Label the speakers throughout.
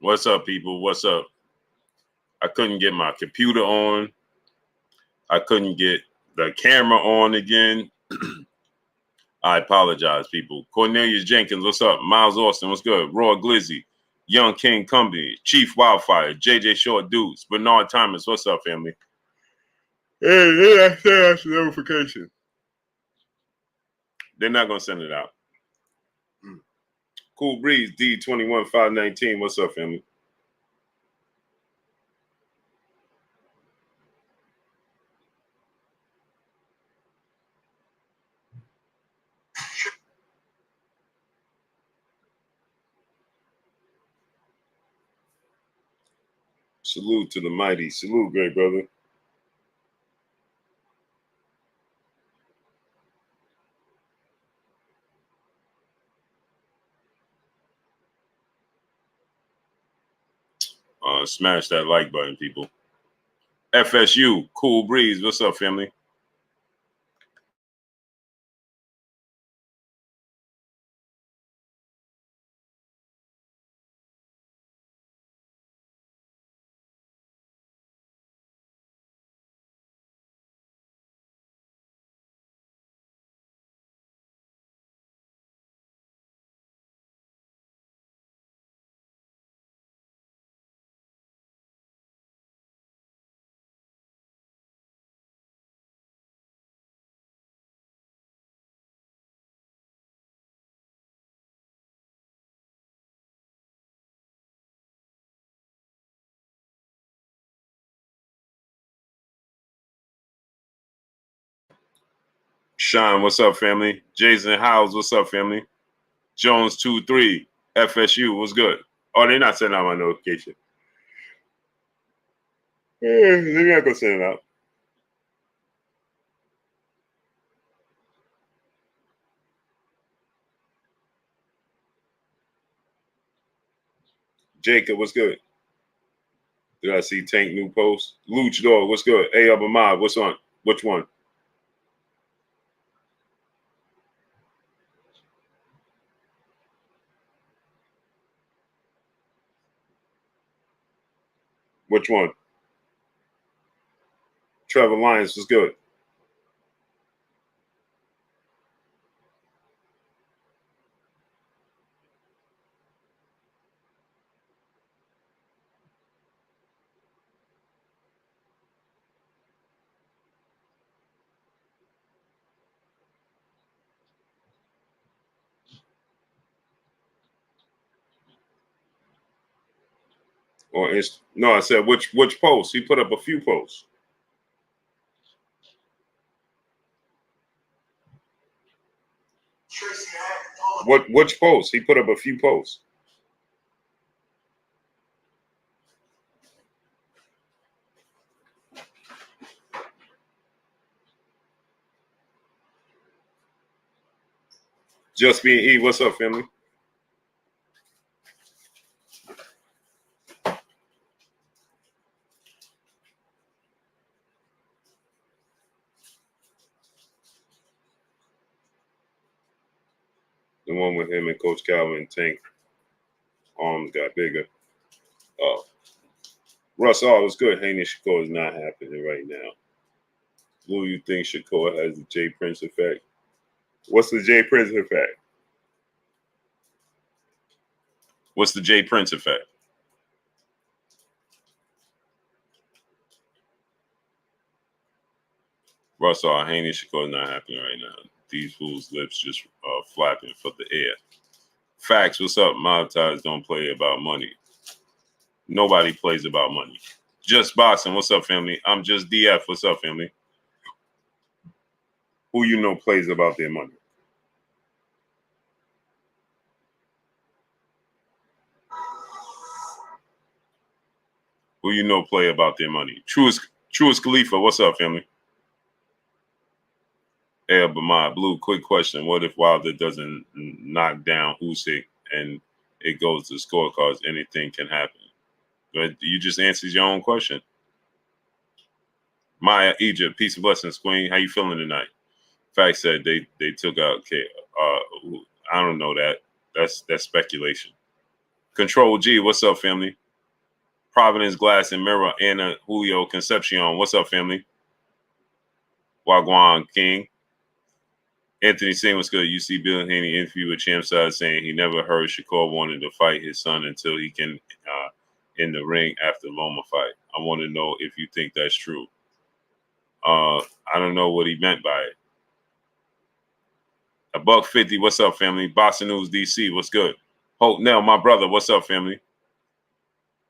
Speaker 1: What's up, people? What's up? I couldn't get my computer on. I couldn't get the camera on again. I apologize, people. Cornelius Jenkins, what's up? Miles Austin, what's good? Raw Glizzy, Young King Company, Chief Wildfire, JJ Short Dudes, Bernard Thomas, what's up, family? Hey, that's a notification. They're not going to send it out. Cool Breeze, D21519, what's up, family? Salute to the mighty. Salute, great brother. Smash that like button, people. FSU, Cool Breeze, what's up, family? Sean, what's up, family? Jason Howes, what's up, family? Jones 23, FSU, what's good? Oh, they're not sending out my notification. They're not gonna send it out. Jacob, what's good? Did I see Tank new post? Luch Dog, what's good? Hey, Upper Mob, what's on? Which one? Which one? Trevor Lyons, what's good? Or no, I said which post? He put up a few posts. Which post? He put up a few posts. Just being E, what's up, family? The one with him and Coach Calvin and Tank. Arms got bigger. Russ, oh, it was good. Haney Shakur is not happening right now. Who do you think Shakur has the J Prince effect? What's the J Prince effect? What's the J Prince effect? Russ, oh, Haney Shakur is not happening right now. These fools' lips just flapping for the air. Facts, what's up? Mob ties don't play about money. Nobody plays about money. Just boxing, what's up, family? I'm just DF, what's up, family? Who you know plays about their money? Who you know play about their money? Truest Khalifa, what's up, family? Hey, Bamad Blue, quick question. What if Wilder doesn't knock down Usyk and it goes to scorecards? Anything can happen. But you just answered your own question. Maya Egypt, peace and blessings, Queen. How you feeling tonight? Fact said they took out I don't know that. That's speculation. Control G, what's up, family? Providence Glass and Mirror, Anna Julio Concepcion, what's up, family? Wagwan King. Anthony Singh, what's good? You see Bill Haney interview with Champside saying he never heard Shakur wanted to fight his son until he can in the ring after Loma fight. I want to know if you think that's true. I don't know what he meant by it. $150, what's up, family? Boxing News DC, what's good? Hope Nell, my brother, what's up, family?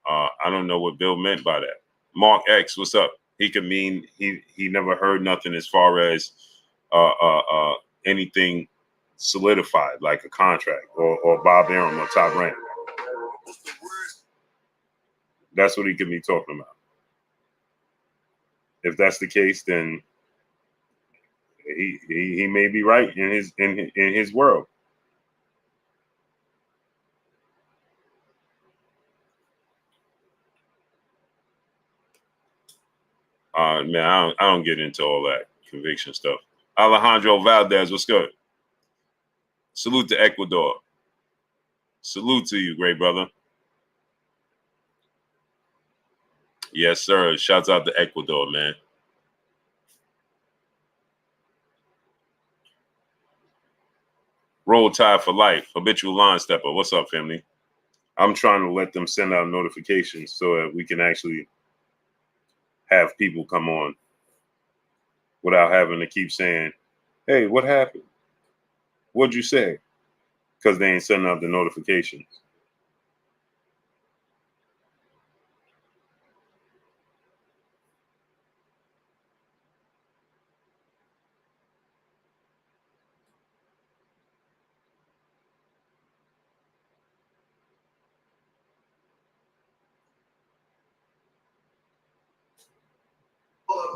Speaker 1: I don't know what Bill meant by that. Mark X, what's up? He could mean he never heard nothing as far as anything solidified, like a contract or Bob Arum or Top Rank. That's what he could be talking about. If that's the case, then he may be right in his world. Man, I don't get into all that conviction stuff. Alejandro Valdez, what's good? Salute to Ecuador. Salute to you, great brother. Yes, sir. Shouts out to Ecuador, man. Roll Tide for life. Habitual line stepper. What's up, family? I'm trying to let them send out notifications so that we can actually have people come on without having to keep saying, hey, what happened? What'd you say? Because they ain't sending out the notifications.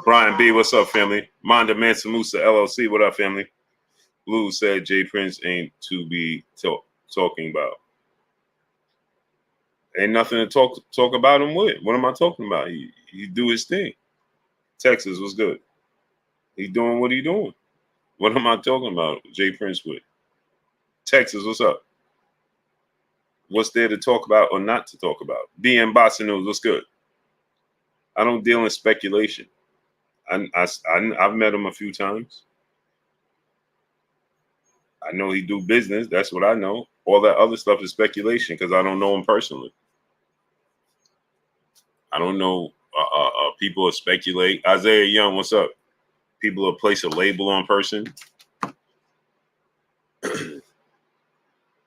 Speaker 1: Brian B, what's up, family? Manda Mansa Musa LLC, what up, family? Blue said Jay Prince ain't to be talking about. Ain't nothing to talk about him with. What am I talking about? He do his thing. Texas was good. He doing what he doing. What am I talking about? Jay Prince with Texas, what's up? What's there to talk about or not to talk about? BM Bossa News, what's good? I don't deal in speculation. I've met him a few times. I know he do business. That's what I know. All that other stuff is speculation because I don't know him personally. I don't know. People will speculate. Isaiah Young, what's up? People will place a label on person.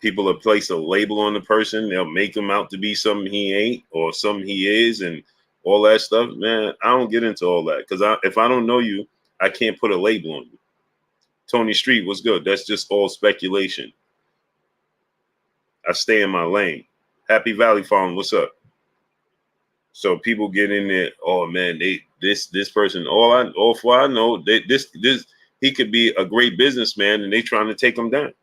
Speaker 1: People will place a label on the person. They'll make him out to be something he ain't or something he is and all that stuff. Man, I don't get into all that because if I don't know you, I can't put a label on you. Tony Street, what's good? That's just all speculation. I stay in my lane. Happy Valley Farm, what's up? So people get in there. Oh man, this person. All for I know, this he could be a great businessman, and they trying to take him down.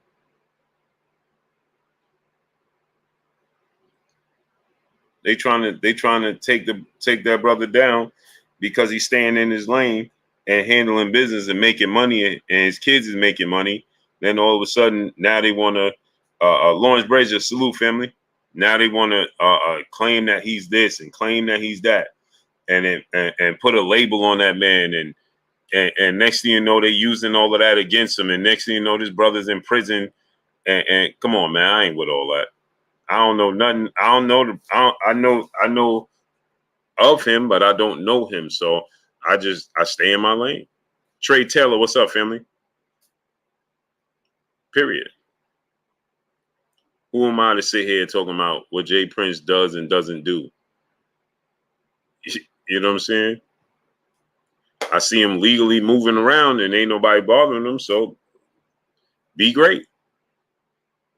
Speaker 1: They trying to take that brother down because he's staying in his lane and handling business and making money, and his kids is making money. Then all of a sudden, now they want to Lawrence Brazier, salute family. Now they want to claim that he's this and claim that he's that, and put a label on that man, and next thing you know, they're using all of that against him, and next thing you know, this brother's in prison. And come on, man, I ain't with all that. I don't know nothing. I don't know. I know of him, but I don't know him. So I stay in my lane. Trey Taylor, what's up, family? Period. Who am I to sit here talking about what Jay Prince does and doesn't do? You know what I'm saying? I see him legally moving around and ain't nobody bothering him. So be great.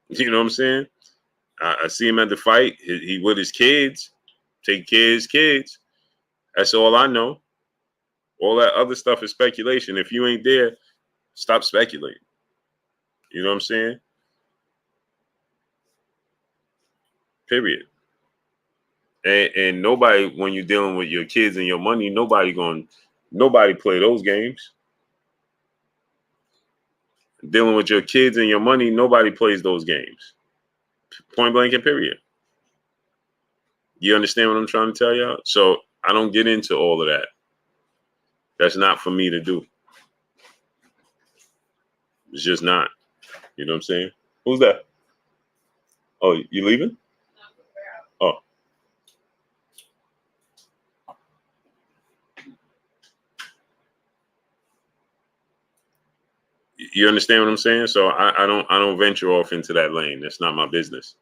Speaker 1: You know what I'm saying? I see him at the fight. He with his kids. Take care of his kids. That's all I know. All that other stuff is speculation. If you ain't there, stop speculating. You know what I'm saying? Period. And nobody, when you're dealing with your kids and your money, nobody play those games. Dealing with your kids and your money, nobody plays those games. Point blank and period. You understand what I'm trying to tell y'all? So I don't get into all of that. That's not for me to do. It's just not. You know what I'm saying? Who's that? Oh, you leaving? Oh. You understand what I'm saying? So I don't venture off into that lane. That's not my business.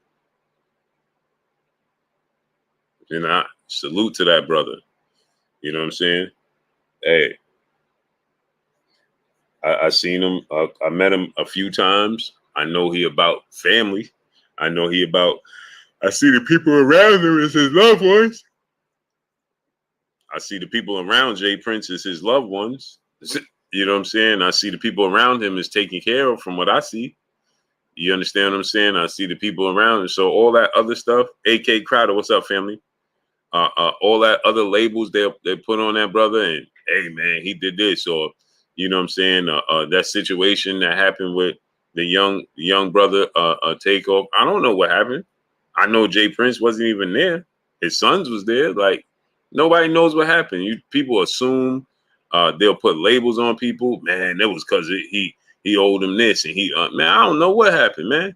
Speaker 1: You know, salute to that brother. You know what I'm saying? Hey, I seen him. I met him a few times. I know he about family. I know he about. I see the people around him as his loved ones. I see the people around Jay Prince as his loved ones. You know what I'm saying? I see the people around him as taken care of from what I see. You understand what I'm saying? I see the people around him. So all that other stuff, AK Crowder, what's up, family? All that other labels they put on that brother, and hey man, he did this, or you know what I'm saying, that situation that happened with the young brother takeoff. I don't know what happened. I know Jay Prince wasn't even there. His sons was there. Like nobody knows what happened. People assume they'll put labels on people. Man, that was because he owed him this, and man, I don't know what happened, man.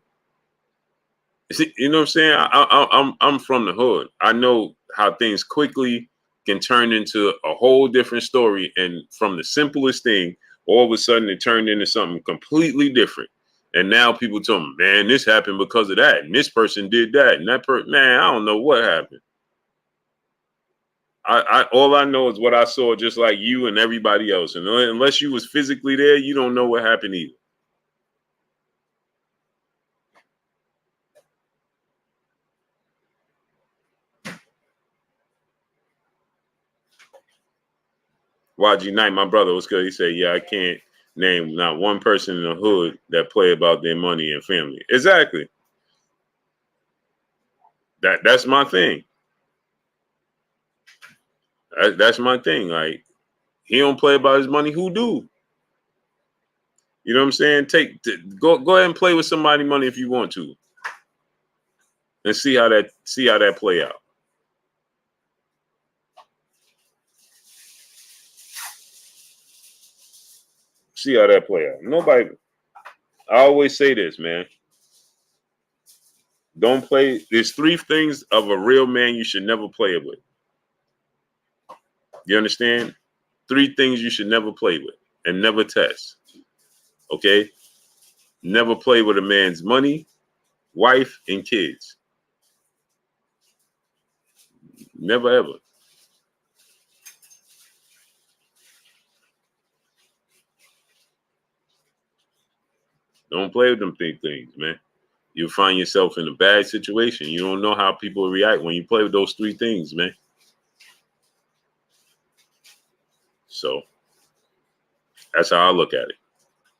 Speaker 1: You know what I'm saying? I'm from the hood. I know how things quickly can turn into a whole different story, and from the simplest thing, all of a sudden it turned into something completely different. And now people tell me, man, this happened because of that, and this person did that, and that person, man, I don't know what happened. I all I know is what I saw, just like you and everybody else. And unless you was physically there, you don't know what happened either. YG Knight, my brother, was good. He said, yeah, I can't name not one person in the hood that play about their money and family. Exactly. That's my thing. That's my thing. Like, he don't play about his money. Who do? You know what I'm saying? Go ahead and play with somebody's money if you want to, and see how that play out. See how that play out. Nobody. I always say this, man. Don't play. There's three things of a real man you should never play with. You understand? Three things you should never play with and never test. Okay? Never play with a man's money, wife, and kids. Never ever. Don't play with them big things, man. You'll find yourself in a bad situation. You don't know how people react when you play with those three things, man. So that's how I look at it.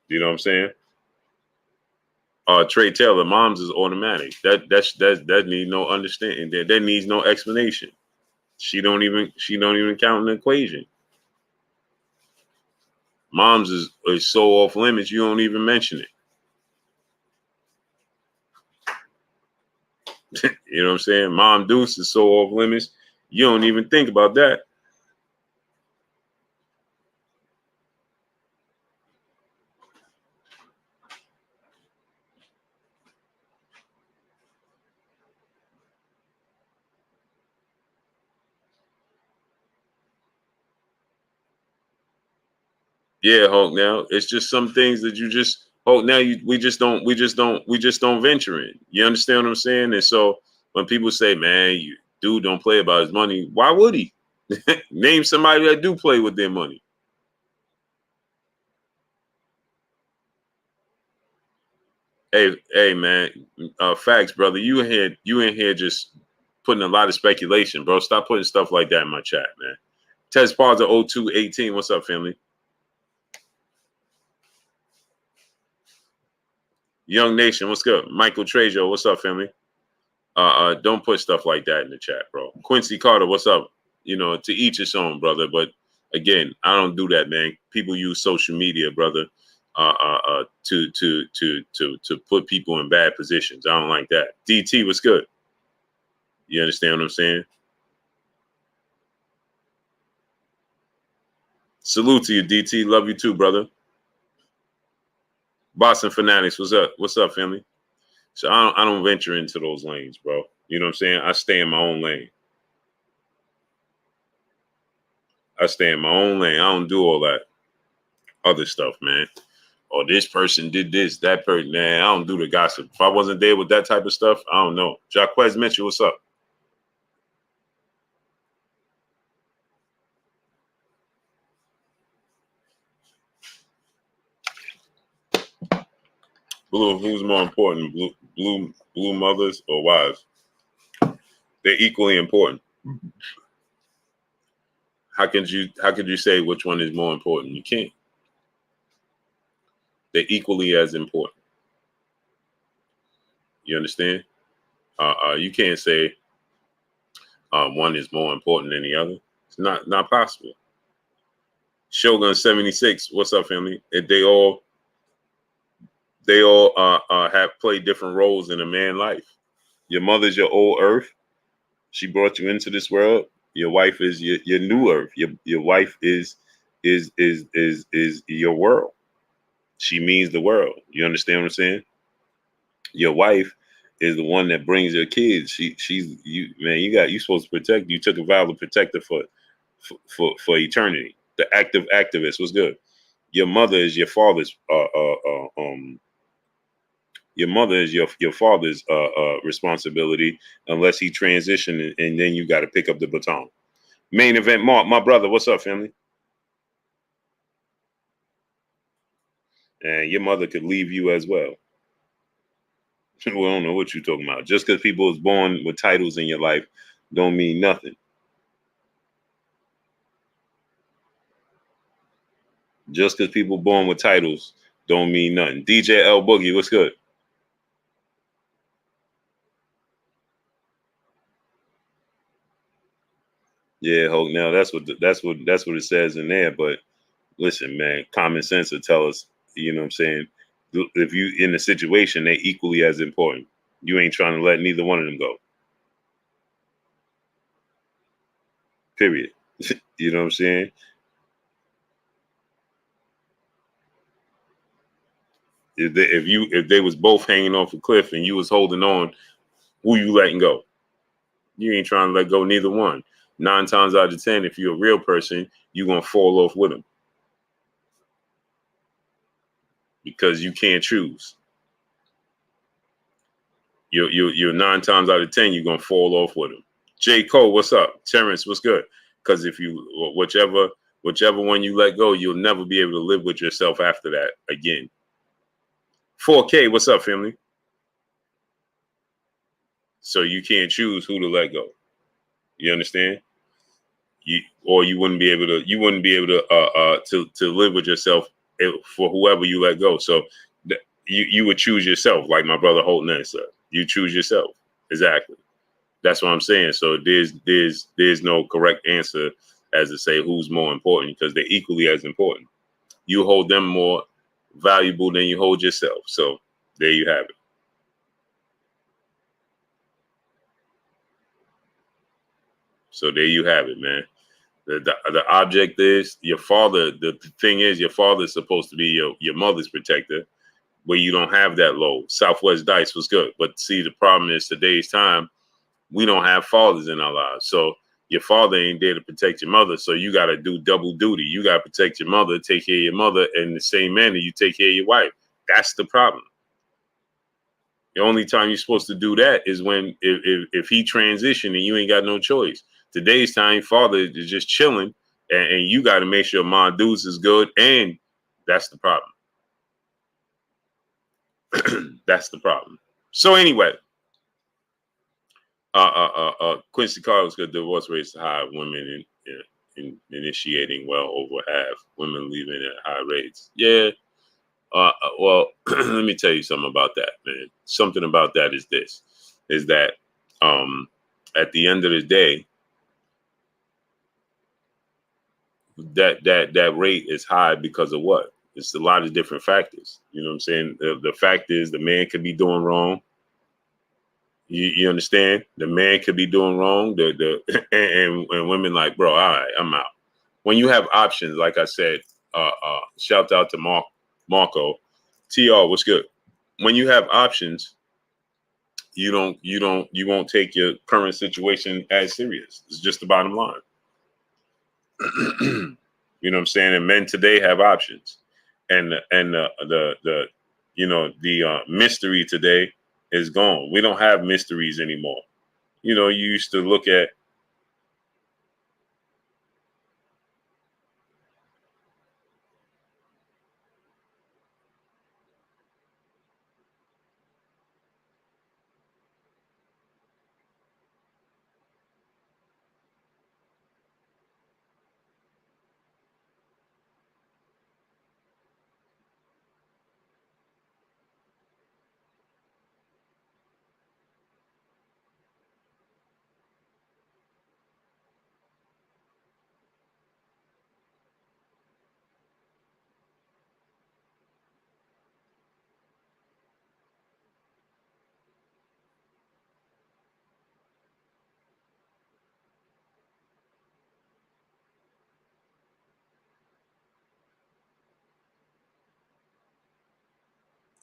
Speaker 1: You know what I'm saying? Trey Taylor, mom's is automatic. That needs no understanding. That needs no explanation. She don't even count in the equation. Mom's is so off limits, you don't even mention it. You know what I'm saying? Mom Deuce is so off limits, you don't even think about that. Yeah, Hulk. Now it's just some things that you just Hulk. Now we just don't venture in. You understand what I'm saying? And so when people say, "Man, you dude don't play about his money," why would he? Name somebody that do play with their money. Hey, man. Facts, brother. You in here just putting a lot of speculation, bro. Stop putting stuff like that in my chat, man. Tez Parza 0218. What's up, family? Young Nation, what's good? Michael Trejo, what's up, family? Don't put stuff like that in the chat, bro. Quincy Carter, what's up? You know, to each his own, brother. But again, I don't do that, man. People use social media, brother, to put people in bad positions. I don't like that. DT, what's good? You understand what I'm saying? Salute to you, DT. Love you too, brother. Boston Fanatics, what's up? What's up, family? So I don't venture into those lanes, bro. You know what I'm saying? I stay in my own lane. I don't do all that other stuff, man. Or this person did this, that person. Man, I don't do the gossip. If I wasn't there with that type of stuff, I don't know. Jaquez Mitchell, what's up? Blue, who's more important, blue mothers or wives? They're equally important. How could you say which one is more important? You can't. They're equally as important. You understand? You can't say one is more important than the other. It's not possible. Shogun 76, what's up, family? They all have played different roles in a man's life. Your mother's your old earth. She brought you into this world. Your wife is your new earth. Your wife is your world. She means the world. You understand what I'm saying? Your wife is the one that brings your kids. She's you, man. You supposed to protect. You took a vow to protect her for eternity. The active activist was good. Your mother is your father's. Your mother is your father's responsibility unless he transitioned, and then you got to pick up the baton. Main event, Mark, my brother. What's up, family? And your mother could leave you as well. We don't know what you're talking about. Just because people was born with titles in your life don't mean nothing. Just because people born with titles don't mean nothing. DJ L Boogie, what's good? Yeah, Hulk. Now that's what it says in there. But listen, man, common sense will tell us. You know what I'm saying? If you in a situation, they equally as important. You ain't trying to let neither one of them go. Period. You know what I'm saying? If they was both hanging off a cliff and you was holding on, who you letting go? You ain't trying to let go neither one. 9 times out of 10, if you're a real person, you're gonna fall off with them because you can't choose. You're 9 times out of 10, you're gonna fall off with them. J. Cole, what's up? Terrence, what's good? Because if you whichever one you let go, you'll never be able to live with yourself after that again. 4K, what's up, family? So you can't choose who to let go. You understand? You wouldn't be able to live with yourself for whoever you let go. So you would choose yourself, like my brother Holton said. You choose yourself. Exactly. That's what I'm saying. So there's no correct answer as to say who's more important because they're equally as important. You hold them more valuable than you hold yourself. So there you have it. So there you have it, man. The object is your father. The thing is, your father is supposed to be your mother's protector, where you don't have that load. Southwest Dice was good. But see, the problem is today's time, we don't have fathers in our lives. So your father ain't there to protect your mother. So you got to do double duty. You got to protect your mother, take care of your mother in the same manner you take care of your wife. That's the problem. The only time you're supposed to do that is when if he transitioned and you ain't got no choice. Today's time, father is just chilling, and you got to make sure mom dudes is good, and that's the problem. That's the problem. So anyway, Quincy Carter's good. Divorce rates high. Women initiating well over half. Women leaving at high rates. Yeah. Well, let me tell you something about that, man. Something about that is this: is that at the end of the day, that rate is high because of what? It's a lot of different factors. You know what I'm saying? The fact is the man could be doing wrong. You understand? The man could be doing wrong. And women like, bro, all right, I'm out. when you have options, like I said, shout out to Marco, TR, what's good? When you have options, you won't take your current situation as serious. It's just the bottom line. You know what I'm saying? And men today have options, and the mystery today is gone. We don't have mysteries anymore. You know, you used to look at.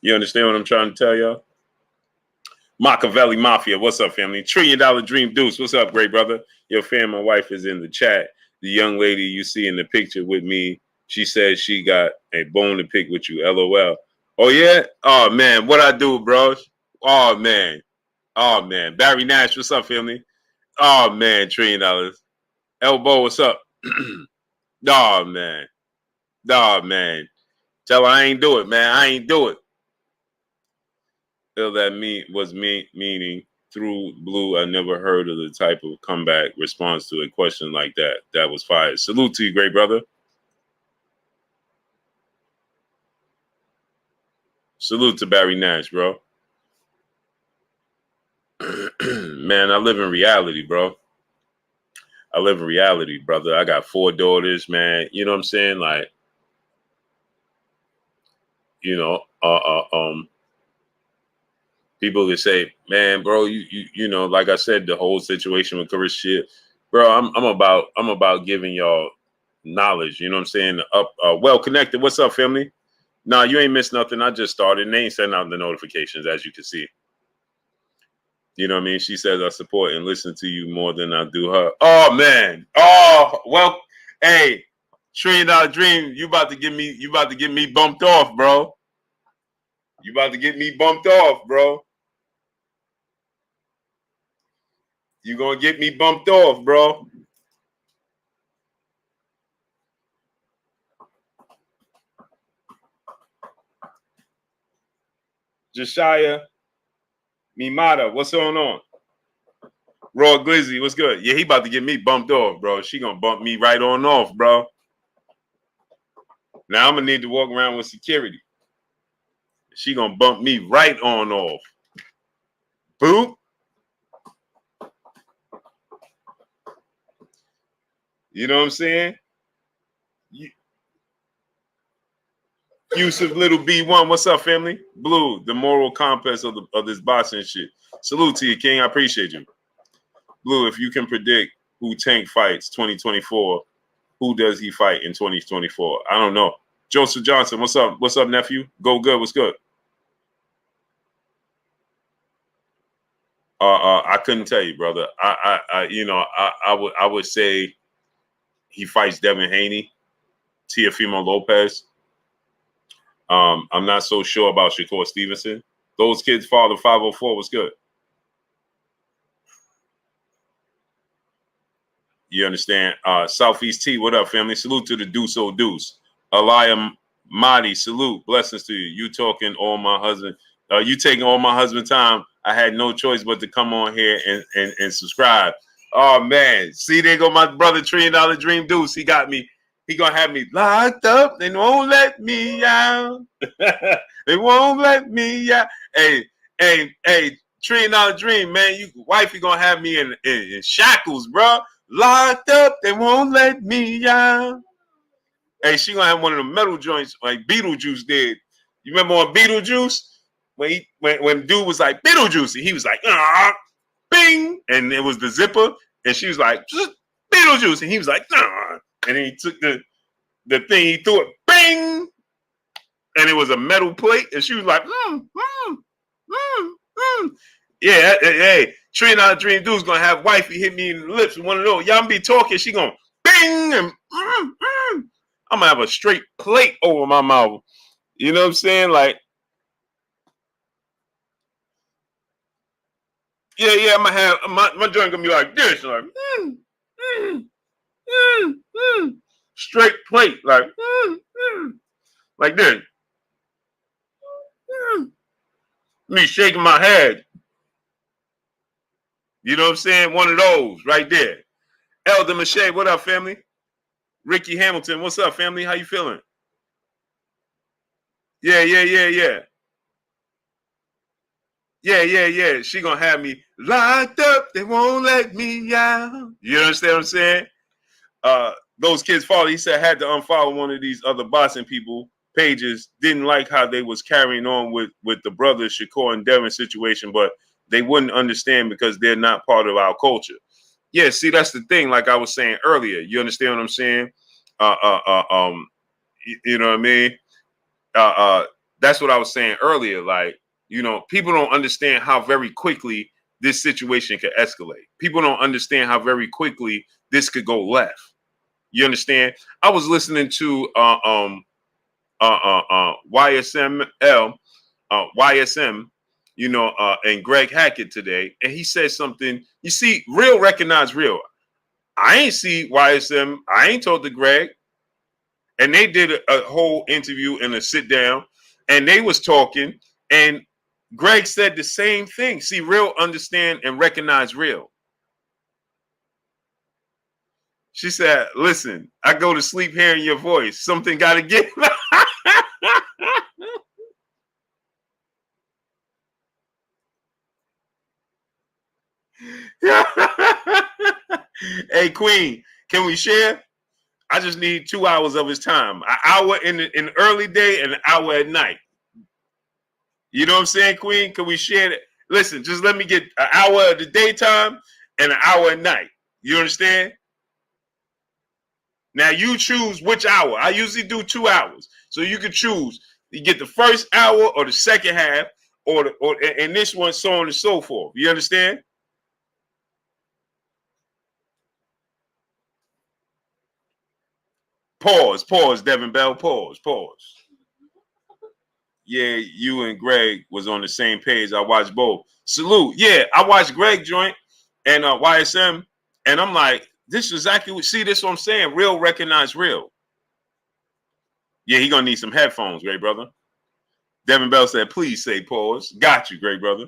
Speaker 1: You understand what I'm trying to tell y'all? Machiavelli Mafia, what's up, family? $1 Trillion Dream Deuce, what's up, great brother? Your fan, my wife is in the chat. The young lady you see in the picture with me, she said she got a bone to pick with you, LOL. Oh, yeah? Oh, man, what I do, bro? Oh, man. Oh, man. Barry Nash, what's up, family? Oh, man, $1 trillion. Elbow, what's up? Oh, man. Oh, man. Tell her I ain't do it, man. I ain't do it. Feel that meaning through blue. I never heard of the type of comeback response to a question like that. That was fire. Salute to you, great brother. Salute to Barry Nash, bro. Man, I live in reality, bro. I live in reality, brother. I got 4 daughters, man. You know what I'm saying? Like, you know, people that say, man, bro, you know, like I said, the whole situation with Chris shit, bro, I'm about giving y'all knowledge, you know what I'm saying? Well connected. What's up, family? Nah, you ain't missed nothing. I just started and they ain't sending out the notifications, as you can see. You know what I mean? She says I support and listen to you more than I do her. Oh man. Oh, well, hey, $1 Trillion Dream, you about to get me bumped off, bro. You about to get me bumped off, bro. You gonna get me bumped off, bro. Josiah Mimata, what's going on? Raw Glizzy, what's good? Yeah, he about to get me bumped off, bro. She gonna bump me right on off, bro. Now I'm gonna need to walk around with security. She gonna bump me right on off. Boop. You know what I'm saying? Yusuf Little B1, what's up, family? Blue, the moral compass of this boxing shit. Salute to you, King. I appreciate you. Blue, if you can predict who Tank fights 2024, who does he fight in 2024? I don't know. Joseph Johnson, what's up? What's up, nephew? Go good. What's good? I couldn't tell you, brother. I would say he fights Devin Haney, Teofimo Lopez. I'm not so sure about Shakur Stevenson. Those kids' father 504 was good. You understand? Southeast T, what up, family? Salute to the Deuce O Deuce. Aliyah Mahdi, salute. Blessings to you. You talking all my husband. You taking all my husband time. I had no choice but to come on here and subscribe. Oh, man. See, there go my brother, $1 Trillion Dream Deuce. He got me. He going to have me locked up. They won't let me out. They won't let me out. Hey, $1 Trillion Dream, man. Wifey going to have me in shackles, bro. Locked up. They won't let me out. Hey, she going to have one of the metal joints like Beetlejuice did. You remember on Beetlejuice? When dude was like Beetlejuice, he was like, bing, and it was the zipper, and she was like, Beetlejuice, and he was like, And then he took the thing, he threw it, bang, and it was a metal plate, and she was like, yeah, hey, Trina out of Dream Dude's gonna have wifey hit me in the lips with one of those. Y'all be talking, she gonna bing and I'm gonna have a straight plate over my mouth. You know what I'm saying? Like, yeah, I'm gonna have my joint gonna be like this, like straight plate, like this. Me shaking my head. You know what I'm saying? One of those right there. Elder Mache, what up, family? Ricky Hamilton, what's up, family? How you feeling? Yeah. She gonna have me locked up. They won't let me out. You understand what I'm saying? Those kids follow. He said I had to unfollow one of these other boxing people pages. Didn't like how they was carrying on with the brothers Shakur and Devin situation, but they wouldn't understand because they're not part of our culture. Yeah, see, that's the thing. Like I was saying earlier, you understand what I'm saying? You know what I mean? That's what I was saying earlier. Like, you know, people don't understand how very quickly this situation could escalate. People don't understand how very quickly this could go left. You understand? I was listening to YSM, you know, and Greg Hackett today, and he said something. You see, real recognize real. I ain't see YSM. I ain't told to Greg. And they did a whole interview and a sit down, and they was talking, and Greg said the same thing. See, real understand and recognize real. She said, listen, I go to sleep hearing your voice. Something got to get. Hey, Queen, can we share? I just need 2 hours of his time. An hour in the early day and an hour at night. You know what I'm saying, Queen? Can we share it? Listen, just let me get an hour of the daytime and an hour at night. You understand? Now you choose which hour. I usually do 2 hours. So you can choose. You get the first hour or the second half, or and this one, so on and so forth. You understand? Pause, Devin Bell. Pause. Yeah, you and Greg was on the same page. I watched both. Salute. Yeah, I watched Greg joint and YSM, and I'm like, this is exactly what. See, this is what I'm saying. Real recognize real. Yeah, he gonna need some headphones, great brother. Devin Bell said, please say pause. Got you, great brother.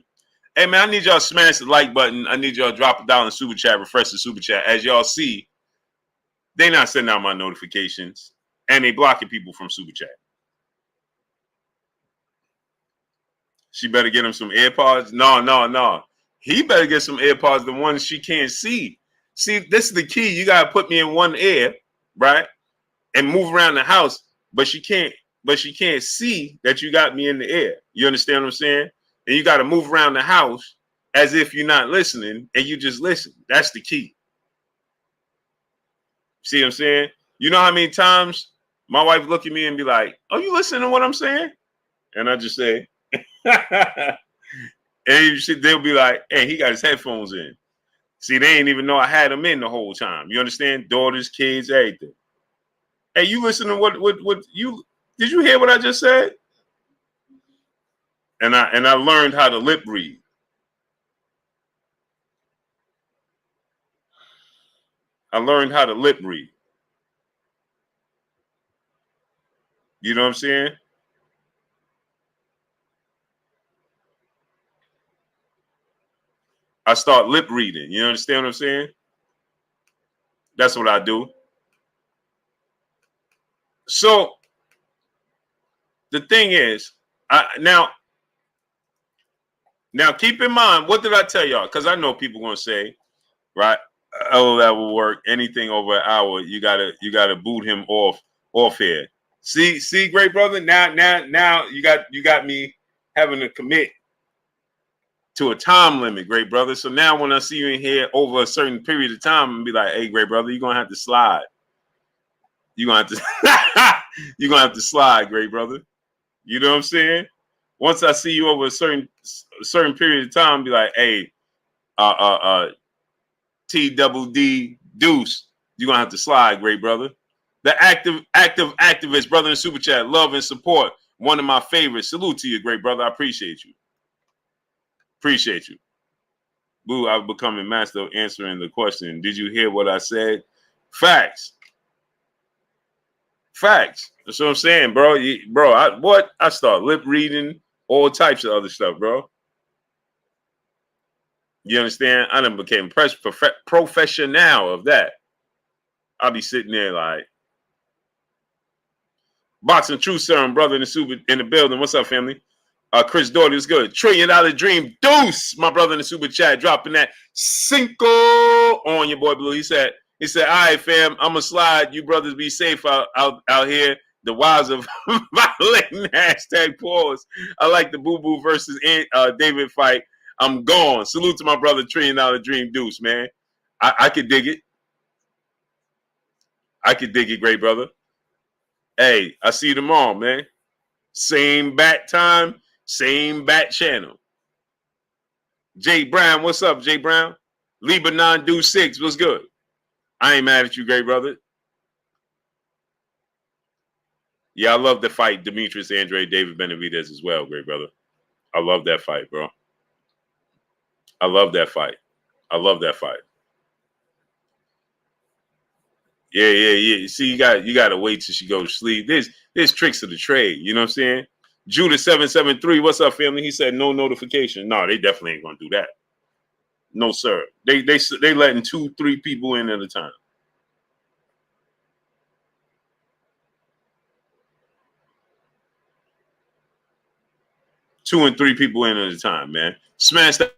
Speaker 1: Hey man, I need y'all to smash the like button. I need y'all to drop $1 in super chat, refresh the super chat. As y'all see, they not sending out my notifications, and they blocking people from super chat. She better get him some AirPods. No. He better get some AirPods, the ones she can't see. See, this is the key. You gotta put me in one ear, right? And move around the house, but she can't see that you got me in the air. You understand what I'm saying? And you got to move around the house as if you're not listening and you just listen. That's the key. See what I'm saying? You know how many times my wife look at me and be like, "Are you listening to what I'm saying?" And I just say, and they'll be like, "Hey, he got his headphones in." See, they ain't even know I had them in the whole time. You understand? Daughters, kids, everything. Hey, you listen to what you did you hear what I just said? And I learned how to lip read. I learned how to lip read. You know what I'm saying? I start lip reading. You understand what I'm saying? That's what I do. So the thing is, now keep in mind, what did I tell y'all? Because I know people gonna say, right? Oh, that will work. Anything over an hour, you gotta boot him off here. See, great brother. Now you got me having to commit to a time limit, great brother. So now when I see you in here over a certain period of time, and be like, hey, great brother, you're gonna have to slide. You're gonna have to you're gonna have to slide, great brother. You know what I'm saying? Once I see you over a certain period of time, be like, hey, T double D deuce, you're gonna have to slide, great brother. The active activist, brother in super chat, love and support. One of my favorites. Salute to you, great brother. I appreciate you. Appreciate you. Boo, I've become a master of answering the question. Did you hear what I said? Facts. Facts. That's what I'm saying, bro. I start lip reading, all types of other stuff, bro. You understand? I done became professional of that. I'll be sitting there like, Boxing True Serum, brother in the building. What's up, family? Chris Doherty is good. $1 trillion dream. Deuce, my brother in the super chat, dropping that cinco on your boy Blue. He said, all right, fam, I'm gonna slide. You brothers be safe out here. The wives of violating hashtag pause. I like the Boo Boo versus David fight. I'm gone. Salute to my brother, $1 trillion dream Deuce, man. I could dig it. I could dig it, great brother. Hey, I see you tomorrow, man. Same bat time, same bat channel. Jay Brown, what's up, Jay Brown? Lebanon do 6, what's good? I ain't mad at you, great brother. Yeah, I love the fight, Demetrius Andre, David Benavidez as well, great brother. I love that fight, bro. I love that fight. I love that fight. Yeah. See, you got to wait till she goes to sleep. There's tricks of the trade. You know what I'm saying? Judah 773, what's up, family? He said no notification. No, they definitely ain't gonna do that. No, sir. They letting 2-3 people in at a time. Two and three people in at a time, man. Smash that.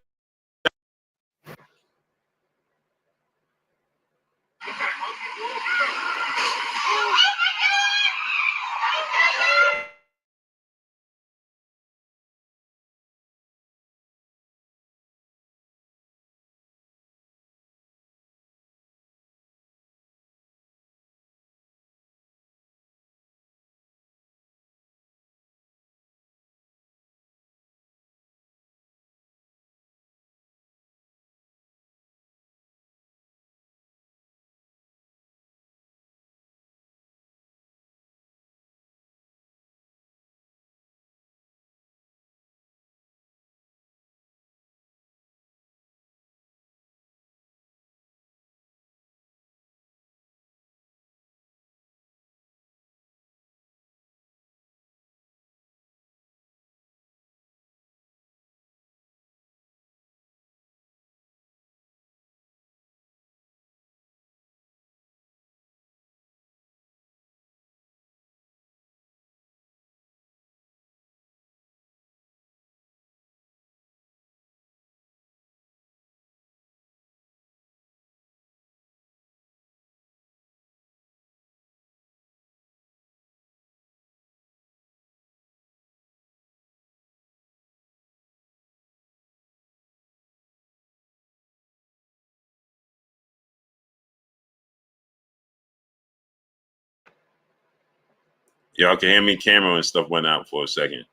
Speaker 1: Y'all can hear me. Camera and stuff went out for a second.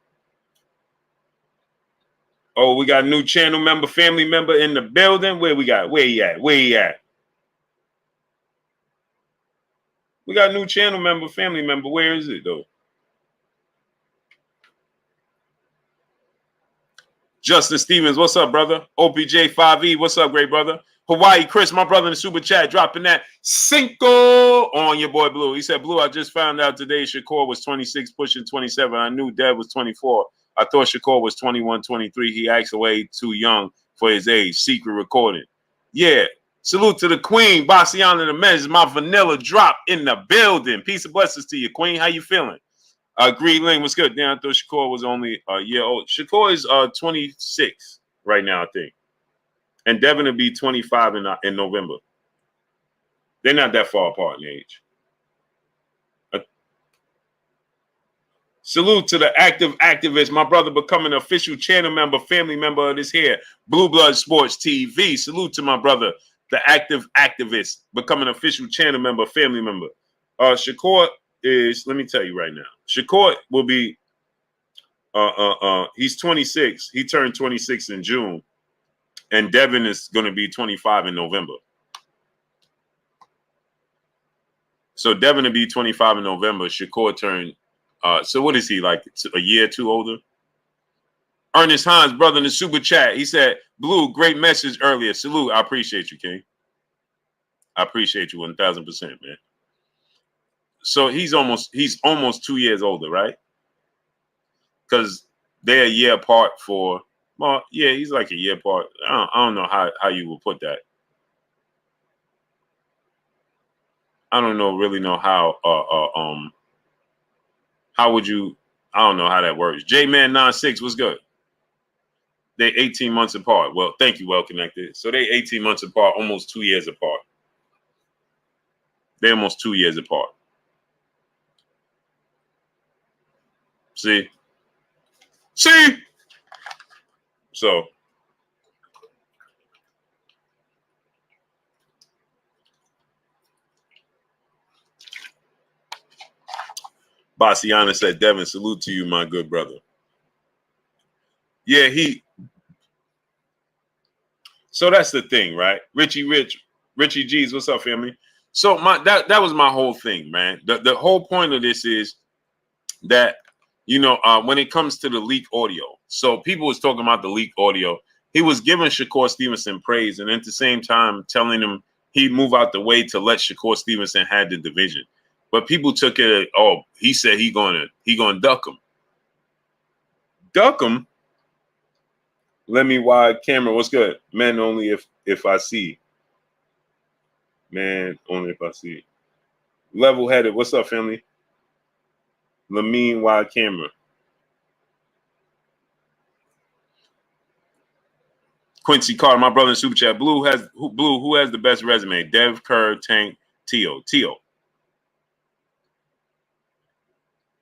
Speaker 1: Oh, we got a new channel member, family member in the building. Where we got? Where he at? Where he at? We got a new channel member, family member. Where is it though? Justin Stevens, what's up, brother? OPJ5E, what's up, great brother? Hawaii Chris, my brother in the super chat, dropping that cinco on your boy Blue. He said, Blue, I just found out today Shakur was 26, pushing 27. I knew Dev was 24. I thought Shakur was 21, 23. He acts way too young for his age. Secret recording. Yeah. Salute to the queen, Bassiana the Men's, my vanilla drop in the building. Peace and blessings to you, queen. How you feeling? Green Lane, what's good? Damn, I thought Shakur was only a year old. Shakur is 26 right now, I think. And Devin will be 25 in November. They're not that far apart in age. Salute to the active activist, my brother becoming an official channel member, family member of this here, Blue Blood Sports TV. Salute to my brother, the active activist, becoming an official channel member, family member. Shakur is. Let me tell you right now. Shakur will be. He's 26. He turned 26 in June, and Devin is going to be 25 in November. So Devin will be 25 in November. Shakur turned. So what is he like? A year or two older? Ernest Hines, brother, in the super chat, he said, "Blue, great message earlier. Salute. I appreciate you, King. I appreciate you 1,000%, man." So he's almost 2 years older, right? Because they're a year apart for. Well, yeah, he's like a year apart. I don't know how you would put that. I don't really know how would you. I don't know how that works. J-Man 96, what's good? They 18 months apart. Well, thank you, Well Connected. So they 18 months apart, almost 2 years apart. They're almost 2 years apart. See? So Bassiana said, "Devin, salute to you, my good brother." Yeah, so that's the thing, right? Richie G's, what's up, family? So that was my whole thing, man. The whole point of this is that, when it comes to the leak audio, so people was talking about the leak audio. He was giving Shakur Stevenson praise, and at the same time telling him he'd move out the way to let Shakur Stevenson have the division. But people took it, he said he gonna duck him. Duck him? Let me wide camera. What's good? Man, only if I see. Man, only if I see. Level-headed. What's up, family? Lamine wide camera. Quincy Carter, my brother in Super Chat. Blue, who has the best resume? Dev, Kerr, Tank, Tio.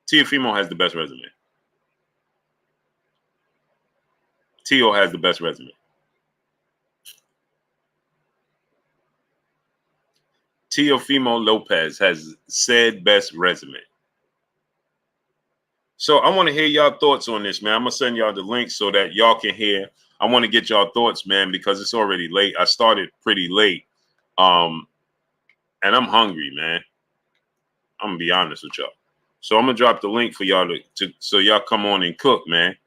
Speaker 1: Teofimo has the best resume. Tio has the best resume. Teofimo Lopez has said best resume. So I want to hear y'all thoughts on this, man. I'm going to send y'all the link so that y'all can hear. I want to get y'all thoughts, man, because it's already late. I started pretty late. And I'm hungry, man. I'm going to be honest with y'all. So I'm going to drop the link for y'all so y'all come on and cook, man.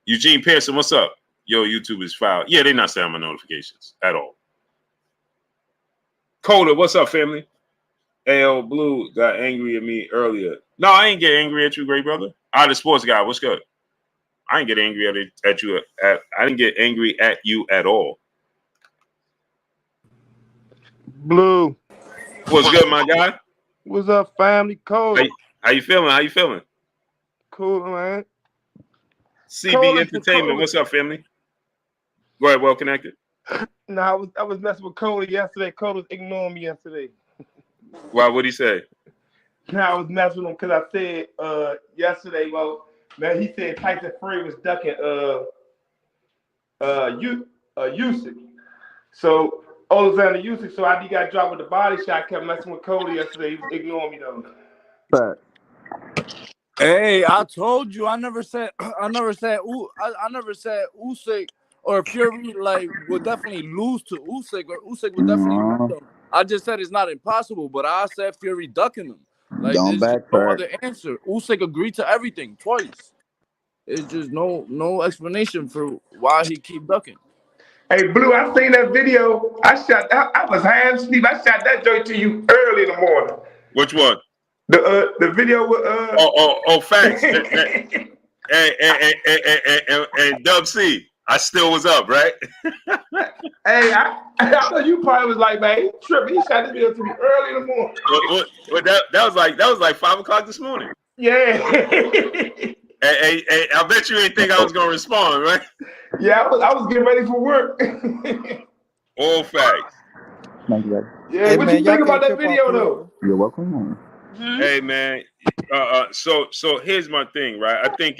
Speaker 1: Eugene Pearson, what's up? Yo, YouTube is foul. Yeah, they're not sending my notifications at all. Coda, what's up, family? AL Blue got angry at me earlier. No, I ain't get angry at you, great brother. The sports guy, what's good? I ain't get angry at you. I didn't get angry at you at all.
Speaker 2: Blue.
Speaker 1: What's good, my guy?
Speaker 2: What's up, family? Coda.
Speaker 1: How you feeling?
Speaker 2: Cool, man.
Speaker 1: CB Entertainment, what's up, family? Go ahead, Well Connected.
Speaker 2: No, I was messing with Coda yesterday. Coda was ignoring me yesterday.
Speaker 1: Why? What'd he say?
Speaker 2: No, I was messing with him because I said yesterday, well, man, he said Tyson Fury was ducking Usyk. So Alexander Usyk, so he got dropped with the body shot. I kept messing with Cody yesterday. He was ignoring me though.
Speaker 3: But hey, I told you I never said Usyk or Fury would definitely lose to Usyk, or Usyk would definitely beat them. I just said it's not impossible, but I said Fury ducking him.
Speaker 4: Don't
Speaker 3: there's
Speaker 4: backtrack.
Speaker 3: no other answer. Usyk agreed to everything twice. It's just no explanation for why he keep ducking.
Speaker 2: Hey, Blue, I seen that video. I was half asleep. I shot that joint to you early in the morning.
Speaker 1: Which one?
Speaker 2: The video with
Speaker 1: facts. and Dub C. I still was up, right?
Speaker 2: Hey, I know you probably was like, man, he tripping. He shot this video to me early in the morning.
Speaker 1: That was like 5 o'clock this morning.
Speaker 2: Yeah.
Speaker 1: Hey, I bet you ain't think I was gonna respond, right?
Speaker 2: Yeah, I was getting ready for work.
Speaker 1: All facts.
Speaker 4: Thank you,
Speaker 2: yeah, hey, what you think about that video though?
Speaker 4: You're welcome.
Speaker 1: Hey man, so here's my thing, right? I think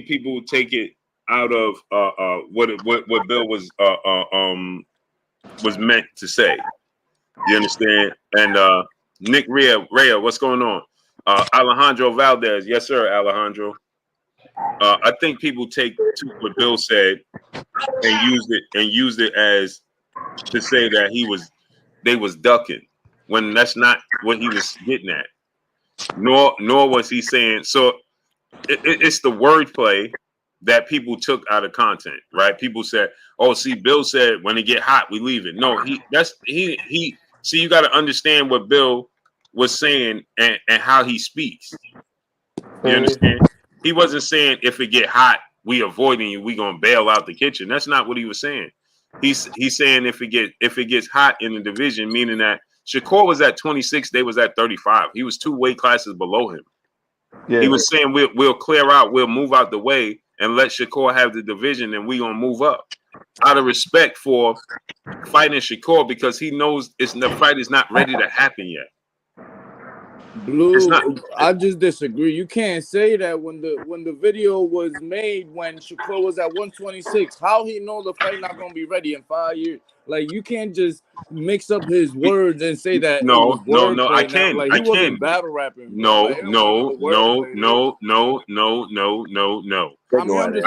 Speaker 1: people take it out of what Bill was meant to say. You understand? And Nick Rea, what's going on? Alejandro Valdez, yes sir, Alejandro. I think people took what Bill said and used it as to say that they was ducking when that's not what he was getting at. Nor was he saying so. It's the wordplay that people took out of content, right? People said, "Oh, see, Bill said when it get hot, we leave it." No, he. See, you got to understand what Bill was saying and how he speaks. You understand? He wasn't saying if it get hot, we avoiding you, we gonna bail out the kitchen. That's not what he was saying. He's saying if it gets hot in the division, meaning that Shakur was at 26, they was at 35. He was 2 weight classes below him. Yeah. He was saying we'll clear out, we'll move out the way and let Shakur have the division, and we gonna move up. Out of respect for fighting Shakur, because he knows the fight is not ready to happen yet.
Speaker 3: Blue, I just disagree. You can't say that when the video was made when Shakur was at 126. How he know the fight not gonna be ready in 5 years? Like, you can't just mix up his words and say that.
Speaker 1: No, I can't.
Speaker 3: Like, he wasn't battle rapping.
Speaker 1: No.
Speaker 3: Like,
Speaker 1: I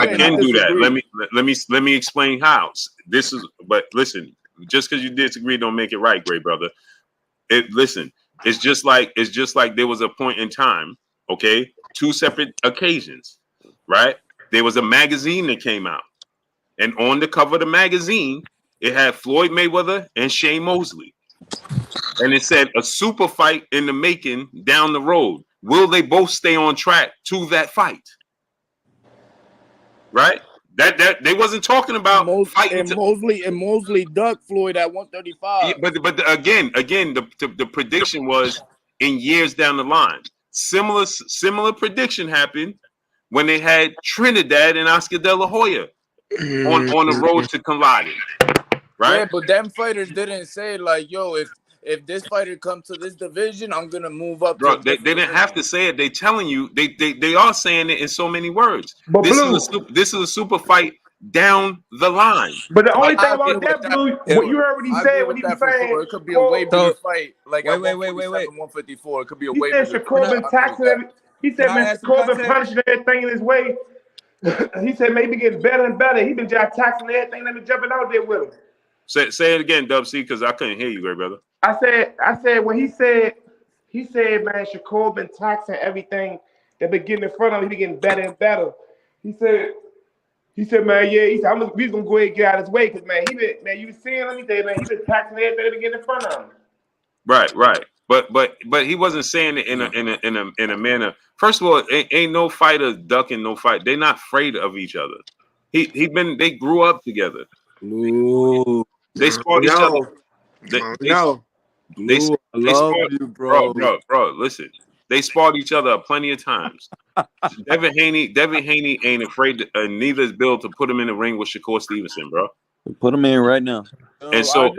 Speaker 1: can't do that. Let me explain how. But listen, just because you disagree don't make it right, great brother. Listen. It's just like there was a point in time, okay? 2 separate occasions, right? There was a magazine that came out, and on the cover of the magazine, it had Floyd Mayweather and Shane Mosley, and it said a super fight in the making down the road. Will they both stay on track to that fight? Right? That they wasn't talking about fighting.
Speaker 3: Mosley ducked Floyd at 135.
Speaker 1: Yeah, but again, the prediction was in years down the line. Similar prediction happened when they had Trinidad and Oscar De La Hoya on the road to colliding. Right?
Speaker 3: Yeah, but them fighters didn't say like, yo, if this fighter comes to this division, I'm gonna move up.
Speaker 1: Bro, they didn't have to say it. They telling you they are saying it in so many words.
Speaker 2: But
Speaker 1: this is a super fight down the line.
Speaker 2: But the only thing about that, Blue, what you heard what he said, what he was saying,
Speaker 3: it could be a way bigger fight. Like
Speaker 5: wait.
Speaker 3: 154. It could be a way
Speaker 2: bigger. Shakur been taxing every. He said, man, Shakur been punishing everything in his way. He said maybe getting better and better. He been just taxing everything. Let me jumping out there with him.
Speaker 1: Say it again, Dub C, because I couldn't hear you, great brother.
Speaker 2: I said when he said, man, Shakur been taxing everything that been getting in front of him. He been getting better and better. He said, man, yeah. He said, we gonna go ahead and get out of his way, because man, you seeing him? He said, man, he been taxing everything that been getting in front of him. Right.
Speaker 1: But he wasn't saying it in a manner. First of all, ain't no fighter ducking no fight. They're not afraid of each other. They grew up together.
Speaker 3: Ooh.
Speaker 1: They sparred each other. They love you, bro. Bro, listen. They sparred each other plenty of times. Devin Haney ain't afraid, neither is Bill, to put him in the ring with Shakur Stevenson, bro.
Speaker 4: Put him in right now.
Speaker 1: And so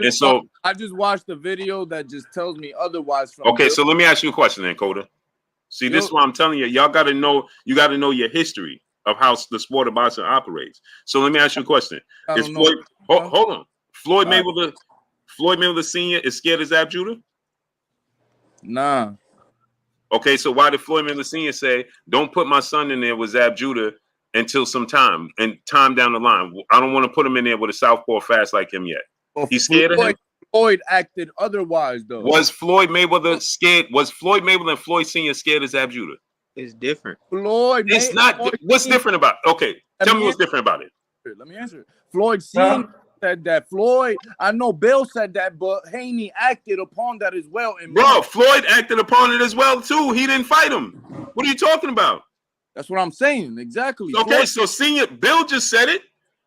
Speaker 3: I just watched the video that just tells me otherwise.
Speaker 1: Okay, so let me ask you a question then, Coda. See, this is what I'm telling you. Y'all gotta know. You gotta know your history of how the sport of boxing operates. So let me ask you a question. Is Floyd? Hold on. Floyd Mayweather Sr. is scared of Zab Judah?
Speaker 3: Nah.
Speaker 1: Okay, so why did Floyd Mayweather Sr. say, "Don't put my son in there with Zab Judah until some time down the line. I don't want to put him in there with a southpaw fast like him yet." Well, he's scared of him.
Speaker 3: Floyd acted otherwise, though.
Speaker 1: Was Floyd Mayweather scared? Was Floyd Mayweather and Floyd Sr. scared of Zab Judah?
Speaker 5: It's different.
Speaker 1: It's not. What's different about it? Okay, tell me what's different about it.
Speaker 3: Let me answer it. Floyd Sr. said that. Floyd, I know Bill said that, but Haney acted upon that as well.
Speaker 1: Bro, Floyd acted upon it as well, too. He didn't fight him. What are you talking about?
Speaker 3: That's what I'm saying. Exactly.
Speaker 1: Okay, so Senior, Bill just said it,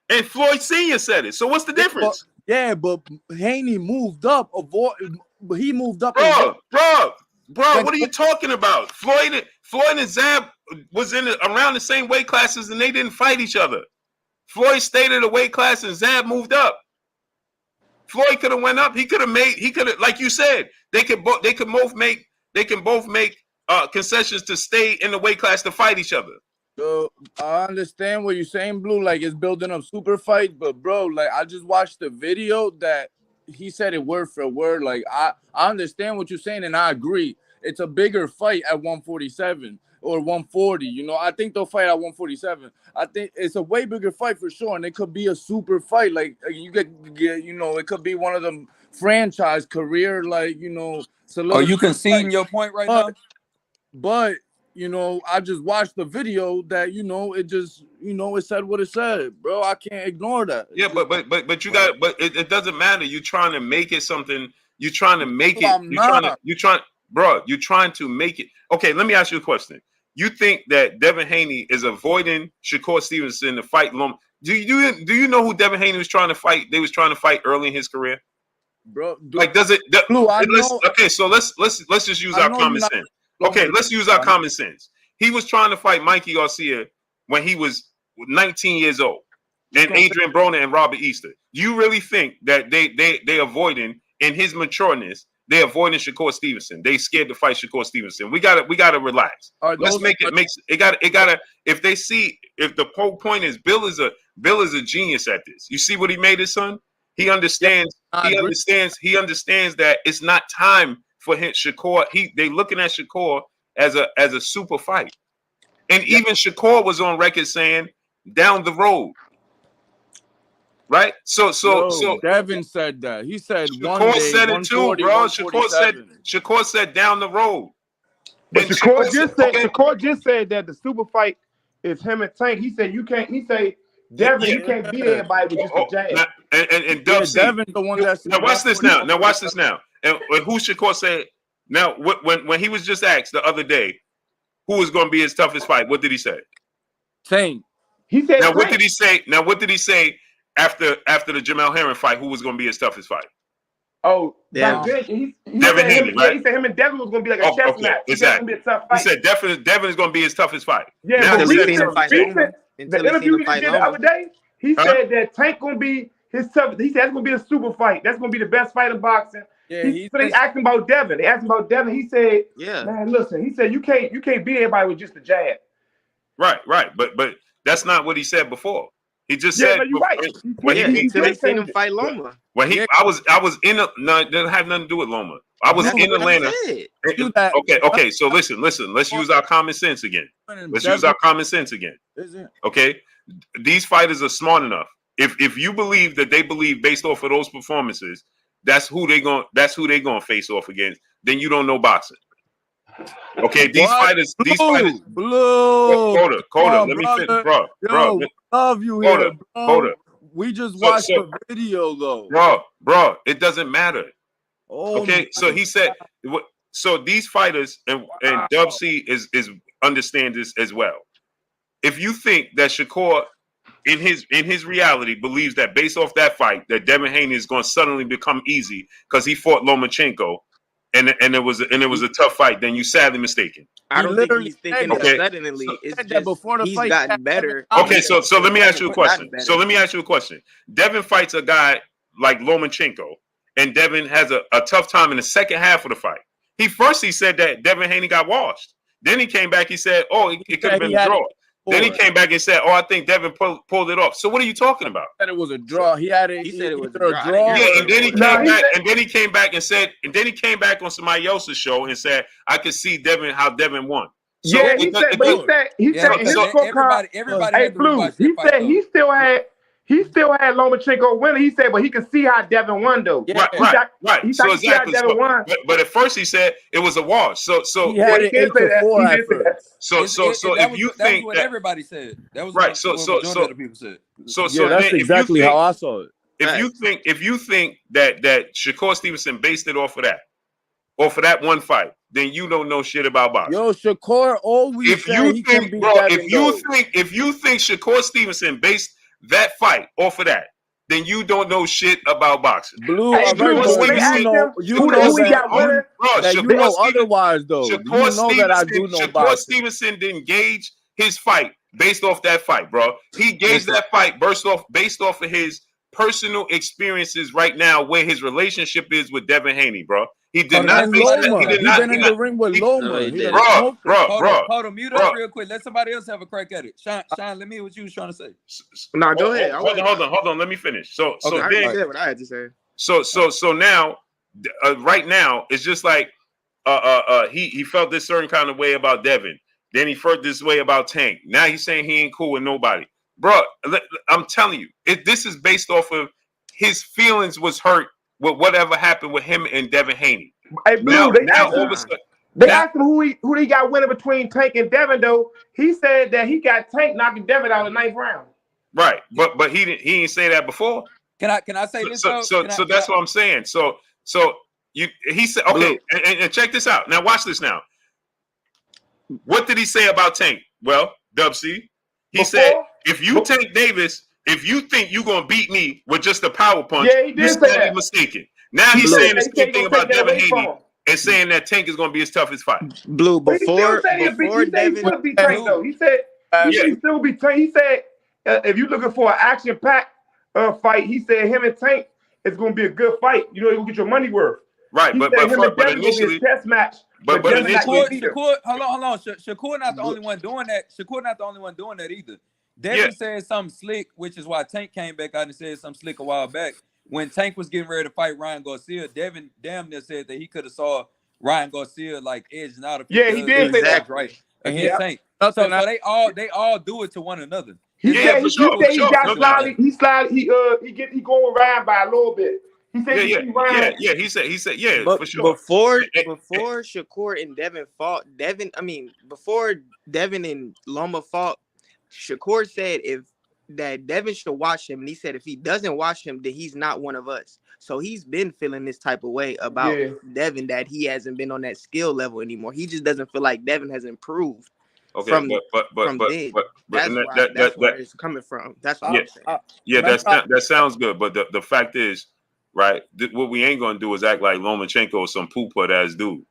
Speaker 1: and Floyd Sr. said it. So what's the difference?
Speaker 3: But Haney moved up. He moved up.
Speaker 1: Bro, what are you talking about? Floyd and Zab was around the same weight classes, and they didn't fight each other. Floyd stayed at a weight class, and Zab moved up. Floyd could have went up. He could have, like you said, they can both make concessions to stay in the weight class to fight each other.
Speaker 3: So I understand what you're saying, Blue. Like, it's building up super fight, but bro, like, I just watched the video that he said it word for word. Like I understand what you're saying, and I agree. It's a bigger fight at 147 or 140. You know, I think they'll fight at 147. I think it's a way bigger fight for sure, and it could be a super fight. Like you get you know, it could be one of them franchise career, like, you know.
Speaker 5: Are you conceding your point right now?
Speaker 3: But you know, I just watched the video that, you know, it just, you know, it said what it said, bro. I can't ignore that.
Speaker 1: Yeah, but you got, but it doesn't matter. You're trying to make it something. You're trying to make it. You're trying to make it. Okay, let me ask you a question. You think that Devin Haney is avoiding Shakur Stevenson to fight Loma? Do you know who Devin Haney was trying to fight? They was trying to fight early in his career,
Speaker 3: bro.
Speaker 1: Like, does it?
Speaker 3: Blue, I know.
Speaker 1: Okay, so let's just use our common sense. Okay, let's use our common sense. He was trying to fight Mikey Garcia when he was 19 years old, and Adrian Broner and Robert Easter. Do you really think that they avoiding, in his matureness, they avoiding Shakur Stevenson? They scared to fight Shakur Stevenson. We gotta relax. Let's make it gotta. If they see, if the whole point is Bill is a genius at this. You see what he made his son? He understands. He understands that it's not time for him. Shakur. They looking at Shakur as a super fight, and even Shakur was on record saying down the road. Right, so
Speaker 3: Devin said that. He said
Speaker 1: Shakur
Speaker 3: one day,
Speaker 1: said it too, bro. Shakur said down the road.
Speaker 2: But Shakur just said that the super fight is him and Tank. He said you can't. He said Devin, you can't beat everybody with just a jab.
Speaker 1: And Devin, the one that's now watch this now. Now watch this now. And who Shakur said? Now when he was just asked the other day, who was going to be his toughest fight? What did he say?
Speaker 3: Tank.
Speaker 2: He said.
Speaker 1: Now what did he say? Now what did he say? After the Jermell Herring fight, who was going to be his toughest fight?
Speaker 2: Oh,
Speaker 1: Devin Haney,
Speaker 2: right? He said him and Devin was going to be like a chess match.
Speaker 1: Exactly.
Speaker 2: Be a tough fight.
Speaker 1: He said Devin is going to be his toughest fight.
Speaker 2: Yeah,
Speaker 1: now,
Speaker 2: but the interview he did the other day, he said that Tank going to be his tough. He said that's going to be a super fight. That's going to be the best fight in boxing.
Speaker 3: Yeah,
Speaker 2: so they asked him about Devin. They asked him about Devin. He said, "Yeah, man, listen." He said, "You can't beat everybody with just a jab."
Speaker 1: Right. But that's not what he said before. He just said,
Speaker 2: "You're right."
Speaker 6: They seen him fight Loma.
Speaker 1: When I was in it didn't have nothing to do with Loma. I was in Atlanta. Okay. So listen. Let's use our common sense again. Okay, these fighters are smart enough. If you believe that they believe based off of those performances, that's who they gonna face off against. Then you don't know boxing. Okay, these fighters.
Speaker 3: Blue.
Speaker 1: Coda. Let me finish, bro.
Speaker 3: Love you here, bro. We just watched the video, though.
Speaker 1: Bro. It doesn't matter.
Speaker 3: Oh,
Speaker 1: okay, so he said. So these fighters and Dub C is understand this as well. If you think that Shakur, in his reality, believes that based off that fight that Devin Haney is going to suddenly become easy because he fought Lomachenko. And it was a tough fight. Then you sadly mistaken.
Speaker 6: I don't think he's thinking that suddenly. It's just before the fight gotten better.
Speaker 1: Okay, so let me ask you a question. Devin fights a guy like Lomachenko, and Devin has a tough time in the second half of the fight. He said that Devin Haney got washed. Then he came back. He said, "Oh, it could have been a draw." Then he came back and said, "Oh, I think Devin pulled it off." So what are you talking about?
Speaker 3: He said it was a draw. He said it was a draw.
Speaker 1: Yeah, and then he came back and he came back on somebody else's show and said, "I could see how Devin won."
Speaker 2: So yeah, he said everybody. Hey, Blue. He said he still had Lomachenko winning. He said, but he could see how Devin won though.
Speaker 1: Yeah, right. He
Speaker 2: so exactly. Devin won.
Speaker 1: But at first he said it was a wash. So
Speaker 3: he had it 8-4 at first.
Speaker 1: So if you think
Speaker 5: what everybody said, that was
Speaker 1: right.
Speaker 5: What the people said.
Speaker 1: So
Speaker 3: that's exactly how I saw it.
Speaker 1: If you think that Shakur Stevenson based it off of that one fight, then you don't know shit about boxing.
Speaker 3: Yo, Shakur always said he can beat Devin.
Speaker 1: If you think Shakur Stevenson based that fight off of that, then you don't know shit about boxing.
Speaker 3: Blue, you know otherwise though. You know that I do know boxing.
Speaker 1: Shakur Stevenson didn't gauge his fight based off that fight, bro. He gauged that fight based off of his personal experiences right now, where his relationship is with Devin Haney, bro. He did not. He did not.
Speaker 3: Been in the ring with Loma,
Speaker 1: bro.
Speaker 5: Hold on, mute up real quick. Let somebody else have a crack at it. Sean, let me hear what you was trying to say.
Speaker 6: No, go ahead.
Speaker 1: Hold on. Let me finish. So
Speaker 6: I said what I had to say.
Speaker 1: So now, right now, it's just like he felt this certain kind of way about Devin. Then he felt this way about Tank. Now he's saying he ain't cool with nobody. Bro, I'm telling you, this is based off of his feelings was hurt with whatever happened with him and Devin Haney.
Speaker 2: Hey, Blue,
Speaker 1: now all of a sudden,
Speaker 2: they asked him who he got winning between Tank and Devin, though. He said that he got Tank knocking Devin out in the 9th round.
Speaker 1: Right, but he didn't say that before.
Speaker 5: Can I say this?
Speaker 1: So that's what I'm saying. So he said, okay, and check this out. Now watch this now. What did he say about Tank? Well, Dub C, he said, if you Tank Davis, if you think you're gonna beat me with just a power punch, you're sadly mistaken. Now he's saying the same thing about Devin Haney and saying that Tank is gonna be his toughest fight.
Speaker 6: Blue, before
Speaker 2: Devin, he still beat Tank though. He said he still beat Tank. He said if you're looking for an action-packed fight, he said him and Tank is gonna be a good fight. You know, you'll get your money worth.
Speaker 1: Right,
Speaker 2: he
Speaker 1: but
Speaker 2: initially test match.
Speaker 1: But initially,
Speaker 5: Shakur, hold on. Shakur not the only one doing that. Shakur not the only one doing that either. Devin said something slick, which is why Tank came back out and said something slick a while back. When Tank was getting ready to fight Ryan Garcia, Devin damn near said that he could have saw Ryan Garcia like edging out.
Speaker 2: He did say that,
Speaker 5: right? Against Tank. So they all do it to one another.
Speaker 2: He said he going with Ryan by a little bit. He said
Speaker 1: he said
Speaker 6: but
Speaker 1: for sure.
Speaker 6: Before Shakur and Devin fought, before Devin and Loma fought, Shakur said that Devin should watch him, and he said if he doesn't watch him, then he's not one of us. So he's been feeling this type of way about Devin, that he hasn't been on that skill level anymore. He just doesn't feel like Devin has improved.
Speaker 1: Okay,
Speaker 6: That's where it's coming from. That's what I'm saying.
Speaker 1: That sounds good, but the fact is, right, what we ain't gonna do is act like Lomachenko is some poop-put ass dude.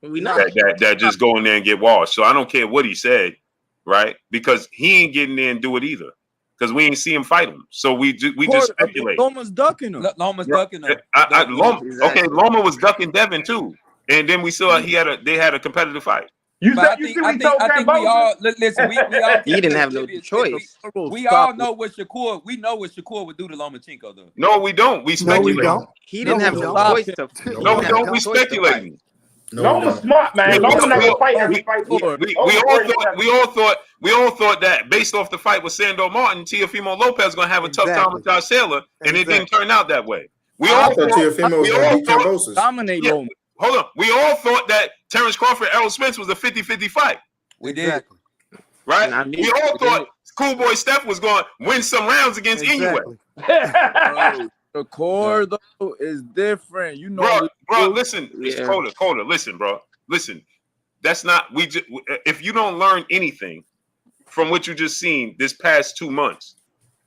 Speaker 6: We not
Speaker 1: that just go in there and get washed. So I don't care what he said, right? Because he ain't getting there and do it either. Because we ain't see him fight him. So we just speculate.
Speaker 3: Loma's ducking him.
Speaker 1: Loma was ducking Devin too. And then we saw they had a competitive fight.
Speaker 2: You see what he told Cambodia?
Speaker 5: Listen, we all
Speaker 6: he didn't have no choice.
Speaker 5: We all know what Shakur. We know what Shakur would do to Lomachenko, though.
Speaker 1: No, we don't. We speculate.
Speaker 7: No, we don't.
Speaker 6: He didn't have no choice to.
Speaker 1: No, we don't. We speculating.
Speaker 2: Loma's smart, man. Loma's not gonna fight every fight.
Speaker 1: We all thought that based off the fight with Sando Martin, Teofimo Lopez was gonna have a tough time with Josh Taylor, and it didn't turn out that way. We all thought
Speaker 7: Teofimo was gonna beat Cambosis.
Speaker 3: Dominate Loma.
Speaker 1: Hold on. We all thought that Terrence Crawford, Errol Spence was a 50-50 fight.
Speaker 5: We did.
Speaker 1: Right? We all thought Schoolboy Steph was going to win some rounds against Inoue.
Speaker 3: The core, though, is different. You know,
Speaker 1: bro, listen. Coda, listen, bro. Listen. That's not, if you don't learn anything from what you just seen this past 2 months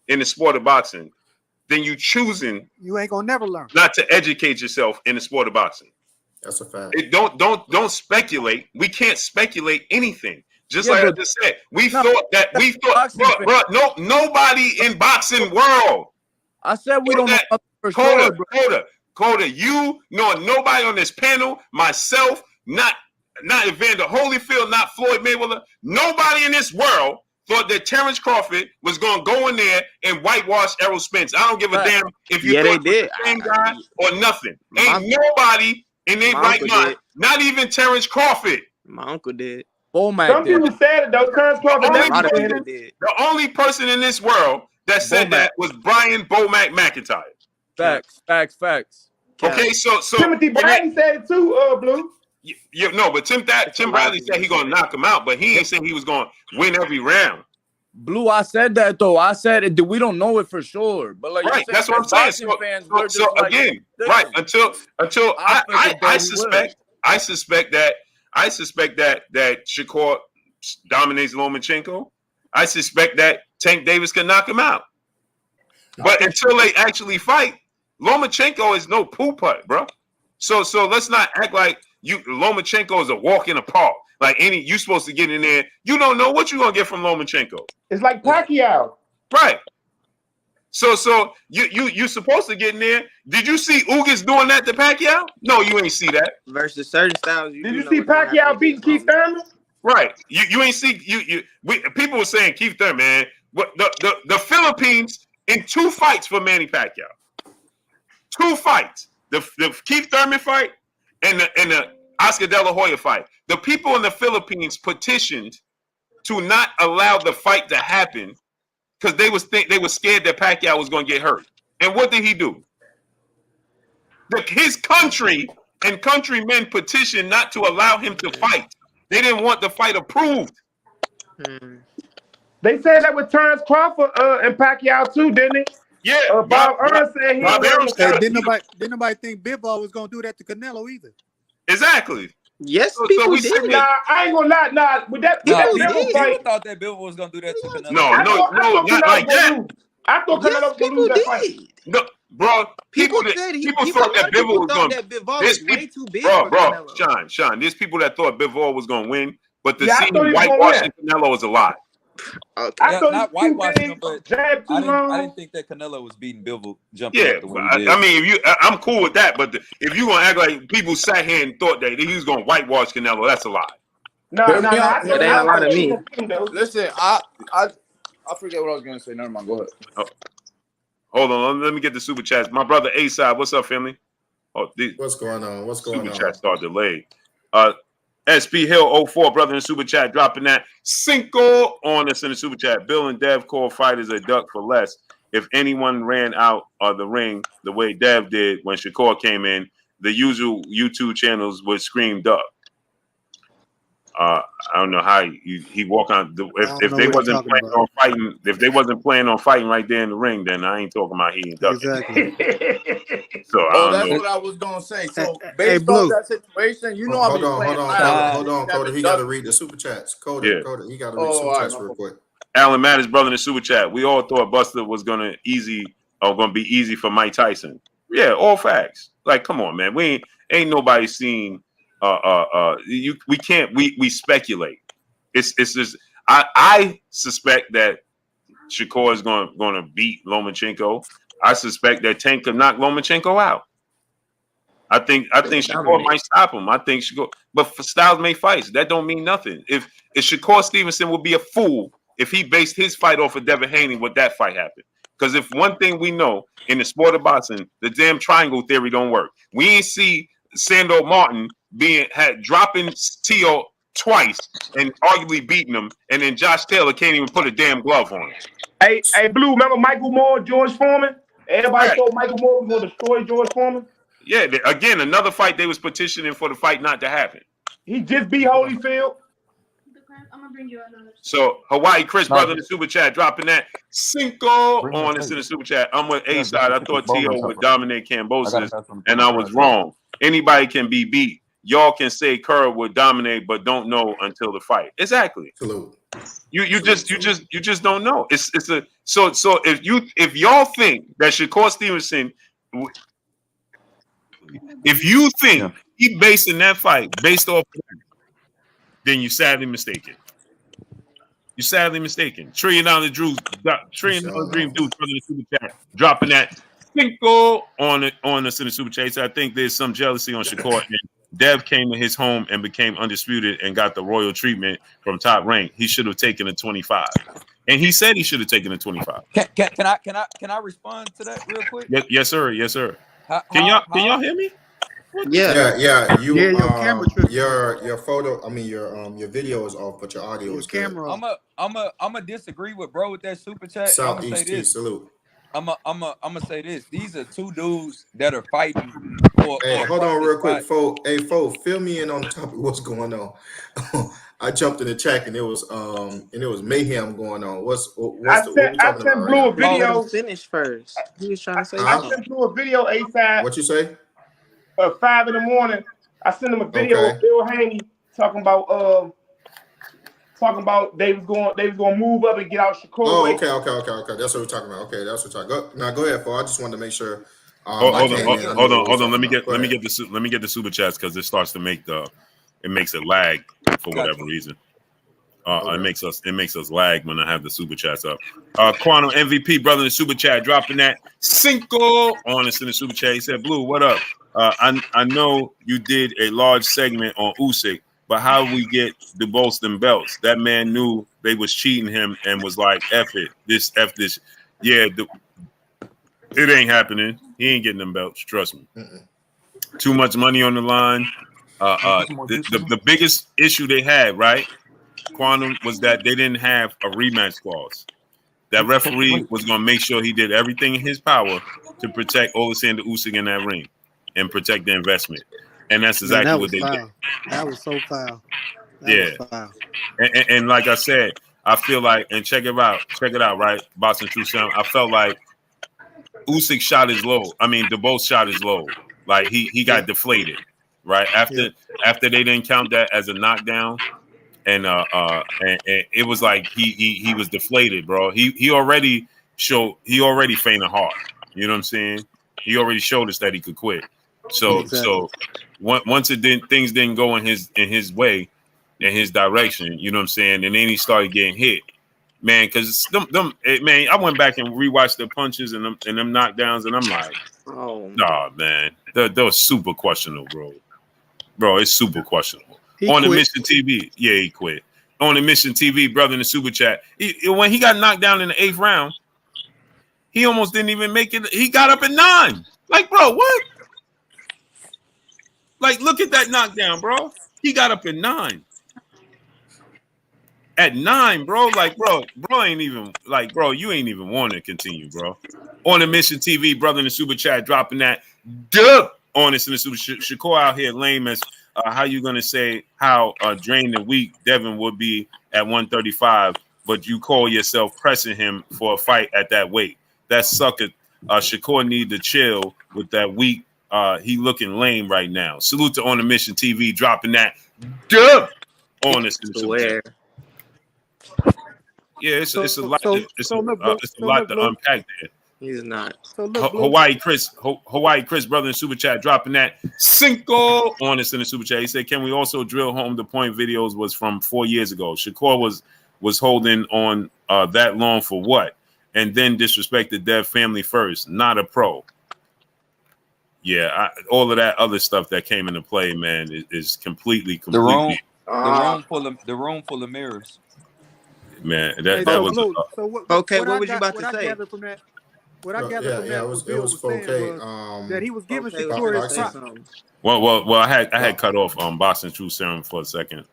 Speaker 1: in the sport of boxing, then you ain't gonna never learn not to educate yourself in the sport of boxing.
Speaker 7: That's a fact.
Speaker 1: Don't speculate. We can't speculate anything. Just like I just said, we thought, bro, nobody in boxing world.
Speaker 3: I said we don't know for sure,
Speaker 1: Coda, you nor nobody on this panel, myself, not Evander Holyfield, not Floyd Mayweather, nobody in this world thought that Terrence Crawford was going to go in there and whitewash Errol Spence. I don't give a damn if you thought the same guy or nothing. Ain't nobody in their right mind, not even Terrence Crawford.
Speaker 6: My uncle did.
Speaker 2: Some people said it though. Terrence Crawford
Speaker 1: the only person in this world that said that was Brian Bomac McIntyre.
Speaker 3: Facts.
Speaker 1: Okay, so
Speaker 2: Timothy Bradley said it too, Blue.
Speaker 1: But Tim Bradley said he gonna knock him out, but he ain't saying he was gonna win every round.
Speaker 3: Blue, I said that though. I said it. We don't know it for sure, but like
Speaker 1: right, that's what I'm saying. So again, right until I suspect that Shakur dominates Lomachenko. I suspect that Tank Davis can knock him out. But until they actually fight, Lomachenko is no poo-putt, bro. So let's not act like Lomachenko is a walk in the park. Like you supposed to get in there. You don't know what you're gonna get from Lomachenko.
Speaker 2: It's like Pacquiao.
Speaker 1: Right. So you supposed to get in there. Did you see Ugas doing that to Pacquiao? No, you ain't see that.
Speaker 6: Versus certain styles.
Speaker 2: Did you see Pacquiao beating Keith Thurman?
Speaker 1: Right. You ain't see people were saying Keith Thurman, man. But the Philippines in 2 fights for Manny Pacquiao. 2 fights: the Keith Thurman fight and the Oscar De La Hoya fight. The people in the Philippines petitioned to not allow the fight to happen because they were scared that Pacquiao was going to get hurt. And what did he do? His country and countrymen petitioned not to allow him to fight. They didn't want the fight approved.
Speaker 2: They said that with Terrence Crawford and Pacquiao too, didn't they?
Speaker 1: Yeah.
Speaker 2: Bob Aaron said he
Speaker 8: didn't nobody think Bivol was gonna do that to Canelo either.
Speaker 1: Exactly.
Speaker 6: Yes, people did.
Speaker 2: Nah, I ain't gonna lie. Nah, with that Bivol fight,
Speaker 5: People thought that Bivol was gonna do that to Canelo.
Speaker 1: No, not like that.
Speaker 2: I thought Canelo was gonna lose that fight.
Speaker 1: No, bro. People thought that Bivol was going to.
Speaker 6: Way too big
Speaker 1: bro. Sean. There's people that thought Bivol was going to win, but the scene whitewashing Canelo is a lie.
Speaker 6: Okay.
Speaker 2: I thought
Speaker 5: not whitewashing him, but I
Speaker 2: I
Speaker 5: didn't think that Canelo was beating Bivol jumping up the way he did.
Speaker 1: I mean, I'm cool with that, but if you gonna act like people sat here and thought that he was gonna whitewash Canelo, that's a lie.
Speaker 2: No,
Speaker 6: that ain't a lot of me.
Speaker 3: Listen, I forget what I was gonna say. Never mind. Go ahead.
Speaker 1: Oh. Hold on, let me get the super chats. My brother A-Side, what's up, family?
Speaker 7: What's going on? What's going on?
Speaker 1: Super chat start delayed. SP Hill 04, brother in the super chat, dropping that cinco on us in the super chat. Bill and Dev call fighters a duck for less. If anyone ran out of the ring the way Dev did when Shakur came in, the usual YouTube channels would scream duck. I don't know how he walk on. If they wasn't planning on fighting, if they wasn't planning on fighting right there in the ring, then I ain't talking about he ain't ducking.
Speaker 8: Exactly.
Speaker 1: So
Speaker 3: that's what I was gonna say. So based on that situation, you know,
Speaker 7: hold on, Cody. He got to read the super chats. Cody, he got to read the super chats real quick.
Speaker 1: Alan Mattis, brother in the super chat. We all thought Buster was gonna be easy for Mike Tyson. Yeah, all facts. Like, come on, man. We ain't nobody seen. We speculate. It's just I suspect that Shakur is going to beat Lomachenko. I suspect that Tank could knock Lomachenko out. I think Shakur might stop him. I think Shakur, but for styles made fights, that don't mean nothing. If Shakur Stevenson would be a fool if he based his fight off of Devin Haney, would that fight happen? Because if one thing we know in the sport of boxing, the damn triangle theory don't work. We ain't see Sando Martin dropping Tio twice and arguably beating him, and then Josh Taylor can't even put a damn glove on him.
Speaker 2: Hey, Blue, remember Michael Moore, George Foreman? Everybody thought Michael Moore was going to destroy George Foreman.
Speaker 1: Yeah, again, another fight they was petitioning for the fight not to happen.
Speaker 2: He just beat Holyfield.
Speaker 9: I'm gonna bring you another.
Speaker 1: So Hawaii Chris, brother in the super chat, dropping that cinco on us in the super chat. I'm with A-Side. I thought Tio would dominate Cambosis, and I was wrong. Anybody can be beat. Y'all can say Kerr would dominate, but don't know until the fight. Exactly.
Speaker 7: Salute.
Speaker 1: You just don't know. So if y'all think that Shakur Stevenson, if you think he basing that fight based off of that, then you're sadly mistaken. You're sadly mistaken. $1 trillion Dream Dude from the super chat, dropping that cinco on us in the super chat. So I think there's some jealousy on Shakur. And Dev came to his home and became undisputed and got the royal treatment from Top Rank. He should have taken a 25, and he said he should have taken a 25.
Speaker 5: Can I respond to that real quick?
Speaker 1: Yes, sir. Can y'all hear me?
Speaker 7: Yeah.
Speaker 8: Your camera tripping.
Speaker 7: Your photo. I mean, your video is off, but your audio is good.
Speaker 8: Camera.
Speaker 5: I'm a disagree with bro with that super chat.
Speaker 7: Southeast T, salute.
Speaker 5: I'm gonna say this. These are two dudes that are fighting.
Speaker 7: Hey, hold on real quick, Fo. Hey, Fo, fill me in on the topic. What's going on? I jumped in the chat and it was mayhem going on.
Speaker 2: I sent Blue a video.
Speaker 6: Finish first. He was trying to say.
Speaker 2: I sent Blue a video. A-Side.
Speaker 7: What you say?
Speaker 2: 5 in the morning. I sent him a video of Bill Haney talking about they was going to move up and get out Shakur.
Speaker 7: Oh, okay. That's what we're talking about. Okay, that's what we're talking about. Go ahead, Fo. I just wanted to make sure.
Speaker 1: Hold on. Let me get the super chats because it starts to make it lag for whatever reason. It makes us lag when I have the super chats up. Quantum MVP brother in the super chat dropping that cinco on us in the super chat. He said, "Blue, what up? I know you did a large segment on Usyk, but how we get the Bolston belts? That man knew they was cheating him and was like, F it, F this. Yeah, It ain't happening. He ain't getting them belts. Trust me. Too much money on the line. The biggest issue they had, right, Quantum, was that they didn't have a rematch clause. That referee was going to make sure he did everything in his power to protect Alexander Usyk in that ring and protect the investment. And that's exactly what they did.
Speaker 8: That was so foul.
Speaker 1: That was foul. And like I said, I feel like, and check it out, right? Boxing True Sound. I felt like Usyk shot his low. I mean, the both shot his low. Like he got deflated, right? After they didn't count that as a knockdown, and it was like he was deflated, bro. He already fainted hard. You know what I'm saying? He already showed us that he could quit. So once things didn't go in his way, in his direction, you know what I'm saying, and then he started getting hit. Man, because man, I went back and rewatched the punches and them knockdowns, and I'm like, nah, man, they're super questionable, bro. It's super questionable. On the Mission TV, he quit. On the Mission TV, brother, in the super chat, when he got knocked down in the 8th round, he almost didn't even make it. He got up at 9. Like, bro, what? Like, look at that knockdown, bro. He got up at 9. At 9, bro. Like, bro ain't even like, bro, you ain't even want to continue, bro. On the Mission TV, brother, in the super chat, dropping that dub on us in the super. Shakur out here lame as how you gonna say how drained and weak Devin would be at 135, but you call yourself pressing him for a fight at that weight? That sucker. Shakur need to chill with that weak. He looking lame right now. Salute to On the Mission TV, dropping that dub on us in the super chat. Yeah, it's a lot. It's a lot to unpack there.
Speaker 6: He's not.
Speaker 1: Hawaii Chris, brother in super chat, dropping that cinco on us in the super chat. He said, "Can we also drill home the point? Videos was from 4 years ago. Shakur was holding on that long for what? And then disrespected Dev family first. Not a pro. Yeah, all of that other stuff that came into play, man, is completely.
Speaker 5: The room full of mirrors.
Speaker 1: Man, that was.
Speaker 6: What was you about to say?
Speaker 8: What I gathered from that,
Speaker 7: it was 4K.
Speaker 8: That he was giving Shakur his props.
Speaker 1: Well, I had cut off Boxing True Serum for a second.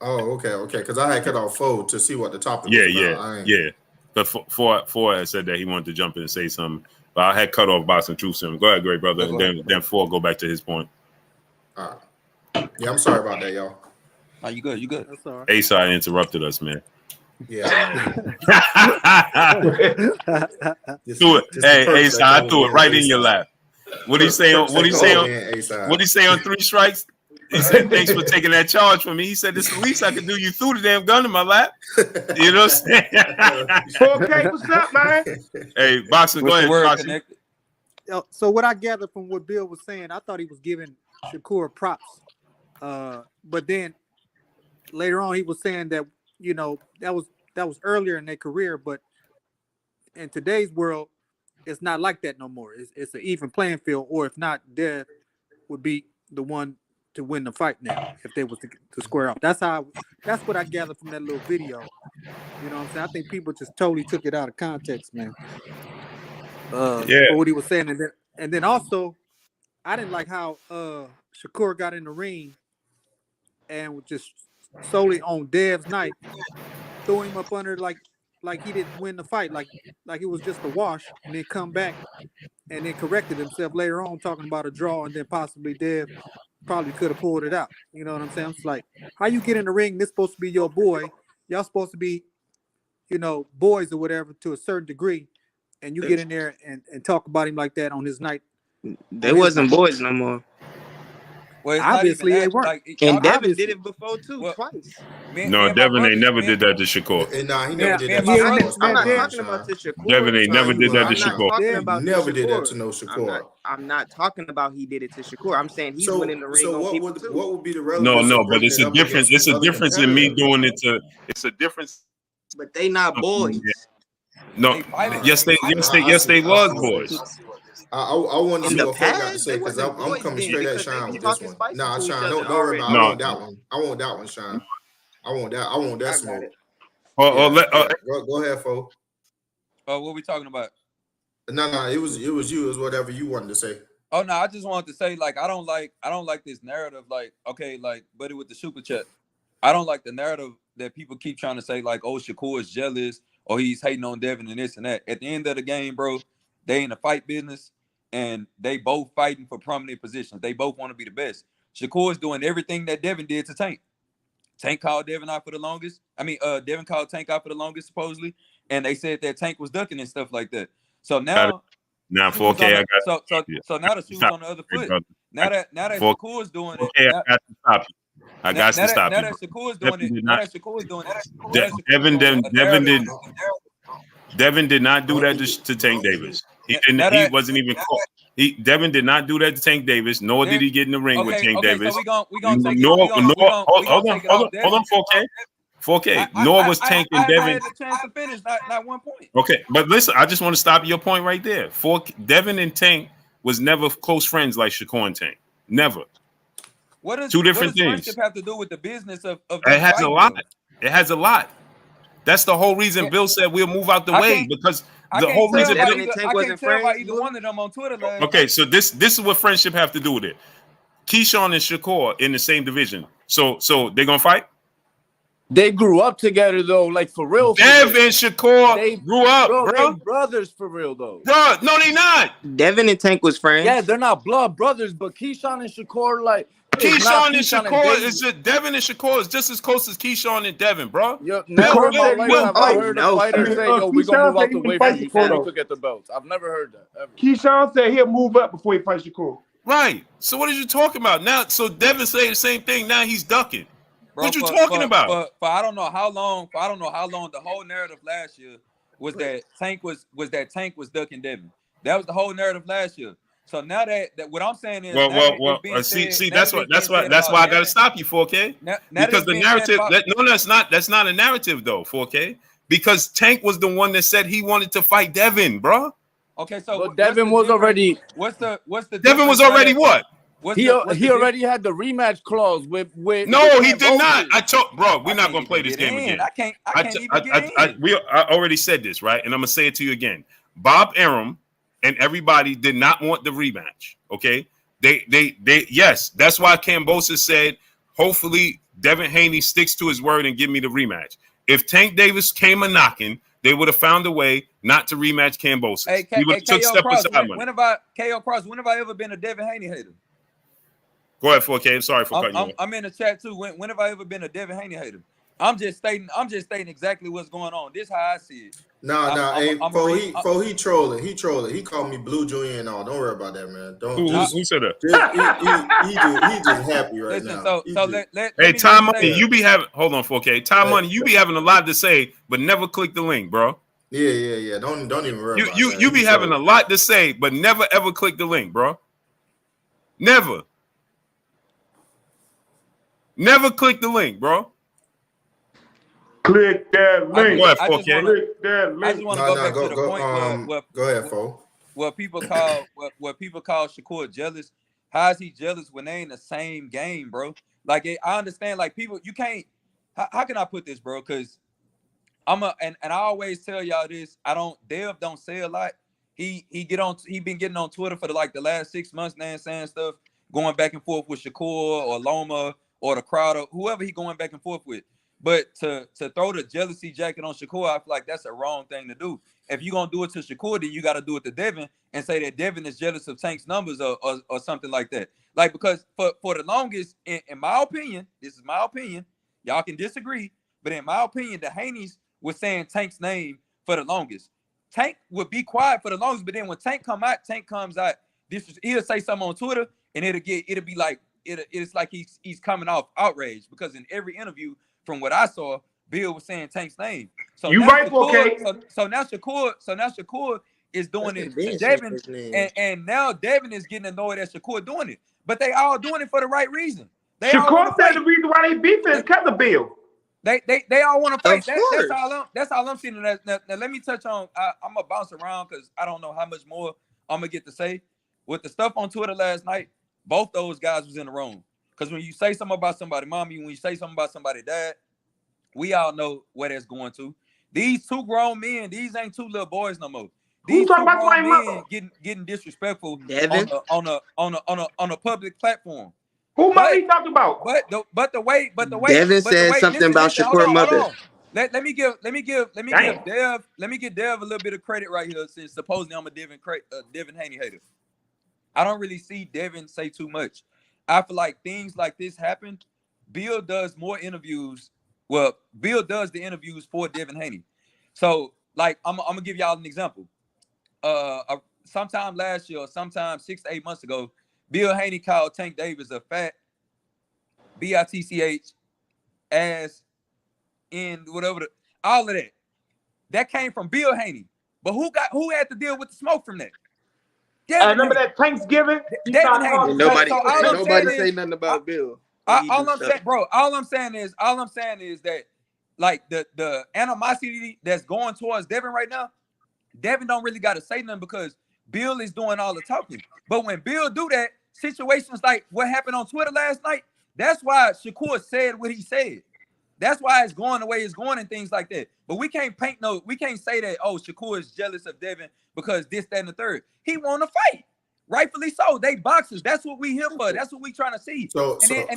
Speaker 7: Oh, okay. Because I had cut off Fold to see what the topic was about.
Speaker 1: Yeah. But Four had said that he wanted to jump in and say something, but I had cut off Boxing True Serum. Go ahead, great brother, and then Four go back to his point.
Speaker 7: All right. Yeah, I'm sorry about that, y'all.
Speaker 5: Oh, you good?
Speaker 8: That's all right.
Speaker 1: A-Side interrupted us, man.
Speaker 7: Yeah.
Speaker 1: Hey, A-Side, I threw it right in your lap. What he say on 3 strikes? He said, "Thanks for taking that charge from me." He said, "This is the least I can do. You threw the damn gun in my lap." You know what I'm saying?
Speaker 2: Okay, what's up, man?
Speaker 1: Hey, Boxer, go ahead.
Speaker 8: So what I gathered from what Bill was saying, I thought he was giving Shakur props. But then later on, he was saying that, you know, that was earlier in their career, but in today's world, it's not like that no more. It's an even playing field, or if not, Dev would be the one to win the fight now if they was to square up. That's what I gathered from that little video. You know what I'm saying? I think people just totally took it out of context, man. For what he was saying, and then also, I didn't like how Shakur got in the ring and was just solely on Dev's night, throw him up under like he didn't win the fight, like it was just a wash, and then come back and then corrected himself later on, talking about a draw, and then possibly Dev probably could have pulled it out. You know what I'm saying? It's like, how you get in the ring? This supposed to be your boy. Y'all supposed to be, you know, boys or whatever to a certain degree, and you get in there and talk about him like that on his night.
Speaker 6: They wasn't boys no more.
Speaker 5: Well,
Speaker 8: obviously they weren't.
Speaker 6: And Devin did it before too, twice.
Speaker 1: No, Devin ain't never did that to Shakur.
Speaker 7: Nah, he never did that.
Speaker 6: I'm not talking about to Shakur.
Speaker 1: Devin ain't never did that to Shakur.
Speaker 7: He never did that to no Shakur.
Speaker 6: I'm not talking about he did it to Shakur. I'm saying he went in the ring. So
Speaker 7: what would be the relevance?
Speaker 1: No, but it's a difference. It's a difference in me doing it to. It's a difference.
Speaker 6: But they not boys.
Speaker 1: No, yes they was boys.
Speaker 7: I want to see what Fred got to say, because I'm coming straight at Sean with this one. Nah, Sean, don't worry about it. I want that one. I want that one, Sean. I want that smoke.
Speaker 1: Go
Speaker 7: ahead, folks.
Speaker 5: What we talking about?
Speaker 7: No, it was you. It was whatever you wanted to say.
Speaker 5: Oh no, I just wanted to say like I don't like this narrative like okay like buddy with the super chat. I don't like the narrative that people keep trying to say like oh Shakur is jealous or he's hating on Devin and this and that. At the end of the game, bro, they in a fight business and they both fighting for prominent positions. They both want to be the best. Shakur is doing everything that Devin did to Tank. Tank called Devin out for the longest. I mean, Devin called Tank out for the longest supposedly, and they said that Tank was ducking and stuff like that. So now.
Speaker 1: Now 4K, I got
Speaker 5: so now the shoe's on the other foot. Now that Shakur is doing it,
Speaker 1: I got to stop you. I got to stop you.
Speaker 5: Now that Shakur is doing it, now that Shakur is doing it.
Speaker 1: Devin did not do that to Tank Davis. He wasn't even close. Devin did not do that to Tank Davis, nor did he get in the ring with Tank Davis.
Speaker 5: So we gonna take
Speaker 1: hold on, 4K. 4K. Nor was Tank and Devin.
Speaker 5: I had the chance to finish, not 1 point.
Speaker 1: Okay, but listen, I just want to stop your point right there. Devin and Tank was never close friends like Shakur and Tank. Never. Two different things.
Speaker 5: Friendship have to do with the business of
Speaker 1: it has a lot. It has a lot. That's the whole reason Bill said we'll move out the way because the whole reason.
Speaker 5: I can't tell by either one of them on Twitter.
Speaker 1: Okay, so this is what friendship have to do with it. Keyshawn and Shakur in the same division, so they're gonna fight.
Speaker 3: They grew up together though, like for real.
Speaker 1: Devin and Shakur
Speaker 3: they
Speaker 1: grew up, bro.
Speaker 3: They brothers for real though.
Speaker 1: Bro, no, they not.
Speaker 6: Devin and Tank was friends.
Speaker 3: Yeah, they're not blood brothers, but Keyshawn and Shakur like.
Speaker 1: Keyshawn and Shakur is just Devin and Shakur is just as close as Keyshawn and Devin, bro.
Speaker 3: I've never heard a fighter say, "Yo, we gonna move out the way for you to get the belts." I've never heard that ever.
Speaker 2: Keyshawn said he'll move up before he fights Shakur.
Speaker 1: Right. So what are you talking about now? So Devin say the same thing. Now he's ducking. Bro, what you talking about?
Speaker 5: For I don't know how long. The whole narrative last year was that Tank was ducking Devin. That was the whole narrative last year. So now that what I'm saying is,
Speaker 1: that's why I got to stop you, 4K. Because the narrative, that's not a narrative though, 4K. Because Tank was the one that said he wanted to fight Devin, bro.
Speaker 5: Okay, so
Speaker 3: Devin was already.
Speaker 5: What's the
Speaker 1: Devin was already what?
Speaker 3: He already had the rematch clause with.
Speaker 1: No, he did not. I told bro, we're not gonna play this game again.
Speaker 5: I can't even get in.
Speaker 1: I already said this, right? And I'm gonna say it to you again. Bob Arum and everybody did not want the rematch. Okay, they yes, that's why Kambosos said, hopefully Devin Haney sticks to his word and give me the rematch. If Tank Davis came a knocking, they would have found a way not to rematch Kambosos.
Speaker 5: Hey, when have I ever been a Devin Haney hater?
Speaker 1: Go ahead, 4K. I'm sorry for cutting you off.
Speaker 5: I'm in the chat too. When have I ever been a Devin Haney hater? I'm just stating exactly what's going on. This is how I see it.
Speaker 7: He trolling. He called me Blue Junior and all. Don't worry about that, man.
Speaker 1: Who said that?
Speaker 7: He just happy right now.
Speaker 1: Hey, Time Money, you be having. Hold on, 4K. Time Money, you be having a lot to say, but never click the link, bro.
Speaker 7: Yeah. Don't even worry.
Speaker 1: You be having a lot to say, but never ever click the link, bro. Never click the link, bro.
Speaker 2: Click that link.
Speaker 1: I just
Speaker 5: want to go back to the point
Speaker 7: go ahead, Fo.
Speaker 5: What people call Shakur jealous. How is he jealous when they ain't the same game, bro? Like I understand, like people, you can't. How can I put this, bro? Because and I always tell y'all this. Dev don't say a lot. He been getting on Twitter for the last 6 months now and saying stuff, going back and forth with Shakur or Loma or the crowd or whoever he going back and forth with. But to throw the jealousy jacket on Shakur, I feel like that's a wrong thing to do. If you're gonna do it to Shakur, then you got to do it to Devin and say that Devin is jealous of Tank's numbers or something like that. Like, because for the longest, in my opinion, this is my opinion, y'all can disagree, but in my opinion, the Haneys was saying Tank's name for the longest. Tank would be quiet for the longest, but then when Tank comes out, he'll say something on Twitter and it'll be like it's like he's coming off outraged, because in every interview, from what I saw, Bill was saying Tank's name. So
Speaker 2: you right, okay.
Speaker 5: So now Shakur is doing it to Devin, and now Devin is getting annoyed at Shakur doing it. But they all doing it for the right reason.
Speaker 2: Shakur said the reason why they beefing is because of Bill.
Speaker 5: They all want to fight. That's all I'm seeing. Now let me touch on. I'm gonna bounce around because I don't know how much more I'm gonna get to say. With the stuff on Twitter last night, both those guys was in the wrong. Because when you say something about somebody's mommy, when you say something about somebody's dad, we all know where that's going to. These two grown men, these ain't two little boys no more. these
Speaker 2: talking
Speaker 5: two
Speaker 2: about
Speaker 5: grown
Speaker 2: somebody's
Speaker 5: men
Speaker 2: mother?
Speaker 5: getting disrespectful
Speaker 6: Devin.
Speaker 5: on a public platform.
Speaker 2: Who mother
Speaker 5: But
Speaker 2: he talking about?
Speaker 5: but the way
Speaker 6: Devin said something about
Speaker 5: listen, hold
Speaker 6: Shakur
Speaker 5: on.
Speaker 6: mother.
Speaker 5: Let me give
Speaker 2: Damn.
Speaker 5: Dev a little bit of credit right here, since supposedly I'm a Devin Haney hater. I don't really see Devin say too much. I feel like things like this happen. Bill does more interviews. Well, Bill does the interviews for Devin Haney. So, like, I'm gonna give y'all an example. Sometime last year, or sometime 6 to 8 months ago, Bill Haney called Tank Davis a fat bitch ass in whatever all of that. That came from Bill Haney. But who had to deal with the smoke from that?
Speaker 2: I remember that Thanksgiving?
Speaker 5: Devin Haney.
Speaker 6: Nobody
Speaker 5: saying
Speaker 6: say
Speaker 5: is,
Speaker 6: nothing about Bill.
Speaker 5: All I'm saying is that, like, the animosity that's going towards Devin right now, Devin don't really got to say nothing because Bill is doing all the talking. But when Bill do that, situations like what happened on Twitter last night, that's why Shakur said what he said. That's why it's going the way it's going and things like that. But we can't say that, oh, Shakur is jealous of Devin because this, that, and the third. He want to fight. Rightfully so. They boxers. That's what we here for. That's what we trying to see.
Speaker 7: So,
Speaker 5: Let
Speaker 7: me give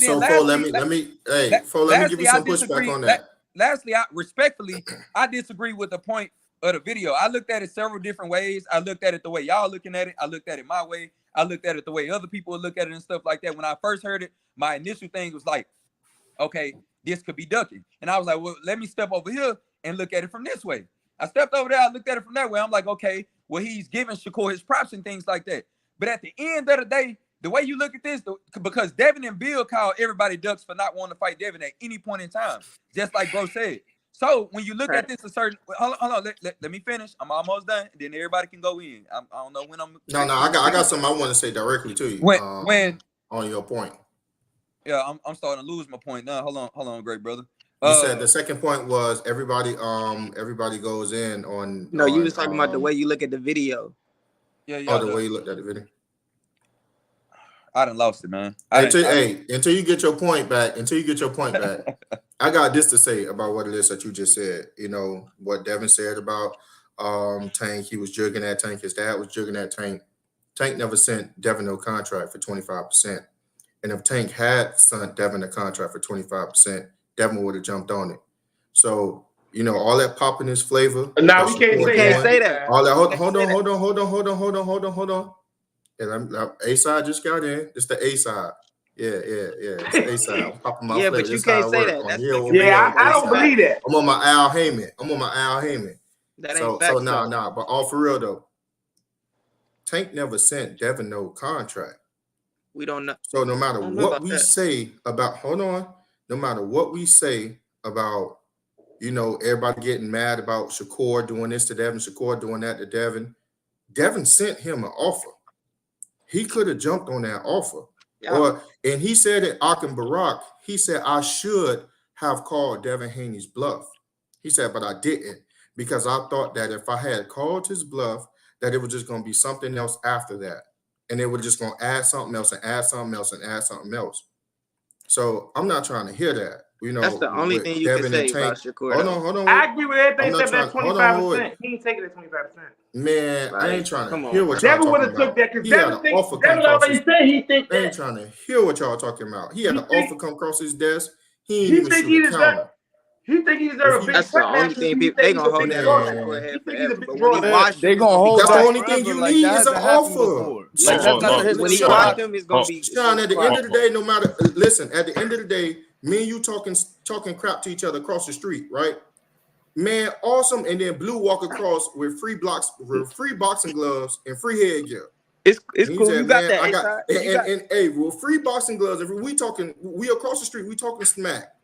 Speaker 7: you some pushback on that.
Speaker 5: Lastly, respectfully, I disagree with the point of the video. I looked at it several different ways. I looked at it the way y'all looking at it. I looked at it my way. I looked at it the way other people look at it and stuff like that. When I first heard it, my initial thing was like, okay, this could be ducking. And I was like, well, let me step over here and look at it from this way. I stepped over there. I looked at it from that way. I'm like, okay, well, he's giving Shakur his props and things like that. But at the end of the day, the way you look at this, because Devin and Bill call everybody ducks for not wanting to fight Devin at any point in time, just like bro said. So when you look at this, hold on, let me finish. I'm almost done. Then everybody can go in. I don't know when I'm.
Speaker 7: No, I got something I want to say directly to you.
Speaker 5: When
Speaker 7: on your point.
Speaker 5: Yeah, I'm starting to lose my point now. Hold on, great brother.
Speaker 7: You said the second point was everybody goes in on.
Speaker 6: No, you was talking about the way you look at the video.
Speaker 5: Yeah.
Speaker 7: The way you looked at the video.
Speaker 5: I done lost it, man.
Speaker 7: Until you get your point back. I got this to say about what it is that you just said. You know what Devin said about Tank. He was jugging that Tank. His dad was jugging that Tank. Tank never sent Devin no contract for 25%. And if Tank had sent Devin a contract for 25%, Devin would have jumped on it. So, you know, all that popping his flavor.
Speaker 2: No, we can't say that.
Speaker 7: All that. Hold on. And A side just got in. It's the A side. Yeah. It's the A side. I'm popping my flavor.
Speaker 6: But you can't say that.
Speaker 2: I don't believe that.
Speaker 7: I'm on my Al Heyman.
Speaker 6: That ain't facts.
Speaker 7: So nah. But all for real though, Tank never sent Devin no contract.
Speaker 6: We don't know.
Speaker 7: So no matter what we say about, you know, everybody getting mad about Shakur doing this to Devin, Shakur doing that to Devin. Devin sent him an offer. He could have jumped on that offer. Yeah. And he said at Akim Barak, he said, I should have called Devin Haney's bluff. He said, but I didn't, because I thought that if I had called his bluff, that it was just going to be something else after that. And they were just going to add something else and add something else and add something else. So I'm not trying to hear that. You know,
Speaker 6: that's the only thing you can say about Shakur.
Speaker 7: Hold on.
Speaker 2: I agree with everything except that 25%. He ain't taking that 25%.
Speaker 7: Man, I ain't trying to hear what y'all
Speaker 2: Devin
Speaker 7: talking
Speaker 2: would have took that because Devin already said he think that.
Speaker 7: I ain't trying to hear what y'all talking about. He had an offer come across his desk. He think he deserves
Speaker 2: a big.
Speaker 6: That's the only thing they gonna hold that on Shakur head forever. But when he watch,
Speaker 3: they gonna hold.
Speaker 7: That's the only thing you need is an offer.
Speaker 6: When he watch him, it's gonna be.
Speaker 7: Sean, at the end of the day, no matter. Listen, at the end of the day, me and you talking crap to each other across the street, right? Man, awesome. And then Blue walk across with free boxing gloves and free headgear.
Speaker 6: It's cool. Said, you got that.
Speaker 7: And free boxing gloves. If we across the street, we talking smack.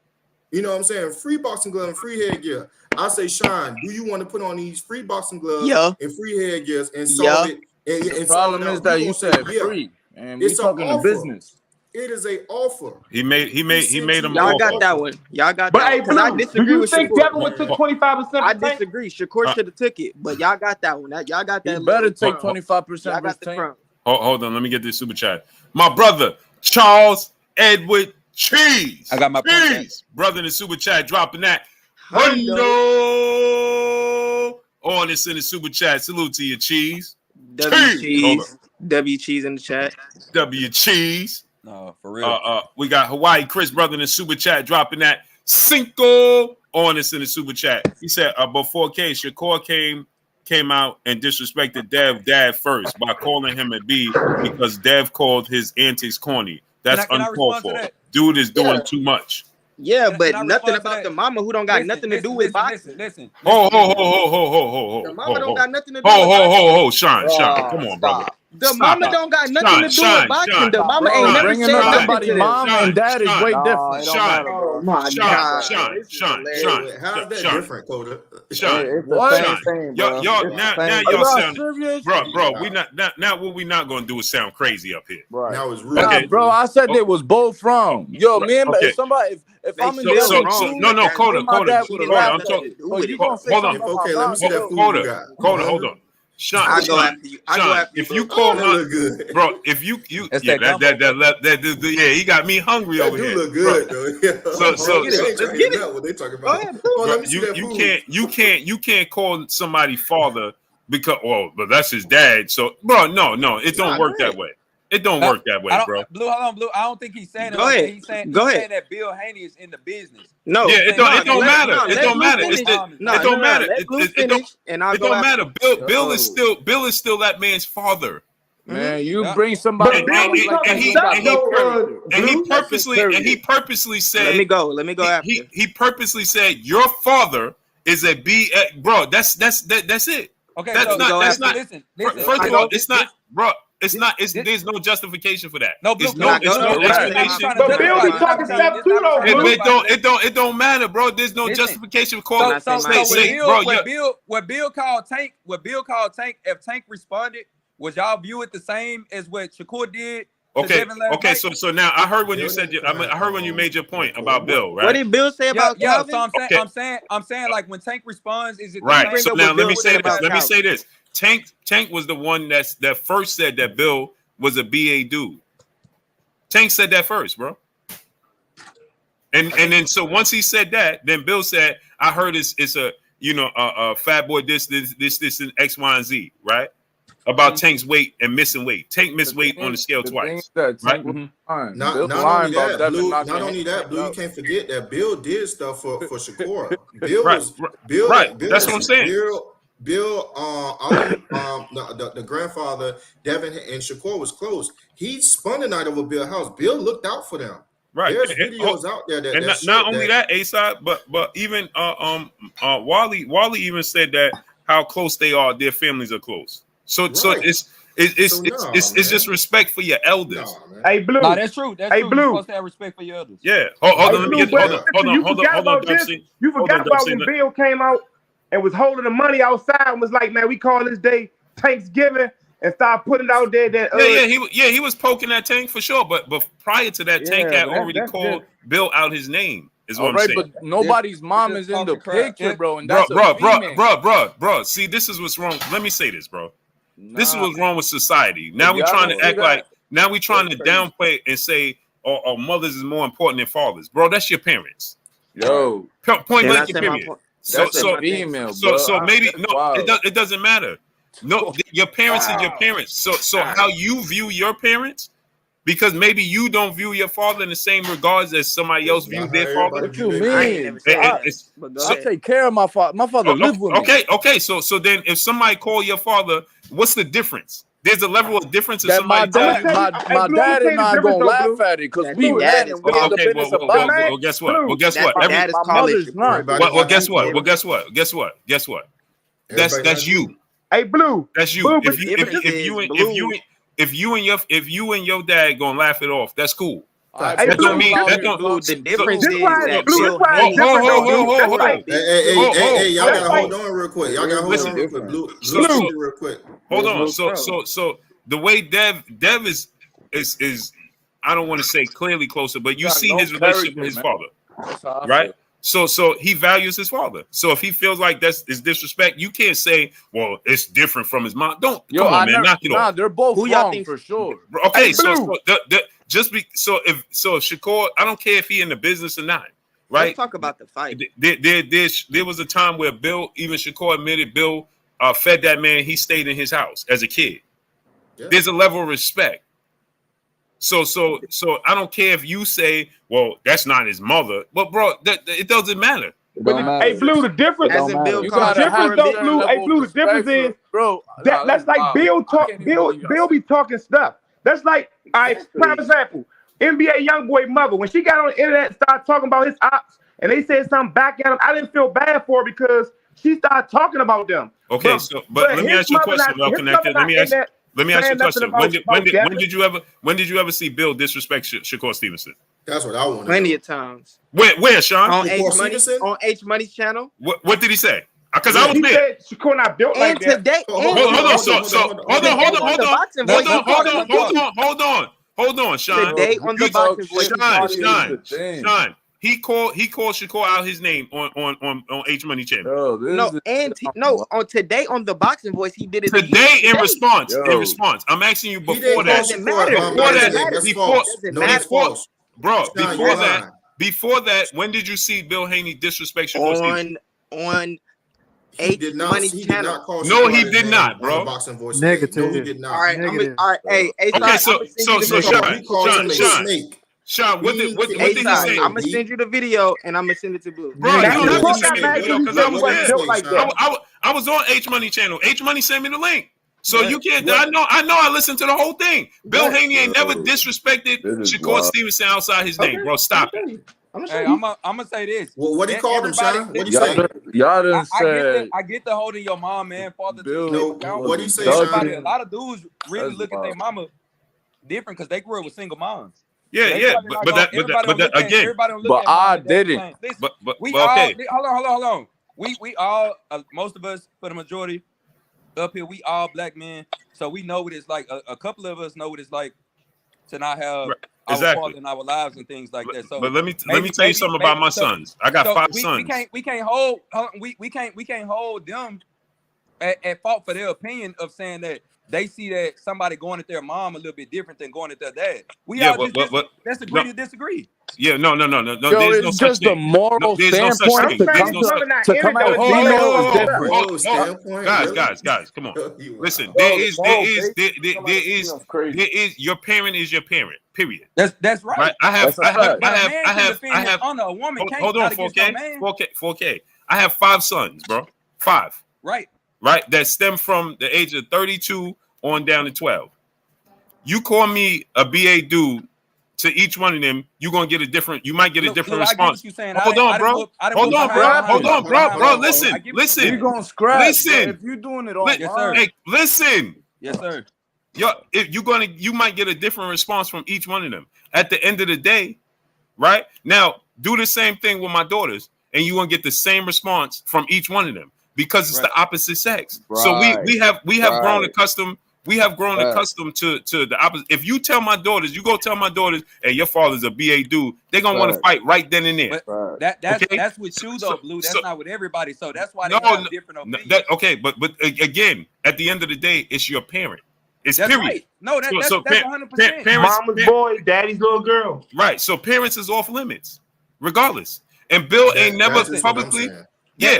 Speaker 7: You know what I'm saying? Free boxing gloves and free headgear. I say, Sean, do you want to put on these free boxing gloves and free headgears and solve it?
Speaker 3: The problem is that you said free, and we talking to business.
Speaker 7: It is a offer.
Speaker 1: He made him.
Speaker 6: Y'all got that one. Y'all got
Speaker 2: but
Speaker 6: that. But I disagree with Shakur.
Speaker 2: Devin would took 25%?
Speaker 6: I disagree. Shakur should have took it, but y'all got that one. Y'all got that.
Speaker 3: You better take 25%.
Speaker 6: Y'all got the front.
Speaker 1: Hold on, let me get this super chat. My brother Charles Edward Cheese.
Speaker 5: I got my
Speaker 1: Cheese. Brother in the super chat dropping that. Hundo on this in the super chat. Salute to your cheese.
Speaker 6: W Cheese in the chat.
Speaker 1: W Cheese.
Speaker 5: No, for real.
Speaker 1: We got Hawaii Chris brother in the super chat dropping that Cinco on us in the super chat. He said before Shakur came out and disrespected Dev dad first by calling him a B because Dev called his antics corny. That's uncalled for. Dude is doing too much.
Speaker 6: Yeah, but nothing about the mama who don't got nothing to do with boxing.
Speaker 5: Listen.
Speaker 1: Ho.
Speaker 6: The mama don't got nothing to do with boxing.
Speaker 1: Ho. Shine. Come on, brother.
Speaker 6: The mama don't got nothing to do with boxing. The mama ain't never said nothing to them.
Speaker 3: Mom and dad is way different.
Speaker 1: Shine.
Speaker 6: Oh my God.
Speaker 1: Shine.
Speaker 7: How's that different, Coda?
Speaker 1: Shine.
Speaker 4: What? Thing,
Speaker 1: Y'all now y'all sound, bro. We not what we not gonna do is sound crazy up here.
Speaker 4: Right.
Speaker 7: Now it's rude.
Speaker 1: Okay.
Speaker 3: Bro, I said they was both wrong. Yo, me and
Speaker 1: Okay.
Speaker 3: somebody, if I'm in
Speaker 6: So-
Speaker 3: there,
Speaker 6: so-
Speaker 3: with you,
Speaker 1: no, Coda.
Speaker 3: I'm talking.
Speaker 1: Oh,
Speaker 3: You gonna say
Speaker 1: hold on.
Speaker 3: something
Speaker 7: Okay,
Speaker 3: about
Speaker 7: let me see that
Speaker 3: boxing?
Speaker 7: food you got.
Speaker 1: Coda, hold on. Shine.
Speaker 6: I go after you.
Speaker 1: If you call
Speaker 7: That
Speaker 1: my
Speaker 7: look good.
Speaker 1: bro, if you
Speaker 5: That's
Speaker 1: yeah,
Speaker 5: that
Speaker 1: yeah, he got me hungry
Speaker 7: That
Speaker 1: over
Speaker 7: do
Speaker 1: here.
Speaker 7: look good though. Yeah.
Speaker 1: So-
Speaker 7: They ain't trying to hear about what they talking about. Oh, let me see that food.
Speaker 1: You can't call somebody father because but that's his dad. So bro, no, it don't work that way. It don't work that way, bro.
Speaker 5: Blue, hold on, Blue. I don't think he's saying it.
Speaker 6: Go ahead.
Speaker 5: He's saying that Bill Haney is in the business.
Speaker 6: No.
Speaker 1: Yeah, it don't matter. It don't matter. It don't matter. It don't matter. Bill is still that man's father.
Speaker 3: Man, you bring somebody
Speaker 1: And he purposely said.
Speaker 6: Let me go after.
Speaker 1: He purposely said your father is a B. Bro, that's it.
Speaker 5: Okay,
Speaker 1: Listen. First of all, it's not, bro. It's not.
Speaker 6: Listen.
Speaker 1: There's no justification for that.
Speaker 5: No, Blue,
Speaker 1: it's no explanation.
Speaker 2: But Bill be talking stuff too, though, Blue.
Speaker 1: It don't matter, bro. There's no justification for calling.
Speaker 5: What Bill called Tank, if Tank responded, would y'all view it the same as what Shakur did?
Speaker 1: Okay. So now I heard when you said. I heard when you made your point about Bill, right?
Speaker 6: What did Bill say about Calvin?
Speaker 5: So I'm saying like when Tank responds, is it
Speaker 1: right? So now let me say this. Tank was the one that first said that Bill was a BA dude. Tank said that first, bro. And then so once he said that, then Bill said, "I heard it's a fat boy this and X, Y, and Z, right?" About Tank's weight and missing weight. Tank missed weight on the scale twice. Right?
Speaker 7: Not only that, Blue, you can't forget that Bill did stuff for Shakur. Bill,
Speaker 1: That's what I'm saying.
Speaker 7: Bill, the grandfather, Devin, and Shakur was close. He spun the night over Bill's house. Bill looked out for them.
Speaker 1: Right.
Speaker 7: There's videos out there that
Speaker 1: not only that, A-side, but even Wally even said that how close they are, their families are close. So it's just respect for your elders.
Speaker 2: Hey, Blue.
Speaker 5: No, that's true. That's true.
Speaker 2: Blue.
Speaker 5: You're supposed to have respect for your elders.
Speaker 1: Yeah. Hold on. Let me get. Hold on.
Speaker 2: You forgot about when Bill came out and was holding the money outside and was like, "Man, we call this day Thanksgiving," and start putting it out there. That
Speaker 1: he was poking that Tank for sure. But prior to that, Tank had already called Bill out his name. Is what I'm saying.
Speaker 3: But nobody's mom is in the picture, bro. And
Speaker 1: bro. See, this is what's wrong. Let me say this, bro. This is what's wrong with society. Now we're trying to act like. Now we're trying to downplay and say, "Oh, mothers is more important than fathers." Bro, that's your parents.
Speaker 3: Yo,
Speaker 1: point blank, period. So
Speaker 3: female,
Speaker 1: so maybe it doesn't matter. No, your parents is your parents. So how you view your parents, because maybe you don't view your father in the same regards as somebody else viewed their father.
Speaker 3: What you mean? I take care of my father. My father lived with me.
Speaker 1: Okay. So then if somebody call your father, what's the difference? There's a level of difference in
Speaker 3: that
Speaker 1: somebody.
Speaker 3: My dad and I gonna laugh at it because we read and we in the business of boxing.
Speaker 1: Well, guess what? Guess what? That's you.
Speaker 2: Hey, Blue.
Speaker 1: That's you.
Speaker 2: Blue,
Speaker 1: If you and your dad gonna laugh it off, that's cool.
Speaker 6: That don't mean the difference is that
Speaker 7: Hey, y'all gotta hold on real quick. Blue, real quick.
Speaker 1: Hold on. So the way Dev is I don't want to say clearly closer, but you see his relationship with his father, right? So he values his father. So if he feels like that's disrespect, you can't say, "Well, it's different from his mom." Come on, man, knock it off.
Speaker 3: They're both wrong for sure.
Speaker 1: Okay, so if Shakur, I don't care if he in the business or not, right?
Speaker 6: Let's talk about the fight.
Speaker 1: There was a time where Shakur admitted Bill fed that man, he stayed in his house as a kid.
Speaker 7: Yeah.
Speaker 1: There's a level of respect. So I don't care if you say, well, that's not his mother. But bro, it doesn't matter.
Speaker 4: It don't matter.
Speaker 2: Hey, Blue, the difference.
Speaker 6: As in Bill
Speaker 3: You
Speaker 6: Cosby.
Speaker 3: gotta have
Speaker 2: Difference though,
Speaker 3: a
Speaker 2: Blue.
Speaker 3: certain
Speaker 2: Hey,
Speaker 3: level
Speaker 2: Blue,
Speaker 3: of
Speaker 2: the difference
Speaker 3: respect
Speaker 2: is,
Speaker 3: bro.
Speaker 2: that's like
Speaker 3: wild.
Speaker 2: Bill
Speaker 3: I
Speaker 2: talk.
Speaker 3: can't even believe y'all
Speaker 2: Bill be talking stuff. That's like, all right, prime example. NBA YoungBoy mother, when she got on the internet and started talking about his ops, and they said something back at him, I didn't feel bad for her because she started talking about them.
Speaker 1: Okay, but let me ask you a question, well connected. Let me ask you a question. When did you ever see Bill disrespect Shakur Stevenson?
Speaker 7: That's what I want to know.
Speaker 6: Plenty of times.
Speaker 1: Where, Sean?
Speaker 6: On
Speaker 7: Shakur
Speaker 6: H Money,
Speaker 7: Stevenson?
Speaker 6: on H Money's channel.
Speaker 1: What did he say? Because I was
Speaker 2: He
Speaker 1: there.
Speaker 2: said Shakur not built like
Speaker 6: And
Speaker 2: that.
Speaker 6: today,
Speaker 7: Hold
Speaker 6: and
Speaker 7: on.
Speaker 1: Hold on, Sean.
Speaker 6: today on the boxing voice.
Speaker 1: Sean. He called Shakur out his name on H Money channel.
Speaker 6: On today on the boxing voice, he did it
Speaker 1: Today in
Speaker 6: again.
Speaker 1: response.
Speaker 3: Yo.
Speaker 1: In response. I'm asking you
Speaker 7: He
Speaker 1: before
Speaker 7: didn't
Speaker 1: that.
Speaker 7: call Shakur,
Speaker 6: That's false.
Speaker 7: No, that's false.
Speaker 1: Bro,
Speaker 7: Sean,
Speaker 1: before
Speaker 7: you're
Speaker 1: that,
Speaker 7: lying.
Speaker 1: before that, when did you see Bill Haney disrespect Shakur Stevenson?
Speaker 6: On
Speaker 7: He
Speaker 6: H
Speaker 7: did not.
Speaker 6: Money
Speaker 7: He did
Speaker 6: channel.
Speaker 7: not call
Speaker 1: No,
Speaker 7: Shakur
Speaker 1: he
Speaker 7: his
Speaker 1: did
Speaker 7: name
Speaker 1: not,
Speaker 7: on
Speaker 1: bro.
Speaker 7: the Boxing Voice.
Speaker 8: Negative.
Speaker 7: No, he did not.
Speaker 6: All right,
Speaker 8: Negative.
Speaker 6: all right. Hey,
Speaker 1: Okay, so Sean,
Speaker 7: He called him a
Speaker 1: Sean,
Speaker 7: snake.
Speaker 1: Sean, what did he say?
Speaker 6: I'm gonna send you the video and I'm gonna send it to Blue.
Speaker 1: Bro, you don't have to
Speaker 2: Shakur
Speaker 1: send me
Speaker 2: got
Speaker 1: the
Speaker 2: mad
Speaker 1: video
Speaker 2: because
Speaker 1: because
Speaker 2: he
Speaker 1: I
Speaker 2: said
Speaker 1: was
Speaker 2: he
Speaker 1: there.
Speaker 2: wasn't built like that.
Speaker 1: I was on H Money channel. H Money sent me the link. So
Speaker 6: What?
Speaker 1: you can't.
Speaker 7: What?
Speaker 1: I know. I listened to the whole thing. Bill
Speaker 6: What?
Speaker 1: Haney ain't never disrespected
Speaker 3: This is
Speaker 1: Shakur
Speaker 3: wild.
Speaker 1: Stevenson outside his name, bro. Stop it.
Speaker 5: Hey, I'm gonna say this.
Speaker 7: Well, what he called him,
Speaker 5: Everybody-
Speaker 7: Sean? What he say?
Speaker 3: Y'all done said
Speaker 5: I get the holding your mom, man, father.
Speaker 3: Bill.
Speaker 7: No, what he say,
Speaker 5: Everybody,
Speaker 7: Sean?
Speaker 5: a lot of dudes really
Speaker 3: That's
Speaker 5: look at their
Speaker 3: wild.
Speaker 5: mama different because they grew up with single moms.
Speaker 1: Yeah. But again,
Speaker 3: But I didn't.
Speaker 1: but
Speaker 5: We
Speaker 1: okay.
Speaker 5: all hold on. We all most of us for the majority up here, we all black men, so we know what it's like. A couple of us know what it's like to not have our father in our lives and things like that. So,
Speaker 1: but let me tell you something about my sons. I got 5 sons.
Speaker 5: We can't hold them at fault for their opinion of saying that they see that somebody going at their mom a little bit different than going at their dad. We all just agree to disagree.
Speaker 1: Yeah, no.
Speaker 3: Yo,
Speaker 1: There's no
Speaker 3: it's
Speaker 1: such
Speaker 3: just the
Speaker 1: thing.
Speaker 3: moral
Speaker 1: There's no such
Speaker 3: standpoint
Speaker 1: thing.
Speaker 3: to
Speaker 1: There's
Speaker 3: come
Speaker 1: no such
Speaker 3: to come at a female is different.
Speaker 7: Moral standpoint,
Speaker 1: Guys, come on.
Speaker 7: You are-
Speaker 1: Listen,
Speaker 3: Yo,
Speaker 1: there
Speaker 3: the
Speaker 1: is your parent is your parent. Period.
Speaker 5: That's right.
Speaker 1: Right? I have
Speaker 5: a woman can't.
Speaker 1: Hold on, 4K. I have 5 sons, bro. 5.
Speaker 5: Right.
Speaker 1: Right? That stem from the age of 32 on down to 12. You call me a BA dude to each one of them, you might get a different response. Hold on, bro. Listen.
Speaker 3: You're gonna scrap.
Speaker 1: Listen.
Speaker 3: If you're doing it all,
Speaker 5: Yes, sir.
Speaker 1: Hey, listen.
Speaker 5: Yes, sir.
Speaker 1: You might get a different response from each one of them. At the end of the day, right? Now, do the same thing with my daughters, and you're gonna get the same response from each one of them because it's the opposite sex.
Speaker 3: Right.
Speaker 1: So we have grown
Speaker 3: Right.
Speaker 1: accustomed. We have grown accustomed to the opposite. If you tell my daughters, hey, your father's a BA dude, they're gonna want to fight right then and there.
Speaker 5: But that's with you though, Blue. That's not with everybody. So that's why they have different opinions.
Speaker 1: But again, at the end of the day, it's your parent. It's
Speaker 5: That's
Speaker 1: period.
Speaker 5: right. No, that's 100%.
Speaker 2: Mama's boy, daddy's little girl.
Speaker 1: Right. So parents is off limits, regardless. And Bill ain't never
Speaker 7: That's just what I'm
Speaker 1: publicly.
Speaker 7: saying.
Speaker 1: Yeah,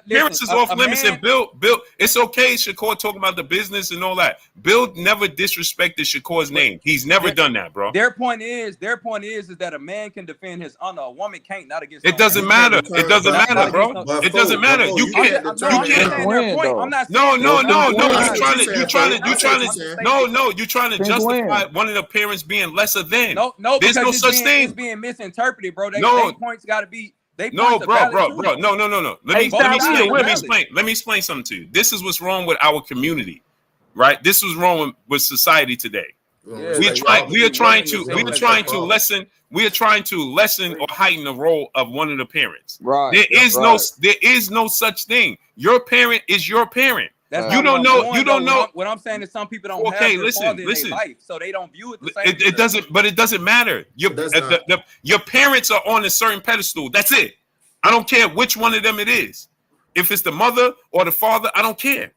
Speaker 1: parents is off limits, and Bill, it's okay. Shakur talking about the business and all that. Bill never disrespected Shakur's name. He's never done that, bro.
Speaker 5: Their point is that a man can defend his honor. A woman can't. Not against.
Speaker 1: It doesn't matter. It doesn't matter, bro. It doesn't matter. You can't.
Speaker 5: I'm not.
Speaker 1: No.
Speaker 5: No.
Speaker 1: You're trying to justify one of the parents being lesser than.
Speaker 5: No.
Speaker 1: There's no such thing.
Speaker 5: It's being misinterpreted, bro. They points got to be.
Speaker 1: No, bro. No. Let me explain something to you. This is what's wrong with our community, right? This is wrong with society today. We are trying to lessen or heighten the role of one of the parents.
Speaker 3: Right.
Speaker 1: There is no such thing. Your parent is your parent. You don't know.
Speaker 5: What I'm saying is some people don't have their father in their life, so they don't view it the same.
Speaker 1: It doesn't matter. Your parents are on a certain pedestal. That's it. I don't care which one of them it is. If it's the mother or the father, I don't care.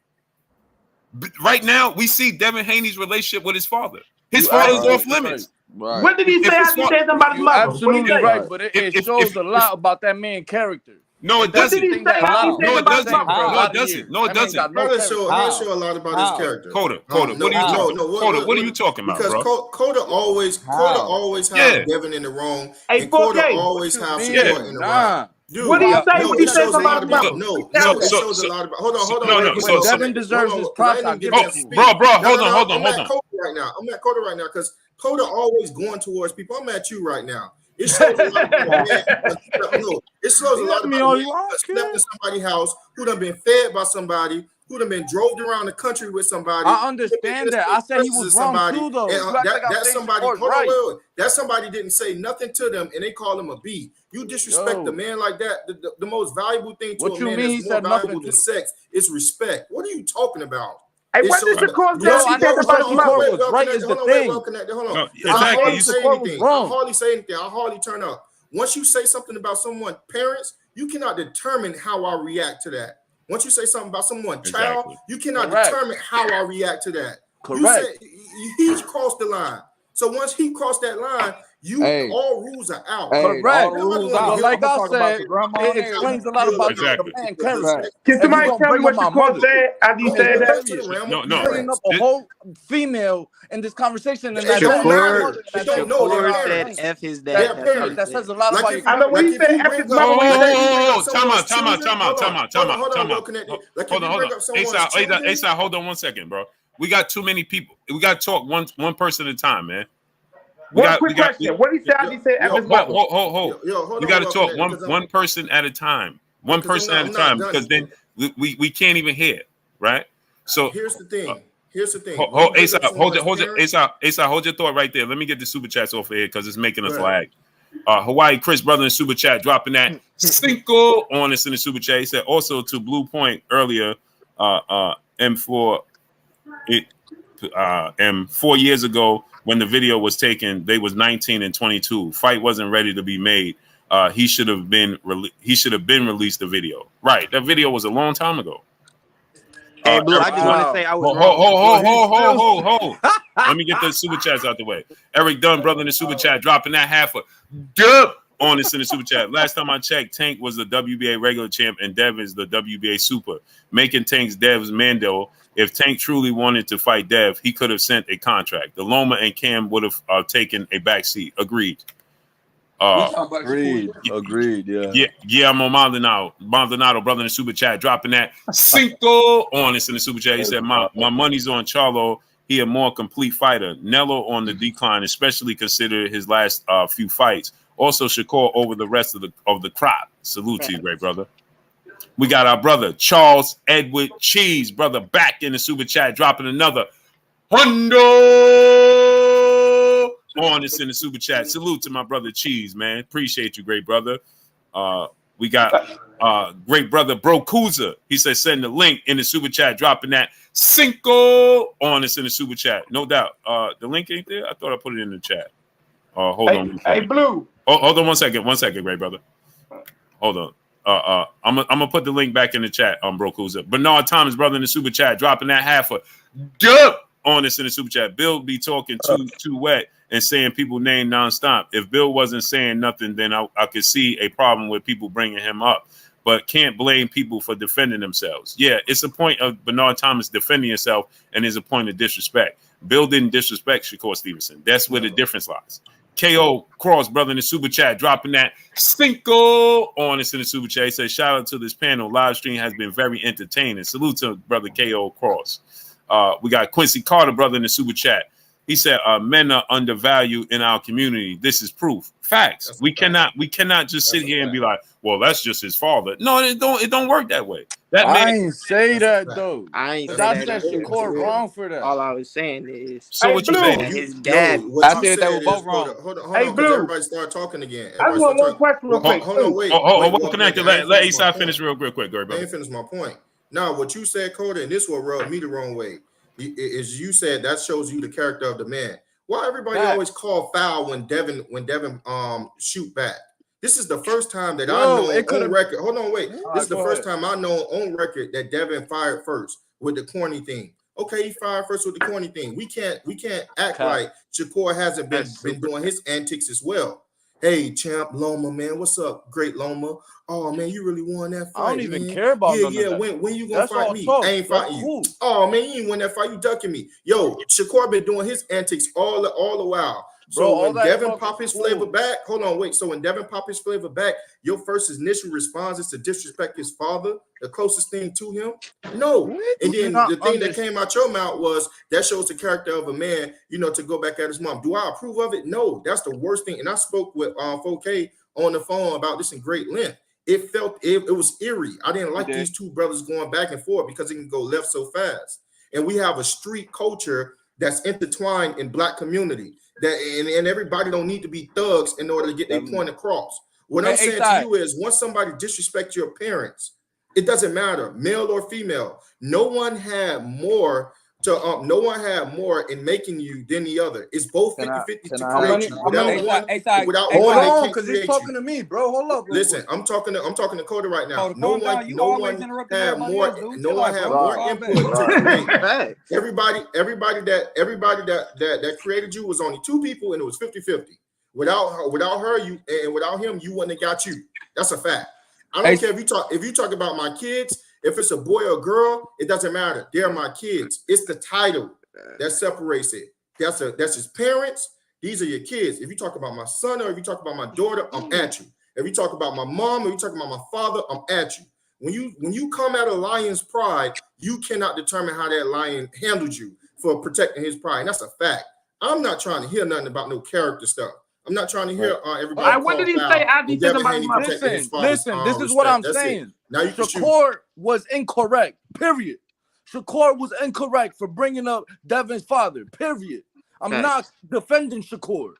Speaker 1: Right now, we see Devin Haney's relationship with his father. His father's off limits.
Speaker 2: What did he say? He said something about his mother.
Speaker 3: Absolutely right, but it shows a lot about that man's character.
Speaker 1: No, it
Speaker 8: What did
Speaker 1: doesn't.
Speaker 8: he say? How?
Speaker 1: No, it doesn't. No, it doesn't. No, it doesn't.
Speaker 7: He'll show a lot about his character.
Speaker 1: Coda, what are you talking about? Coda, what are you talking about,
Speaker 7: because
Speaker 1: bro?
Speaker 7: Coda always have Devin in the wrong,
Speaker 2: Hey,
Speaker 7: and Coda
Speaker 2: 4K.
Speaker 7: always have Shakur in the right. Dude,
Speaker 2: what did he say when he
Speaker 7: it
Speaker 2: said
Speaker 7: shows a lot
Speaker 2: something
Speaker 7: about
Speaker 2: about
Speaker 7: it shows a lot about. Hold on.
Speaker 3: When Devin deserves his props, I'll give it to him.
Speaker 1: Bro, hold on.
Speaker 7: I'm at Coda right now because Coda always going towards people. I'm at you right now. It shows a lot about it shows a lot about slept in somebody's house, who done been fed by somebody, who done been drove around the country with somebody.
Speaker 3: I understand that. I said he was wrong too, though.
Speaker 7: That somebody didn't say nothing to them, and they call him a B. You disrespect a man like that. The most valuable thing to a man is more valuable than sex is respect. What are you talking about?
Speaker 2: Hey, what did Shakur say? He said about
Speaker 3: Shakur was right is the thing.
Speaker 7: Hold on.
Speaker 1: Exactly.
Speaker 7: I hardly say anything. I hardly turn up. Once you say something about someone's parents, you cannot determine how I react to that. Once you say something about someone's child, you cannot determine how I react to that.
Speaker 3: Correct.
Speaker 7: He's crossed the line. So once he crossed that line, all rules are out.
Speaker 3: Correct. But like I said, it explains a lot about the man character.
Speaker 2: Can somebody tell me what Shakur said after you said that?
Speaker 1: No.
Speaker 3: Bringing up a whole female in this conversation, and
Speaker 6: Shakur said F his dad.
Speaker 3: That says a lot about you.
Speaker 2: I know when he said F his mother.
Speaker 1: Time out. Hold on. ASAP, hold on 1 second, bro. We got too many people. We got to talk one person at a time, man.
Speaker 2: One quick question. What did he say after he said F his mother?
Speaker 1: Hold. We got to talk one person at a time. One person at a time, because then we can't even hear, right? So
Speaker 7: here's the thing.
Speaker 1: ASAP, hold your thought right there. Let me get the super chats off of here because it's making us lag. Hawaii Chris brother in super chat dropping that cinco on us in the super chat. He said also to Blue Point earlier, M4 4 years ago when the video was taken, they was 19 and 22. Fight wasn't ready to be made. He should have been released the video. Right, that video was a long time ago.
Speaker 6: Hey, Blue, I just want to say I was
Speaker 1: wrong. Hold. Let me get the super chats out the way. Eric Dunn, brother in the super chat, dropping that half a dub on us in the super chat. Last time I checked, Tank was the WBA regular champ and Dev is the WBA super. Making Tank's Dev's Mando. If Tank truly wanted to fight Dev, he could have sent a contract. The Loma and Cam would have taken a backseat. Agreed.
Speaker 3: Agreed.
Speaker 1: Yeah, Maldonado, brother in the super chat, dropping that cinco on us in the super chat. He said, my money's on Charlo. He a more complete fighter. Nello on the decline, especially consider his last few fights. Also, Shakur over the rest of the crop. Salute to you, great brother. We got our brother Charles Edward Cheese, brother, back in the super chat, dropping another hundo on us in the super chat. Salute to my brother Cheese, man. Appreciate you, great brother. We got great brother Bro Kuza. He said send the link in the super chat, dropping that cinco on us in the super chat. No doubt. The link ain't there. I thought I put it in the chat. Hold on.
Speaker 2: Hey, Blue.
Speaker 1: Hold on 1 second. 1 second, great brother. Hold on. I'm gonna put the link back in the chat. Bro Kuza. Bernard Thomas, brother in the super chat, dropping that half a dub on us in the super chat. Bill be talking too wet and saying people name nonstop. If Bill wasn't saying nothing, then I could see a problem with people bringing him up. But can't blame people for defending themselves. Yeah, it's a point of Bernard Thomas defending himself, and is a point of disrespect. Bill didn't disrespect Shakur Stevenson. That's where the difference lies. KO Cross, brother in the super chat, dropping that cinco on us in the super chat. He says, shout out to this panel. Live stream has been very entertaining. Salute to brother KO Cross. We got Quincy Carter, brother in the super chat. He said, men are undervalued in our community. This is proof. Facts. We cannot just sit here and be like, well, that's just his father. No, it don't work that way.
Speaker 3: I ain't say that though.
Speaker 6: I
Speaker 3: said Shakur wrong for that.
Speaker 6: All I was saying is,
Speaker 1: so what you saying?
Speaker 6: His dad.
Speaker 3: I said they were both wrong.
Speaker 7: Hold on.
Speaker 2: Hey, Blue.
Speaker 7: Everybody start talking again.
Speaker 2: I just want one question real quick.
Speaker 7: Hold on, wait.
Speaker 1: Well connected. Let Asai finish real quick, great brother.
Speaker 7: I ain't finished my point. Now, what you said, Coda, and this will rub me the wrong way, is you said that shows you the character of the man. Why everybody always call foul when Devin shoot back? This is the first time that I know on record. Hold on, wait. This is the first time I know on record that Devin fired first with the corny thing. Okay, he fired first with the corny thing. We can't act like Shakur hasn't been doing his antics as well. Hey, champ, Loma, man, what's up, great Loma? Oh man, you really won that fight.
Speaker 3: I don't even
Speaker 7: man.
Speaker 3: care about
Speaker 7: yeah,
Speaker 3: none
Speaker 7: yeah.
Speaker 3: of that.
Speaker 7: When you gonna
Speaker 3: That's
Speaker 7: fight
Speaker 3: all
Speaker 7: me?
Speaker 3: talk.
Speaker 7: I ain't
Speaker 3: That's
Speaker 7: fighting
Speaker 3: cool.
Speaker 7: you. Oh man, you ain't win that fight. You ducking me. Yo, Shakur been doing his antics all the while.
Speaker 3: Bro,
Speaker 7: So
Speaker 3: all
Speaker 7: when
Speaker 3: that
Speaker 7: Devin
Speaker 3: talk
Speaker 7: pop
Speaker 3: is
Speaker 7: his
Speaker 3: cool.
Speaker 7: flavor back, hold on, wait. So when Devin pop his flavor back, your first initial response is to disrespect his father, the closest thing to him? No. And then the thing that came out your mouth was that shows the character of a man, you know, to go back at his mom. Do I approve of it? No, that's the worst thing. And I spoke with 4K on the phone about this in great length. It was eerie. I didn't like these two brothers going back and forth because it can go left so fast. And we have a street culture that's intertwined in Black community. And everybody don't need to be thugs in order to get their point across. What I'm saying to you is, once somebody disrespects your parents, it doesn't matter, male or female. No one had more in making you than the other. It's both 50-50 to create you. Without
Speaker 3: hold
Speaker 7: one,
Speaker 3: on, because he's talking to me, bro. Hold up.
Speaker 7: Listen, I'm talking to Coda right now.
Speaker 5: No one had more input
Speaker 7: to create. Everybody that created you was only two people, and it was 50-50. Without her, you and without him, you wouldn't have got you. That's a fact. I don't care if you talk about my kids. If it's a boy or girl, it doesn't matter. They're my kids. It's the title that separates it. That's his parents. These are your kids. If you talk about my son or if you talk about my daughter, I'm at you. If you talk about my mom or you talk about my father, I'm at you. When you come at a lion's pride, you cannot determine how that lion handled you for protecting his pride. And that's a fact. I'm not trying to hear nothing about no character stuff. I'm not trying to hear everybody.
Speaker 2: What did he say after he said somebody's mother?
Speaker 3: Listen, this is what I'm saying. Now Shakur was incorrect, period. Shakur was incorrect for bringing up Devin's father, period. I'm not defending Shakur.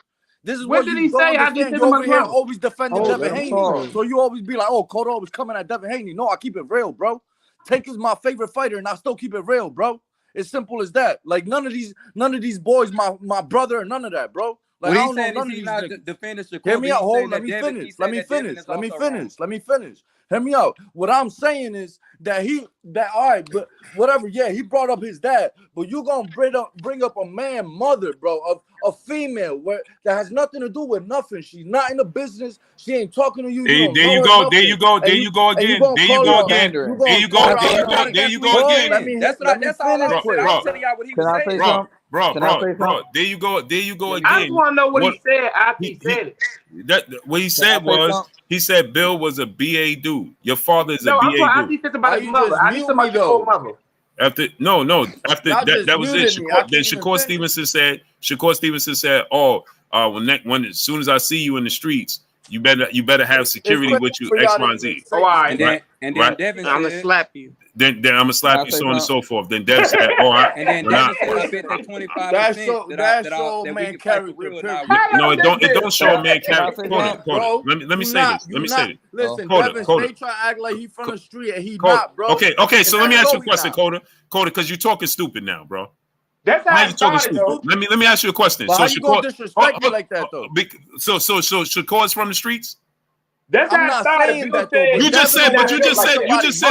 Speaker 3: This is what did he say? You over here always defending Devin Haney. So you always be like, oh, Cotto always coming at Devin Haney. No, I keep it real, bro. Tank is my favorite fighter, and I still keep it real, bro. It's simple as that. Like none of these boys, my brother, none of that, bro. Like,
Speaker 5: what he's saying is he's not defending Shakur.
Speaker 3: Hear me out. Hold. Let me finish. Let me finish. Hear me out. What I'm saying is that all right, but whatever. Yeah, he brought up his dad, but you gonna bring up a man, mother, bro, of a female that has nothing to do with nothing. She's not in the business. She ain't talking to you.
Speaker 1: There you go again.
Speaker 5: That's all I'm saying. I'm telling y'all what he was saying.
Speaker 1: Bro, there you go again.
Speaker 2: I just want to know what he said after he said it.
Speaker 1: What he said was, he said Bill was a BA dude. Your father is a BA dude.
Speaker 2: I think about his mother. I think about your mother.
Speaker 1: After that was it. Then Shakur Stevenson said, "Oh, when as soon as I see you in the streets, you better have security with you, X, Y, and Z."
Speaker 2: Oh, all right.
Speaker 5: And then Devin said,
Speaker 6: I'm gonna slap you.
Speaker 1: Then I'm gonna slap you, so on and so forth. Then Devin said, "Oh,
Speaker 5: and then Devin said, I bet that 25%."
Speaker 3: That's so man character.
Speaker 1: No, it don't show man character. Let me say this.
Speaker 3: Listen, Devin, they try to act like he from the street and he not, bro.
Speaker 1: Okay. So let me ask you a question, Coda, because you're talking stupid now, bro.
Speaker 2: That's how you talking
Speaker 1: stupid. Let me ask you a question.
Speaker 3: But so how you gonna disrespect me like that, though?
Speaker 1: So Shakur is from the streets?
Speaker 2: That's how I started.
Speaker 1: You just said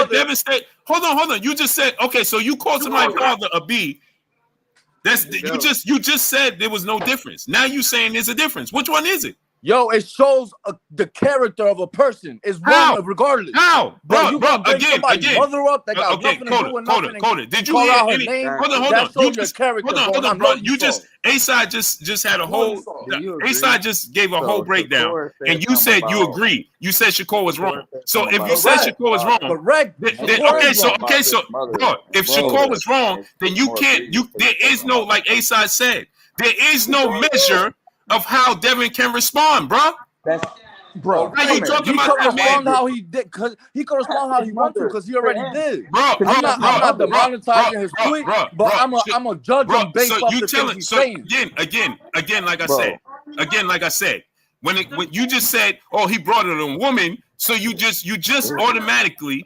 Speaker 1: Devin said. Hold on. You just said, okay, so you called somebody's father a B. You just said there was no difference. Now you saying there's a difference. Which one is it?
Speaker 3: Yo, it shows the character of a person. It's wrong regardless.
Speaker 1: How? Bro, again.
Speaker 3: Mother up that got nothing to do with nothing.
Speaker 1: Coda. Did you hear any? Hold on, bro. You just A-Side just had a whole. A-Side just gave a whole breakdown, and you said you agree. You said Shakur was wrong. So if you said Shakur was wrong,
Speaker 3: correct.
Speaker 1: Okay, so bro, if Shakur was wrong, then you can't. There is no, like A-Side said, there is no measure of how Devin can respond, bro.
Speaker 3: Bro, he could respond how he did, because he could respond how he wanted to, because he already did. I'm not demonetizing his tweet, but I'm a judge him based off the things he's saying.
Speaker 1: Again, like I said, when you just said, oh, he brought in a woman, so you just automatically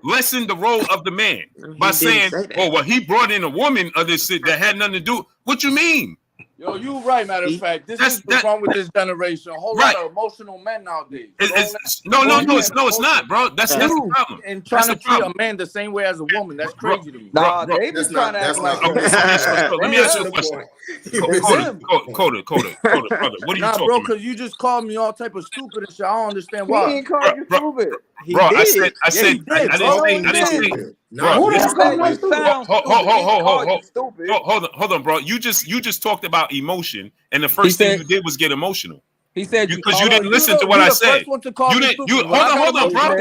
Speaker 1: lessen the role of the man by saying, oh, well, he brought in a woman of this shit that had nothing to do. What you mean?
Speaker 3: Yo, you right. Matter of fact, this is what's wrong with this generation. A whole lot of emotional men nowadays.
Speaker 1: No, it's not, bro. That's the problem.
Speaker 3: And trying to treat a man the same way as a woman. That's crazy to me.
Speaker 5: Nah, they be trying to act like.
Speaker 1: Let me ask you a question. Coda, brother. What are you talking
Speaker 3: bro, because you just called me all type of stupid and shit. I don't understand why.
Speaker 5: He ain't called you stupid.
Speaker 1: Bro, I didn't say. Bro, hold on, bro. You just talked about emotion, and the first thing you did was get emotional.
Speaker 5: He said
Speaker 1: because you didn't listen to what I said. You didn't. Hold on, bro.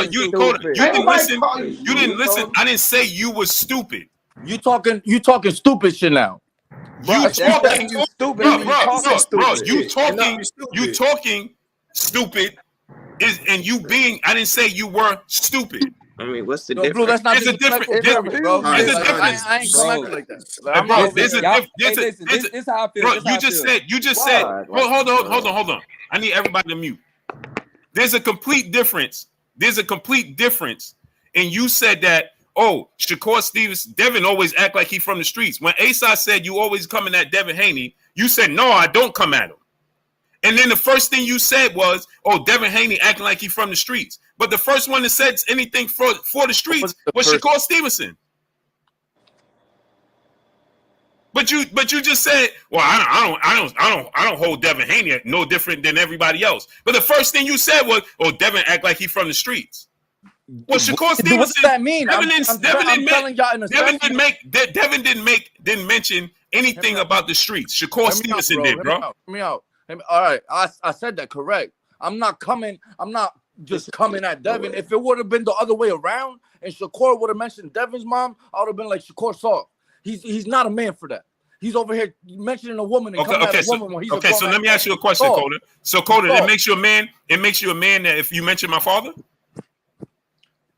Speaker 1: You didn't listen. You didn't listen. I didn't say you was stupid.
Speaker 3: You talking stupid shit now.
Speaker 1: You talking stupid. Bro. You talking stupid. And you being, I didn't say you were stupid.
Speaker 6: I mean, what's the difference?
Speaker 3: Bro, that's not
Speaker 1: there's a difference, bro. There's a difference.
Speaker 3: I ain't coming like that.
Speaker 1: There's a difference.
Speaker 5: This is how I feel.
Speaker 1: Bro, you just said. Hold on. I need everybody to mute. There's a complete difference. And you said that, oh, Shakur Stevenson, Devin always act like he from the streets. When Asa said you always coming at Devin Haney, you said, no, I don't come at him. And then the first thing you said was, oh, Devin Haney acting like he from the streets. But the first one that said anything for the streets was Shakur Stevenson. But you just said, well, I don't hold Devin Haney no different than everybody else. But the first thing you said was, oh, Devin act like he from the streets. Well, Shakur Stevenson.
Speaker 3: What does that mean?
Speaker 1: Devin didn't mention anything about the streets. Shakur Stevenson did, bro.
Speaker 3: Hear me out. All right, I said that correct. I'm not just coming at Devin. If it would have been the other way around and Shakur would have mentioned Devin's mom, I would have been like, Shakur soft. He's not a man for that. He's over here mentioning a woman and coming at a woman when he's a
Speaker 1: so let me ask you a question, Coda. So Coda, it makes you a man. It makes you a man that if you mention my father?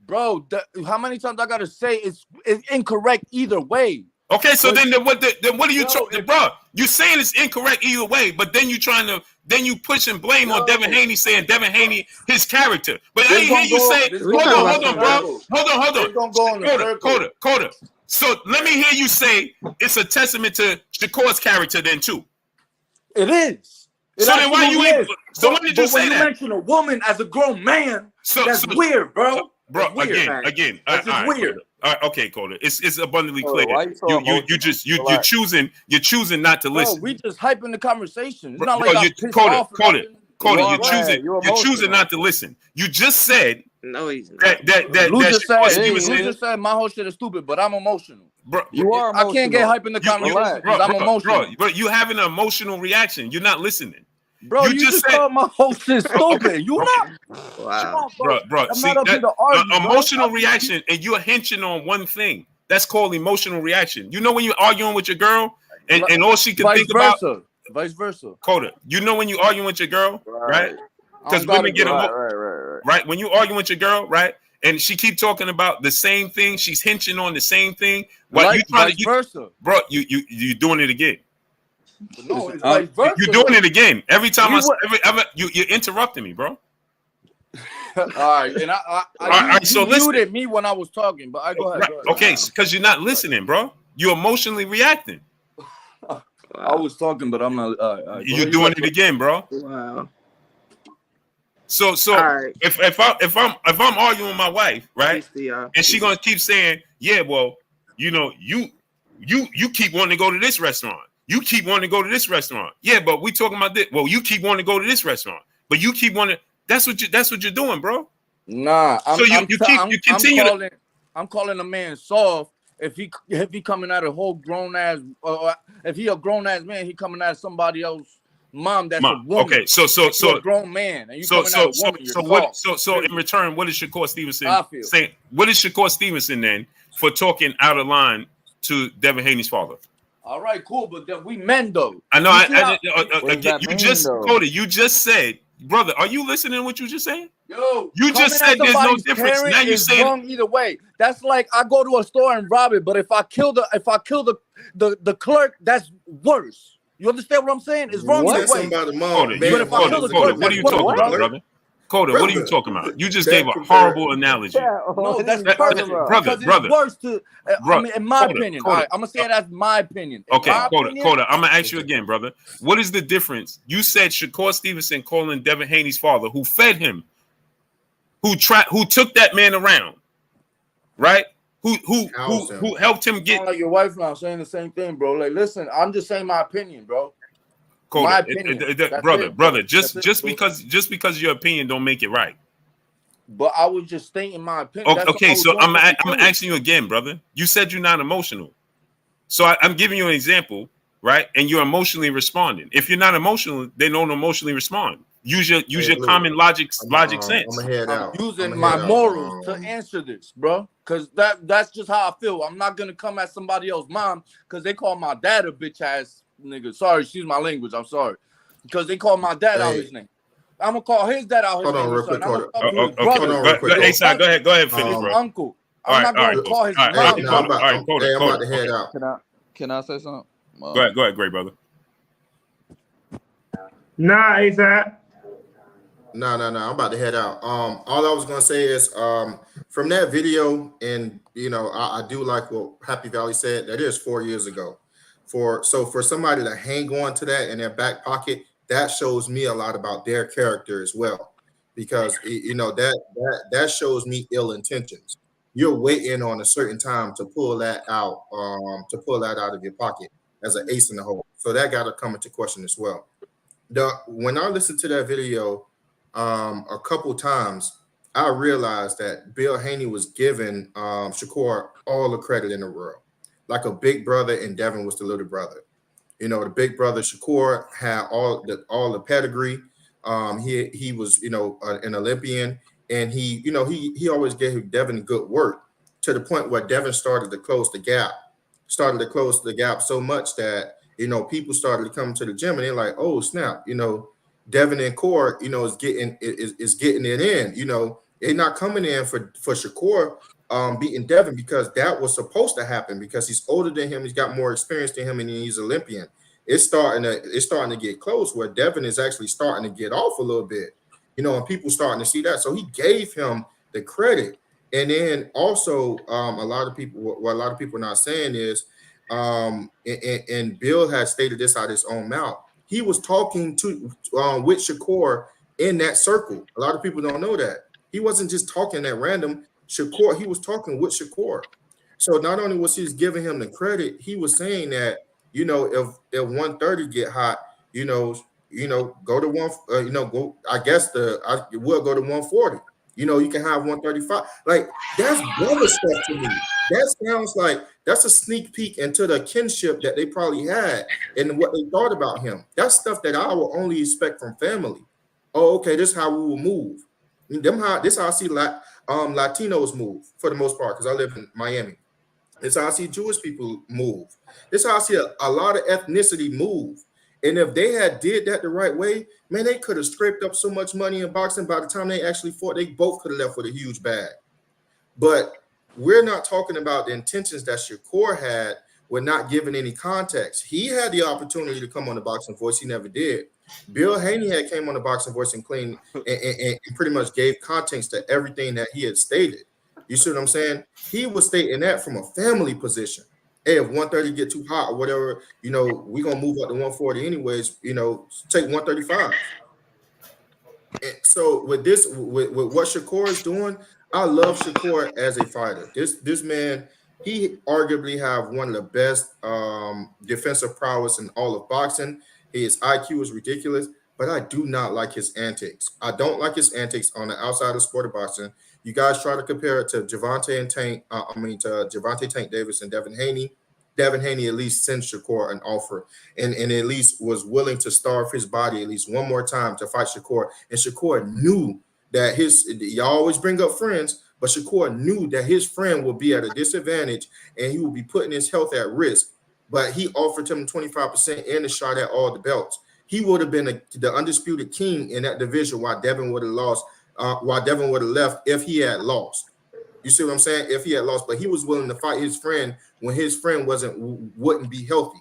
Speaker 3: Bro, how many times I gotta say it's incorrect either way?
Speaker 1: Okay, so then what are you talking, bro? You saying it's incorrect either way, but then you push and blame on Devin Haney, saying Devin Haney his character. But I didn't hear you say, hold on, bro. Hold on. Coda. So let me hear you say it's a testament to Shakur's character then too.
Speaker 3: It is.
Speaker 1: So then why you ain't? So when did you say that?
Speaker 3: When you mention a woman as a grown man, that's weird, bro.
Speaker 1: Bro, again,
Speaker 3: that's just weird.
Speaker 1: All right, okay, Coda. It's abundantly clear. You're choosing not to listen.
Speaker 3: Bro, we just hyping the conversation. It's not like I'm pissed off.
Speaker 1: Coda, you're choosing not to listen. You just said
Speaker 6: no, he's not.
Speaker 3: Lou just said my whole shit is stupid, but I'm emotional.
Speaker 1: Bro,
Speaker 5: you are emotional.
Speaker 3: I can't get hyped in the conversation because I'm emotional.
Speaker 1: Bro, you having an emotional reaction. You're not listening.
Speaker 3: Bro, you just called my whole shit stupid. You not?
Speaker 6: Wow.
Speaker 1: Bro. See, emotional reaction, and you're hinting on one thing. That's called emotional reaction. You know when you're arguing with your girl, and all she can think about.
Speaker 3: Vice versa.
Speaker 1: Coda, you know when you're arguing with your girl, right? Because women get right. When you arguing with your girl, right? And she keep talking about the same thing. She's hinting on the same thing.
Speaker 3: Vice versa.
Speaker 1: Bro, you doing it again.
Speaker 3: No, it's vice versa.
Speaker 1: You're doing it again. Every time you're interrupting me, bro.
Speaker 3: All right, and you muted me when I was talking, but I go ahead.
Speaker 1: Okay, because you're not listening, bro. You're emotionally reacting.
Speaker 3: I was talking, but I'm not.
Speaker 1: You're doing it again, bro.
Speaker 6: Wow.
Speaker 1: So right. if I'm arguing with my wife, right, and she gonna keep saying, yeah, well, you keep wanting to go to this restaurant. You keep wanting to go to this restaurant. Yeah, but we talking about this. Well, you keep wanting to go to this restaurant, but you keep wanting. That's what you're doing, bro.
Speaker 3: Nah. I'm calling a man soft if he coming at a whole grown ass. If he a grown ass man, he coming at somebody else. Mom, that's a woman.
Speaker 1: Okay, so
Speaker 3: you're a grown man, and you coming at a woman.
Speaker 1: So in return, what is Shakur Stevenson saying? What is Shakur Stevenson then for talking out of line to Devin Haney's father?
Speaker 3: All right, cool, but then we men though.
Speaker 1: I know. You just said, brother, are you listening to what you just saying?
Speaker 3: Yo,
Speaker 1: you just said there's no difference. Now you saying
Speaker 3: wrong either way. That's like I go to a store and rob it, but if I kill the clerk, that's worse. You understand what I'm saying? It's wrong either way.
Speaker 1: What are you talking about, brother? Coda, what are you talking about? You just gave a horrible analogy.
Speaker 3: No, that's
Speaker 1: brother,
Speaker 3: it's worse to. I mean, in my opinion,
Speaker 1: Coda,
Speaker 3: all right, I'm gonna say that's my opinion.
Speaker 1: Okay, Coda, I'm gonna ask you again, brother. What is the difference? You said Shakur Stevenson calling Devin Haney's father, who fed him, who took that man around, right? Who helped him get.
Speaker 3: Sound like your wife now saying the same thing, bro. Like, listen, I'm just saying my opinion, bro.
Speaker 1: Coda,
Speaker 3: my opinion.
Speaker 1: brother. Just because your opinion don't make it right.
Speaker 3: But I was just stating my opinion.
Speaker 1: Okay, so I'm asking you again, brother. You said you're not emotional, so I'm giving you an example, right? And you're emotionally responding. If you're not emotional, they don't emotionally respond. Use your common logic sense.
Speaker 3: I'm using my morals to answer this, bro. Because that's just how I feel. I'm not gonna come at somebody else's mom because they call my dad a bitch ass nigga. Sorry, excuse my language. I'm sorry. Because they call my dad out his name. I'm gonna call his dad out his name.
Speaker 7: Real quick,
Speaker 3: brother.
Speaker 1: Hey, son, go ahead, finish, bro.
Speaker 3: Uncle. I'm not gonna call his mom.
Speaker 7: I'm about to head out.
Speaker 10: Can I say something?
Speaker 1: Go ahead, great brother.
Speaker 2: Nah, ASAP.
Speaker 7: No. I'm about to head out. All I was gonna say is, from that video, and I do like what Happy Valley said. That is 4 years ago. For somebody to hang on to that in their back pocket, that shows me a lot about their character as well, because that shows me ill intentions. You're waiting on a certain time to pull that out, of your pocket as an ace in the hole. So that got to come into question as well. When I listened to that video a couple times, I realized that Bill Haney was giving Shakur all the credit in the world, like a big brother, and Devin was the little brother. The big brother Shakur had all the pedigree. He was an Olympian, and he always gave Devin good work, to the point where Devin started to close the gap so much that people started to come to the gym, and they're like, oh snap, Devin and Core, is getting it in. They're not coming in for Shakur beating Devin, because that was supposed to happen, because he's older than him, he's got more experience than him, and he's Olympian. It's starting to get close, where Devin is actually starting to get off a little bit, and people starting to see that. So he gave him the credit. And then also, a lot of people are not saying is, and Bill had stated this out of his own mouth, he was talking with Shakur in that circle. A lot of people don't know that. He wasn't just talking at random. Shakur, he was talking with Shakur. So not only was he giving him the credit, he was saying that, if 130 get hot, go to one, I guess we'll go to 140. You can have 135. Like, that's brother stuff to me. That sounds like that's a sneak peek into the kinship that they probably had and what they thought about him. That's stuff that I will only expect from family. Oh, okay, this is how we will move. This is how I see Latinos move, for the most part, because I live in Miami. This is how I see Jewish people move. This is how I see a lot of ethnicity move. And if they had did that the right way, man, they could have scraped up so much money in boxing. By the time they actually fought, they both could have left with a huge bag. But we're not talking about the intentions that Shakur had with not giving any context. He had the opportunity to come on the Boxing Voice. He never did. Bill Haney had came on the Boxing Voice and clean and pretty much gave context to everything that he had stated. You see what I'm saying? He was stating that from a family position. Hey, if 130 get too hot or whatever, we're going to move up to 140 anyways, take 135. And so with what Shakur is doing, I love Shakur as a fighter. This man, he arguably have one of the best defensive prowess in all of boxing. His IQ is ridiculous, but I do not like his antics. I don't like his antics on the outside of sport of boxing. You guys try to compare it to Gervonta Tank Davis and Devin Haney. Devin Haney at least sent Shakur an offer and at least was willing to starve his body at least one more time to fight Shakur. And Shakur knew that y'all always bring up friends, but Shakur knew that his friend would be at a disadvantage and he would be putting his health at risk. But he offered him 25% and a shot at all the belts. He would have been the undisputed king in that division while Devin would have lost. While Devin would have left if he had lost. You see what I'm saying? If he had lost, but he was willing to fight his friend when his friend wouldn't be healthy.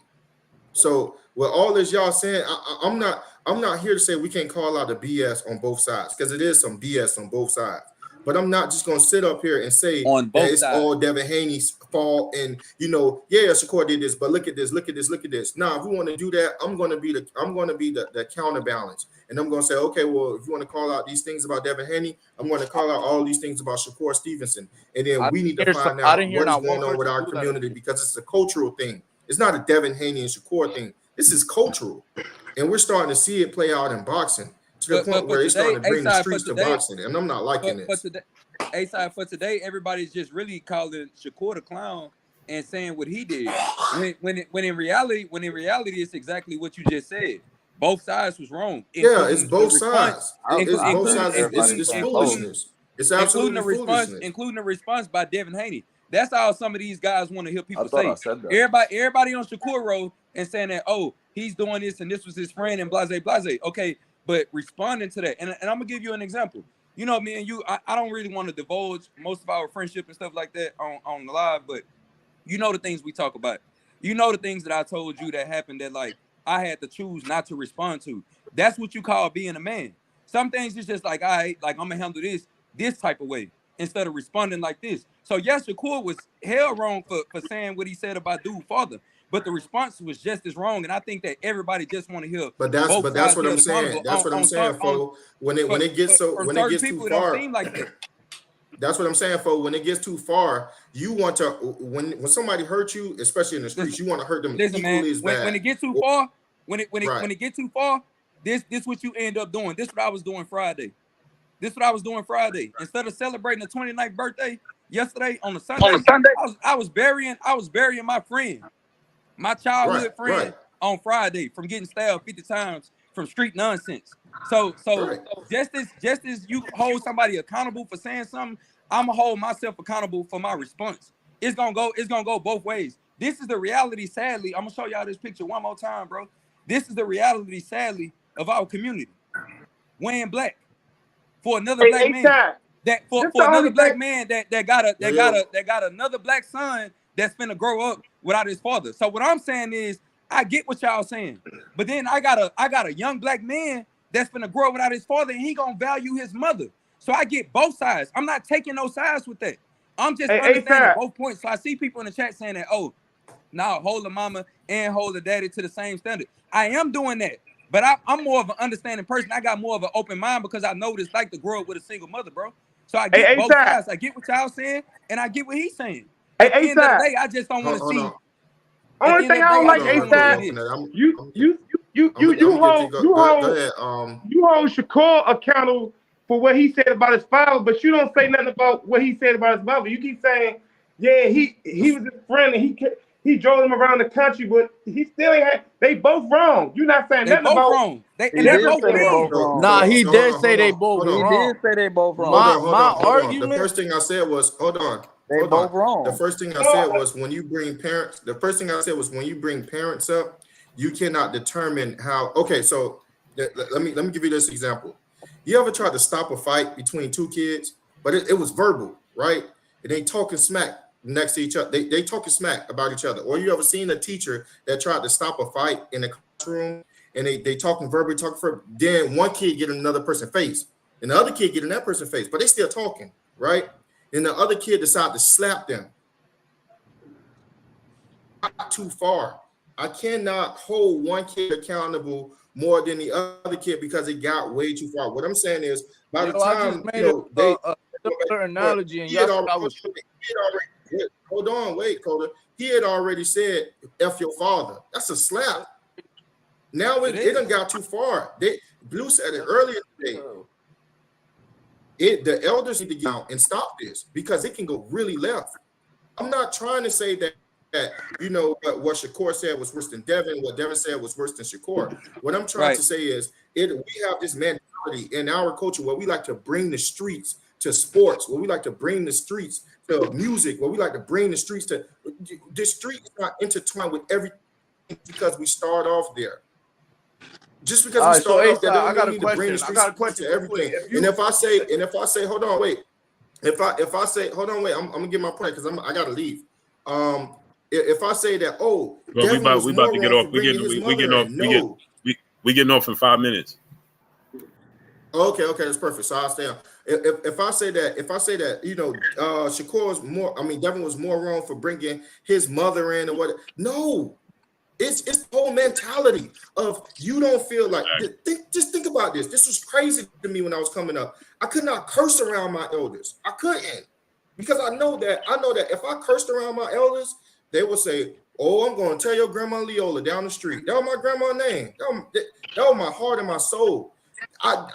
Speaker 7: So Well, all this y'all saying, I'm not here to say we can't call out the BS on both sides, because it is some BS on both sides. But I'm not just gonna sit up here and say
Speaker 5: On both
Speaker 7: that it's
Speaker 5: sides.
Speaker 7: all Devin Haney's fault, and yeah, Shakur did this, but look at this. Nah, if we want to do that, I'm gonna be the counterbalance, and I'm gonna say, okay, well, if you want to call out these things about Devin Haney, I'm gonna call out all these things about Shakur Stevenson, and then we need to find out what is going on with our community, because it's a cultural thing. It's not a Devin Haney and Shakur thing. This is cultural, and we're starting to see it play out in boxing to the point where it's starting to bring the streets to boxing, and I'm not liking this.
Speaker 5: For today, everybody's just really calling Shakur the clown and saying what he did. When in reality, it's exactly what you just said. Both sides was wrong.
Speaker 7: Yeah, it's both sides. It's both sides. It's foolishness. It's absolutely foolishness.
Speaker 5: Including the response by Devin Haney. That's all some of these guys want to hear people say.
Speaker 3: I said that.
Speaker 5: Everybody on Shakur road and saying that, oh, he's doing this and this was his friend and blase. Okay, but responding to that, and I'm gonna give you an example. You know, me and you, I don't really want to divulge most of our friendship and stuff like that on the live, but you know the things we talk about. You know the things that I told you that happened that like I had to choose not to respond to. That's what you call being a man. Some things is just like, all right, like I'm gonna handle this type of way instead of responding like this. So yes, Shakur was hell wrong for saying what he said about dude's father, but the response was just as wrong. And I think that everybody just want to hear.
Speaker 7: But that's what I'm saying. That's what I'm saying, Fo. When it gets too far.
Speaker 5: Like that.
Speaker 7: That's what I'm saying, Fo. When it gets too far, you want to when somebody hurts you, especially in the streets, you want to hurt them equally as bad.
Speaker 5: When it gets too far, when it gets too far, this what you end up doing. This what I was doing Friday. Instead of celebrating the 29th birthday yesterday on the Sunday, I was burying my friend, my childhood friend on Friday from getting stabbed 50 times from street nonsense. So just as you hold somebody accountable for saying something, I'm gonna hold myself accountable for my response. It's gonna go both ways. This is the reality, sadly. I'm gonna show y'all this picture one more time, bro. This is the reality, sadly, of our community. Wearing black. For another black man that got another black son that's finna grow up without his father. So what I'm saying is, I get what y'all saying, but then I got a young black man that's finna grow up without his father, and he gonna value his mother. So I get both sides. I'm not taking no sides with that. I'm just understanding both points. So I see people in the chat saying that, oh, now hold the mama and hold the daddy to the same standard. I am doing that. But I'm more of an understanding person. I got more of an open mind because I know what it's like to grow up with a single mother, bro. So I get both sides. I get what y'all saying, and I get what he's saying. At the end of the day, I just don't want to see.
Speaker 2: Only thing I don't like, A-Side, you hold Shakur accountable for what he said about his father, but you don't say nothing about what he said about his mother. You keep saying, yeah, he was his friend and he drove them around the country, but he still ain't had. They both wrong. You're not saying nothing about
Speaker 5: wrong.
Speaker 3: He did say they both wrong. Nah, he did say they both wrong. He did say they both wrong. My argument.
Speaker 7: The first thing I said was, hold on.
Speaker 3: They both wrong.
Speaker 7: The first thing I said was when you bring parents. The first thing I said was when you bring parents up, you cannot determine how. Okay, so let me give you this example. You ever tried to stop a fight between two kids, but it was verbal, right? And they talking smack next to each other. They talking smack about each other. Or you ever seen a teacher that tried to stop a fight in the classroom and they talking verbally, then one kid get in another person's face and the other kid get in that person's face, but they still talking, right? And the other kid decide to slap them. Not too far. I cannot hold one kid accountable more than the other kid because it got way too far. What I'm saying is, by the time they analogy and hold on, wait, Coda. He had already said "F your father." That's a slap. Now it done got too far. Blue said it earlier today. The elders need to get out and stop this because it can go really left. I'm not trying to say that what Shakur said was worse than Devin. What Devin said was worse than Shakur. What I'm trying to say is, we have this mentality in our culture where we like to bring the streets to sports, where we like to bring the streets to music, where we like to bring the streets to. The street is not intertwined with everything because we start off there. Just because we start off there, I got a question to everything. And if I say, hold on, wait. If I say, hold on, wait, I'm gonna get my point because I gotta leave. if I say that, oh,
Speaker 1: Well,
Speaker 7: Devin was
Speaker 1: we about
Speaker 7: more
Speaker 1: to get
Speaker 7: wrong
Speaker 1: off.
Speaker 7: for
Speaker 1: We
Speaker 7: bringing
Speaker 1: getting
Speaker 7: his
Speaker 1: we getting
Speaker 7: mother
Speaker 1: off.
Speaker 7: in.
Speaker 1: No. We getting off in 5 minutes.
Speaker 7: Okay, that's perfect. So I'll stay on. If I say that, you know, Shakur was more. I mean, Devin was more wrong for bringing his mother in or what? No, it's the whole mentality of you don't feel like. Just think about this. This was crazy to me when I was coming up. I could not curse around my elders. I couldn't because I know that if I cursed around my elders, they would say, "Oh, I'm going to tell your grandma Leola down the street." That was my grandma's name. That was my heart and my soul. I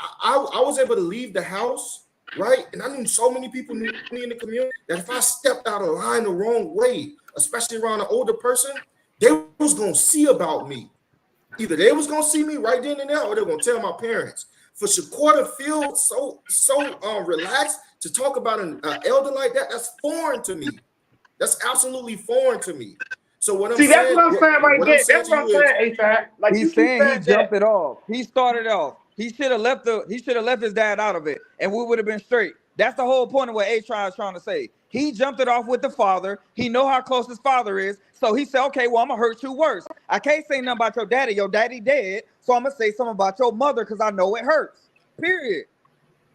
Speaker 7: was able to leave the house, right? And I knew so many people knew me in the community that if I stepped out of line the wrong way, especially around an older person, they was gonna see about me. Either they was gonna see me right then and there, or they're gonna tell my parents. For Shakur to feel so relaxed to talk about an elder like that, that's foreign to me. That's absolutely foreign to me. So what I'm saying,
Speaker 2: that's what I'm saying right there. That's what I'm saying, A-Fab. Like
Speaker 5: He's saying he jumped it off. He started off. He should have left his dad out of it, and we would have been straight. That's the whole point of what A-Tron is trying to say. He jumped it off with the father. He know how close his father is, so he said, "Okay, well, I'm gonna hurt you worse. I can't say nothing about your daddy. Your daddy dead, so I'm gonna say something about your mother because I know it hurts. Period."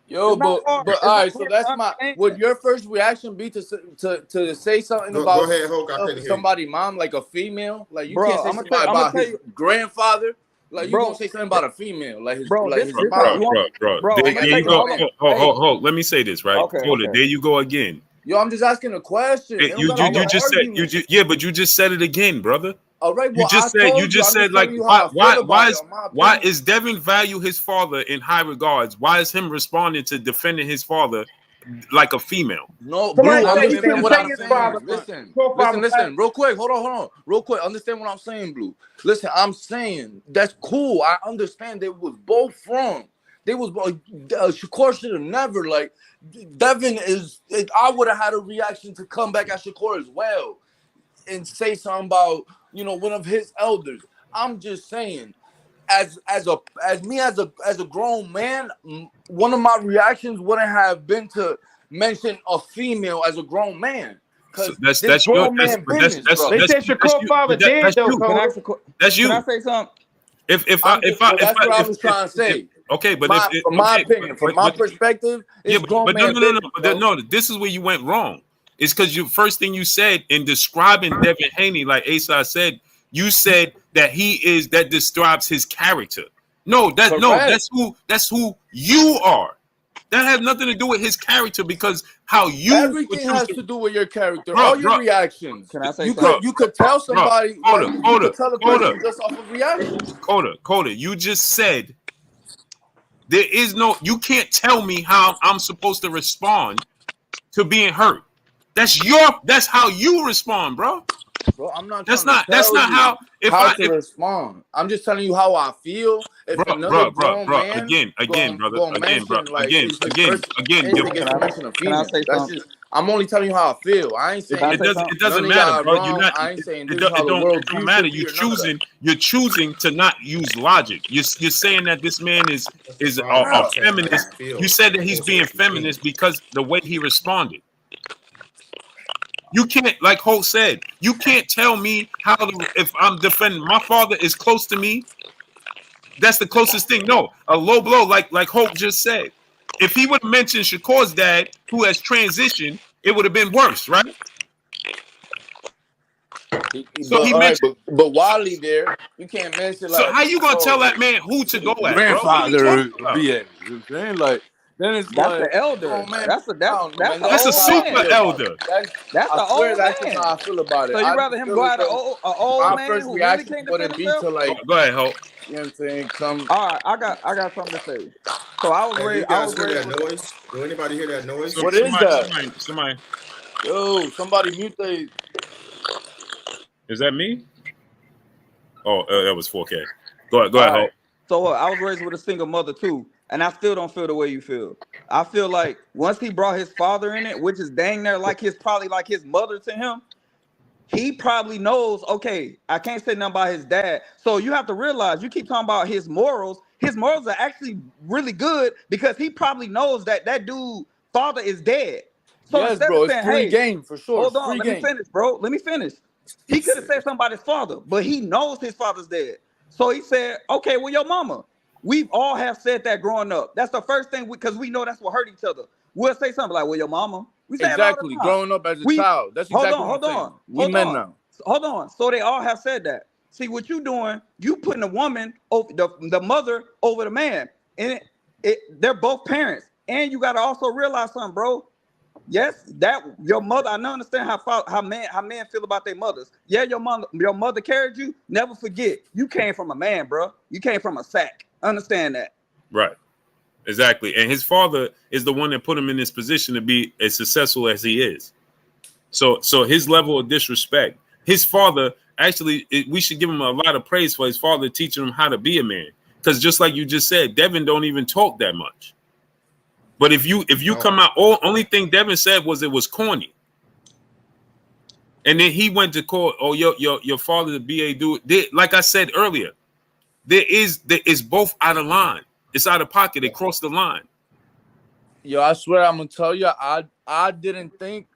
Speaker 3: Yo, but all right. So that's my. Would your first reaction be to say something about
Speaker 7: go ahead, Hulk, I couldn't hear
Speaker 3: somebody mom, like a female? Like you
Speaker 5: Bro,
Speaker 3: can't say
Speaker 5: I'ma
Speaker 3: something
Speaker 5: tell-
Speaker 3: about
Speaker 5: I'ma
Speaker 3: his grandfather. Like you gonna say something about a female, like his
Speaker 5: Bro,
Speaker 3: like
Speaker 5: this-
Speaker 3: his
Speaker 5: this-
Speaker 3: mom.
Speaker 1: Bro.
Speaker 5: I'ma
Speaker 1: There you
Speaker 5: tell
Speaker 1: go.
Speaker 5: you-
Speaker 1: Hold. Let me say this, right?
Speaker 5: Okay,
Speaker 1: Hold it.
Speaker 5: okay.
Speaker 1: There you go again.
Speaker 3: Yo, I'm just asking a question.
Speaker 1: You just said it again, brother.
Speaker 3: All right, well,
Speaker 1: you just said like why is Devin value his father in high regards? Why is him responding to defending his father like a female?
Speaker 3: No, Blue, understand what I'm saying. Listen, real quick. Hold on. Real quick, understand what I'm saying, Blue. Listen, I'm saying that's cool. I understand they was both wrong. They was Shakur should have never like Devin is. I would have had a reaction to come back at Shakur as well and say something about one of his elders. I'm just saying, as a grown man, one of my reactions wouldn't have been to mention a female as a grown man.
Speaker 1: So that's your business, bro.
Speaker 2: They said Shakur father dead though.
Speaker 1: That's you.
Speaker 5: Can I say something?
Speaker 3: That's what I was trying to say.
Speaker 1: Okay, but
Speaker 3: from my opinion, from my perspective, it's grown man.
Speaker 1: No. This is where you went wrong. It's because you first thing you said in describing Devin Haney, like Asa said, you said that that describes his character. No, that's who you are. That has nothing to do with his character because
Speaker 3: everything has to do with your character. All your reactions.
Speaker 5: Can I say
Speaker 3: you could tell somebody.
Speaker 1: Hold
Speaker 3: it. Tell a person just off of reaction.
Speaker 1: Coda. You just said there is no. You can't tell me how I'm supposed to respond to being hurt. That's how you respond, bro.
Speaker 3: Bro, I'm not.
Speaker 1: That's not how
Speaker 3: to respond. I'm just telling you how I feel. If another grown man,
Speaker 1: again, brother.
Speaker 3: I'm only telling you how I feel. I ain't saying
Speaker 1: it doesn't matter, bro.
Speaker 3: I ain't saying this is how the world
Speaker 1: don't matter. You're choosing to not use logic. You're saying that this man is a feminist. You said that he's being feminist because the way he responded. You can't, like Holt said, you can't tell me if I'm defending my father is close to me. That's the closest thing. No, a low blow, like Holt just said. If he would have mentioned Shakur's dad, who has transitioned, it would have been worse, right?
Speaker 3: But Wally there, you can't mention like.
Speaker 1: So how you gonna tell that man who to go at?
Speaker 3: Grandfather, BA. Like. Then it's
Speaker 5: that's the elder.
Speaker 3: Oh, man,
Speaker 5: that's
Speaker 1: a super elder.
Speaker 5: That's the old
Speaker 3: that's
Speaker 5: man.
Speaker 3: how I feel about it.
Speaker 5: So you rather him go at an old man who really can't defend himself?
Speaker 3: To like,
Speaker 1: go ahead, Hope.
Speaker 3: You know what I'm saying? All
Speaker 5: right, I got something to say. So I was
Speaker 7: raised. That noise? Do anybody hear that noise?
Speaker 3: What is that?
Speaker 1: Somebody.
Speaker 3: Yo, somebody mute the.
Speaker 1: Is that me? Oh, that was 4K. Go ahead, Hope.
Speaker 5: So I was raised with a single mother too. And I still don't feel the way you feel. I feel like once he brought his father in it, which is dang near probably like his mother to him, he probably knows, okay, I can't say nothing about his dad. So you have to realize, you keep talking about his morals. His morals are actually really good because he probably knows that dude father is dead. So
Speaker 3: yes,
Speaker 5: instead
Speaker 3: bro,
Speaker 5: of saying,
Speaker 3: it's free game for sure.
Speaker 5: Hold on, let me finish, bro. Let me finish.
Speaker 10: He could have said somebody's father, but he knows his father's dead. So he said, okay, well, your mama. We've all have said that growing up. That's the first thing, because we know that's what hurt each other. We'll say something like, well, your mama. We say
Speaker 3: Exactly. Growing up as a child. That's exactly what I'm saying. We men now.
Speaker 10: Hold on. So they all have said that. See, what you doing, you putting a woman, over the mother over the man. And they're both parents. And you got to also realize something, bro. Yes, that your mother, I don't understand how men feel about their mothers. Yeah, your mother carried you. Never forget, you came from a man, bro. You came from a sack. Understand that.
Speaker 1: Right. Exactly. And his father is the one that put him in this position to be as successful as he is. So his level of disrespect, his father, actually, we should give him a lot of praise for his father teaching him how to be a man. Because just like you just said, Devin don't even talk that much. But if you come out, only thing Devin said was it was corny. And then he went to court. Oh, your father, the BA dude. Like I said earlier, it's both out of line. It's out of pocket. It crossed the line.
Speaker 3: Yo, I swear I'm gonna tell you, I didn't think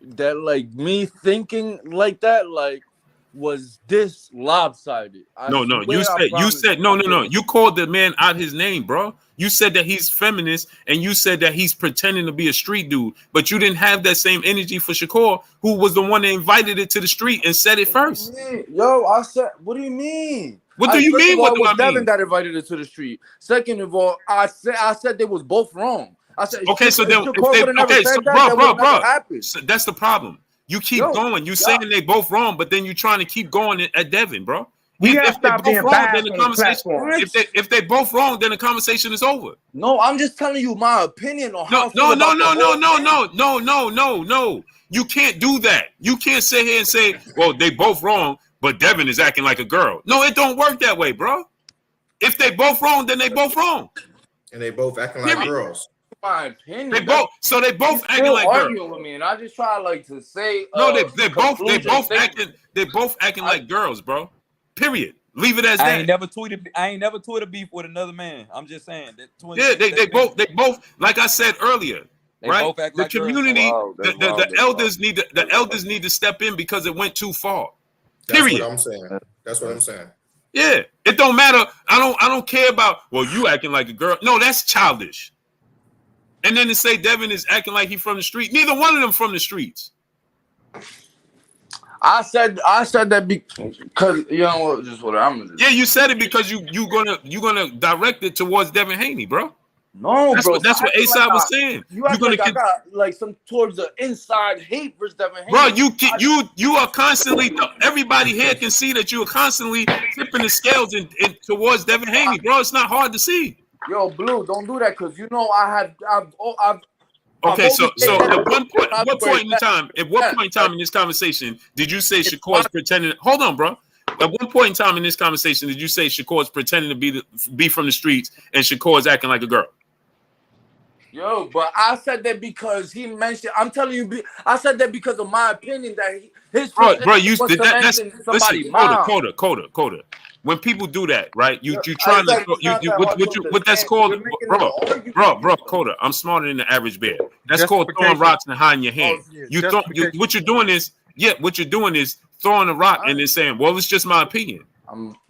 Speaker 3: that, like, me thinking like that, like, was this lopsided.
Speaker 1: No. You said no. You called the man out his name, bro. You said that he's feminist, and you said that he's pretending to be a street dude, but you didn't have that same energy for Shakur, who was the one that invited it to the street and said it first.
Speaker 3: Yo, I said, what do you mean?
Speaker 1: What do you mean? What do I mean?
Speaker 3: Devin that invited it to the street. Second of all, I said they was both wrong. I said,
Speaker 1: okay, so then, bro, so that's the problem. You keep going. You saying they both wrong, but then you trying to keep going at Devin, bro. If they both wrong, then the conversation. If they both wrong, then the conversation is over.
Speaker 3: No, I'm just telling you my opinion on how.
Speaker 1: No. You can't do that. You can't sit here and say, "Well, they both wrong," but Devin is acting like a girl. No, it don't work that way, bro. If they both wrong, then they both wrong,
Speaker 7: and they both acting like girls.
Speaker 3: My opinion.
Speaker 1: They both acting like girls.
Speaker 3: With me, and I just try to say.
Speaker 1: No, they both acting like girls, bro. Period. Leave it as that.
Speaker 5: I ain't never tweeted beef with another man. I'm just saying that.
Speaker 1: They both. Like I said earlier, right? The community, the elders need to step in because it went too far. Period.
Speaker 7: That's what I'm saying.
Speaker 1: Yeah, it don't matter. I don't care about. Well, you acting like a girl. No, that's childish. And then to say Devin is acting like he from the street. Neither one of them from the streets.
Speaker 3: I said that because you know what, just what I'm gonna do.
Speaker 1: Yeah, you said it because you gonna direct it towards Devin Haney, bro.
Speaker 3: No,
Speaker 1: that's what A-Side was saying.
Speaker 3: You're gonna get like some towards the inside hate versus Devin Haney.
Speaker 1: Bro, you are constantly. Everybody here can see that you are constantly tipping the scales in towards Devin Haney, bro. It's not hard to see.
Speaker 3: Yo, Blue, don't do that because you know I've
Speaker 1: okay, so at what point in time in this conversation did you say Shakur's pretending? Hold on, bro. At one point in time in this conversation, did you say Shakur's pretending to be from the streets and Shakur's acting like a girl?
Speaker 3: Yo, but I said that because he mentioned. I'm telling you, I said that because of my opinion that his
Speaker 1: bro. You did that. That's listen, Coda. When people do that, right? You trying to what that's called, bro, Coda. I'm smarter than the average bear. That's called throwing rocks and hiding your hand. What you're doing is throwing a rock and then saying, "Well, it's just my opinion."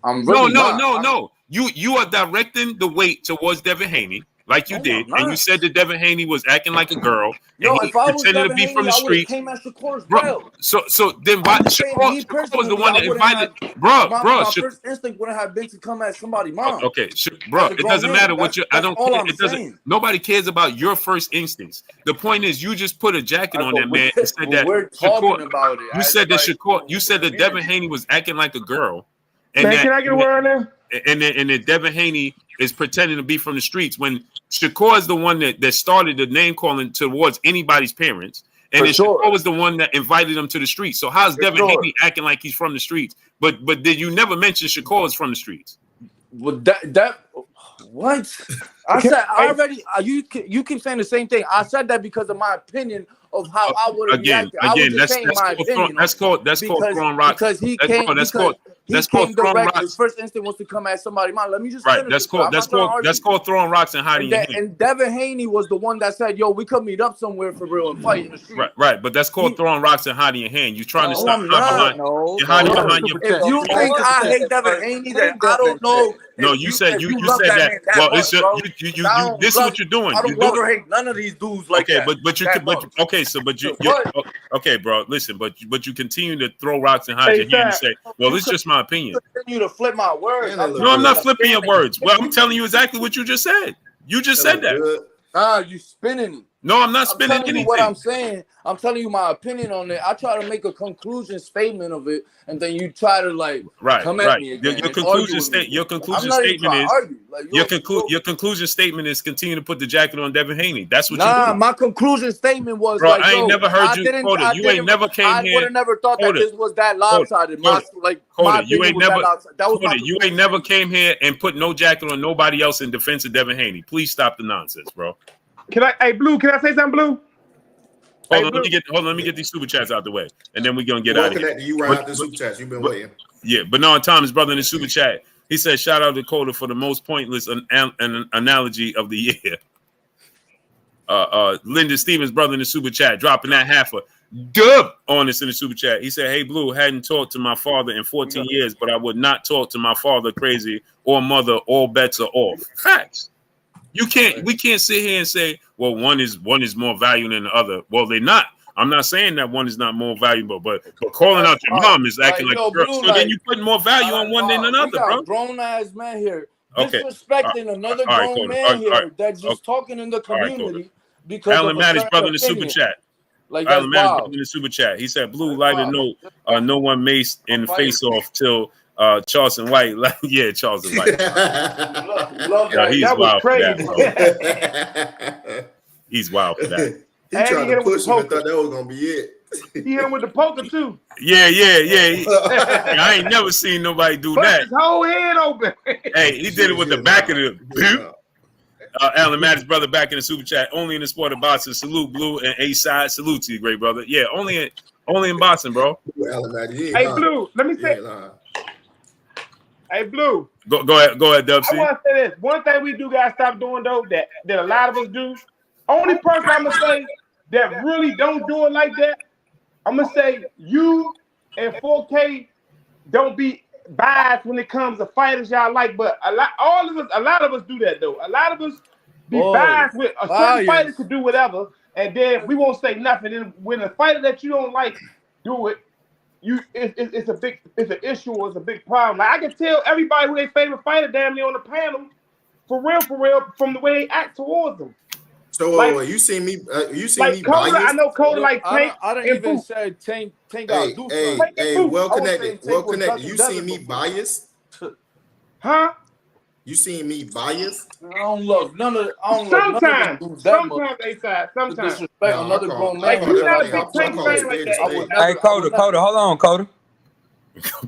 Speaker 1: No. You are directing the weight towards Devin Haney, like you did, and you said that Devin Haney was acting like a girl, and he pretended to be from the street. Bro, so then why Shakur was the one that invited, bro?
Speaker 3: My first instinct wouldn't have been to come at somebody's mom.
Speaker 1: Okay, bro, it doesn't matter what you. I don't care. It doesn't. Nobody cares about your first instincts. The point is, you just put a jacket on that man and said that Shakur. You said that Shakur. You said that Devin Haney was acting like a girl.
Speaker 2: Man, can I get a word on there?
Speaker 1: And then Devin Haney is pretending to be from the streets when Shakur is the one that started the name calling towards anybody's parents, and then Shakur was the one that invited them to the streets. So how's Devin Haney acting like he's from the streets? But did you never mention Shakur is from the streets?
Speaker 3: Well, that what I said already. You keep saying the same thing. I said that because of my opinion of how I would have reacted. I was just saying my opinion.
Speaker 1: That's called throwing rocks.
Speaker 3: Because he came. He came direct. His first instinct was to come at somebody. Man, let me just finish
Speaker 1: That's called throwing rocks and hiding your hand.
Speaker 3: And Devin Haney was the one that said, "Yo, we could meet up somewhere for real and fight in the street."
Speaker 1: Right. But that's called throwing rocks and hiding your hand. You're trying to stop behind. You're hiding behind your.
Speaker 3: If you think I hate Devin Haney, then I don't know.
Speaker 1: No, you said that. Well, it's you. This is what you're doing.
Speaker 3: I don't love or hate none of these dudes like that.
Speaker 1: Okay, bro. Listen, but you continue to throw rocks and hide your hand and say, "Well, it's just my opinion."
Speaker 3: Continue to flip my words.
Speaker 1: No, I'm not flipping your words. Well, I'm telling you exactly what you just said. You just said that.
Speaker 3: You spinning.
Speaker 1: No, I'm not spinning anything.
Speaker 3: What I'm saying, I'm telling you my opinion on it. I try to make a conclusion statement of it, and then you try to come at me again.
Speaker 1: Your conclusion statement is continue to put the jacket on Devin Haney. That's what you do.
Speaker 3: My conclusion statement was,
Speaker 1: bro, I ain't never heard you quote it. You ain't never came here.
Speaker 3: I would have never thought that this was that lopsided.
Speaker 1: You ain't never came here and put no jacket on nobody else in defense of Devin Haney. Please stop the nonsense, bro.
Speaker 2: Blue, can I say something, Blue?
Speaker 1: Hold on, let me get these super chats out the way, and then we're gonna get out of here.
Speaker 7: You right out the super chats. You've been waiting.
Speaker 1: Yeah, Bernard Thomas, brother in the super chat. He said, "Shout out to Coda for the most pointless analogy of the year." Linda Stevens, brother in the super chat, dropping that half a dub on us in the super chat. He said, "Hey, Blue, hadn't talked to my father in 14 years, but I would not talk to my father crazy or mother. All bets are off." Facts. We can't sit here and say, well, one is more valuable than the other. Well, they're not. I'm not saying that one is not more valuable, but calling out your mom is acting like a girl. So then you putting more value on one than another, bro.
Speaker 3: Grown ass man here. Disrespecting another grown man here that's just talking in the community because
Speaker 1: Alan Mattis, brother in the super chat. Alan Mattis, brother in the super chat. He said, "Blue lighter note, no one maced in the face off till Charleston White." Charleston White. He's wild for that. He's wild for that.
Speaker 7: He tried to push him and thought that was gonna be it.
Speaker 2: He hit him with the poker too.
Speaker 1: Yeah. I ain't never seen nobody do that.
Speaker 2: His whole head open.
Speaker 1: Hey, he did it with the back of the. Alan Mattis, brother, back in the super chat. Only in the sport of boxing. Salute, Blue, and A-side. Salute to you, great brother. Yeah, only in boxing, bro.
Speaker 2: Hey, Blue, let me say. Hey, Blue.
Speaker 1: Go ahead, Dub.
Speaker 2: I want to say this. One thing we do gotta stop doing though that a lot of us do. Only person I'm gonna say that really don't do it like that. I'm gonna say you and 4K don't be biased when it comes to fighters y'all like, but a lot of us do that though. A lot of us be biased with a certain fighter could do whatever, and then we won't say nothing. And when a fighter that you don't like do it, it's an issue or it's a big problem. Like I can tell everybody who their favorite fighter damn near on the panel, for real, from the way they act towards them.
Speaker 7: So you see me
Speaker 2: me
Speaker 7: biased?
Speaker 2: I know Coda like Tank.
Speaker 3: I don't even say Tank got do something.
Speaker 7: Hey, well connected. You see me biased?
Speaker 2: Huh?
Speaker 7: You seen me biased?
Speaker 3: I don't love none of.
Speaker 2: Sometimes A-side. Sometimes
Speaker 3: disrespect another grown man.
Speaker 2: You're not a big Tank fan like that.
Speaker 5: Hey, Coda, hold on, Coda.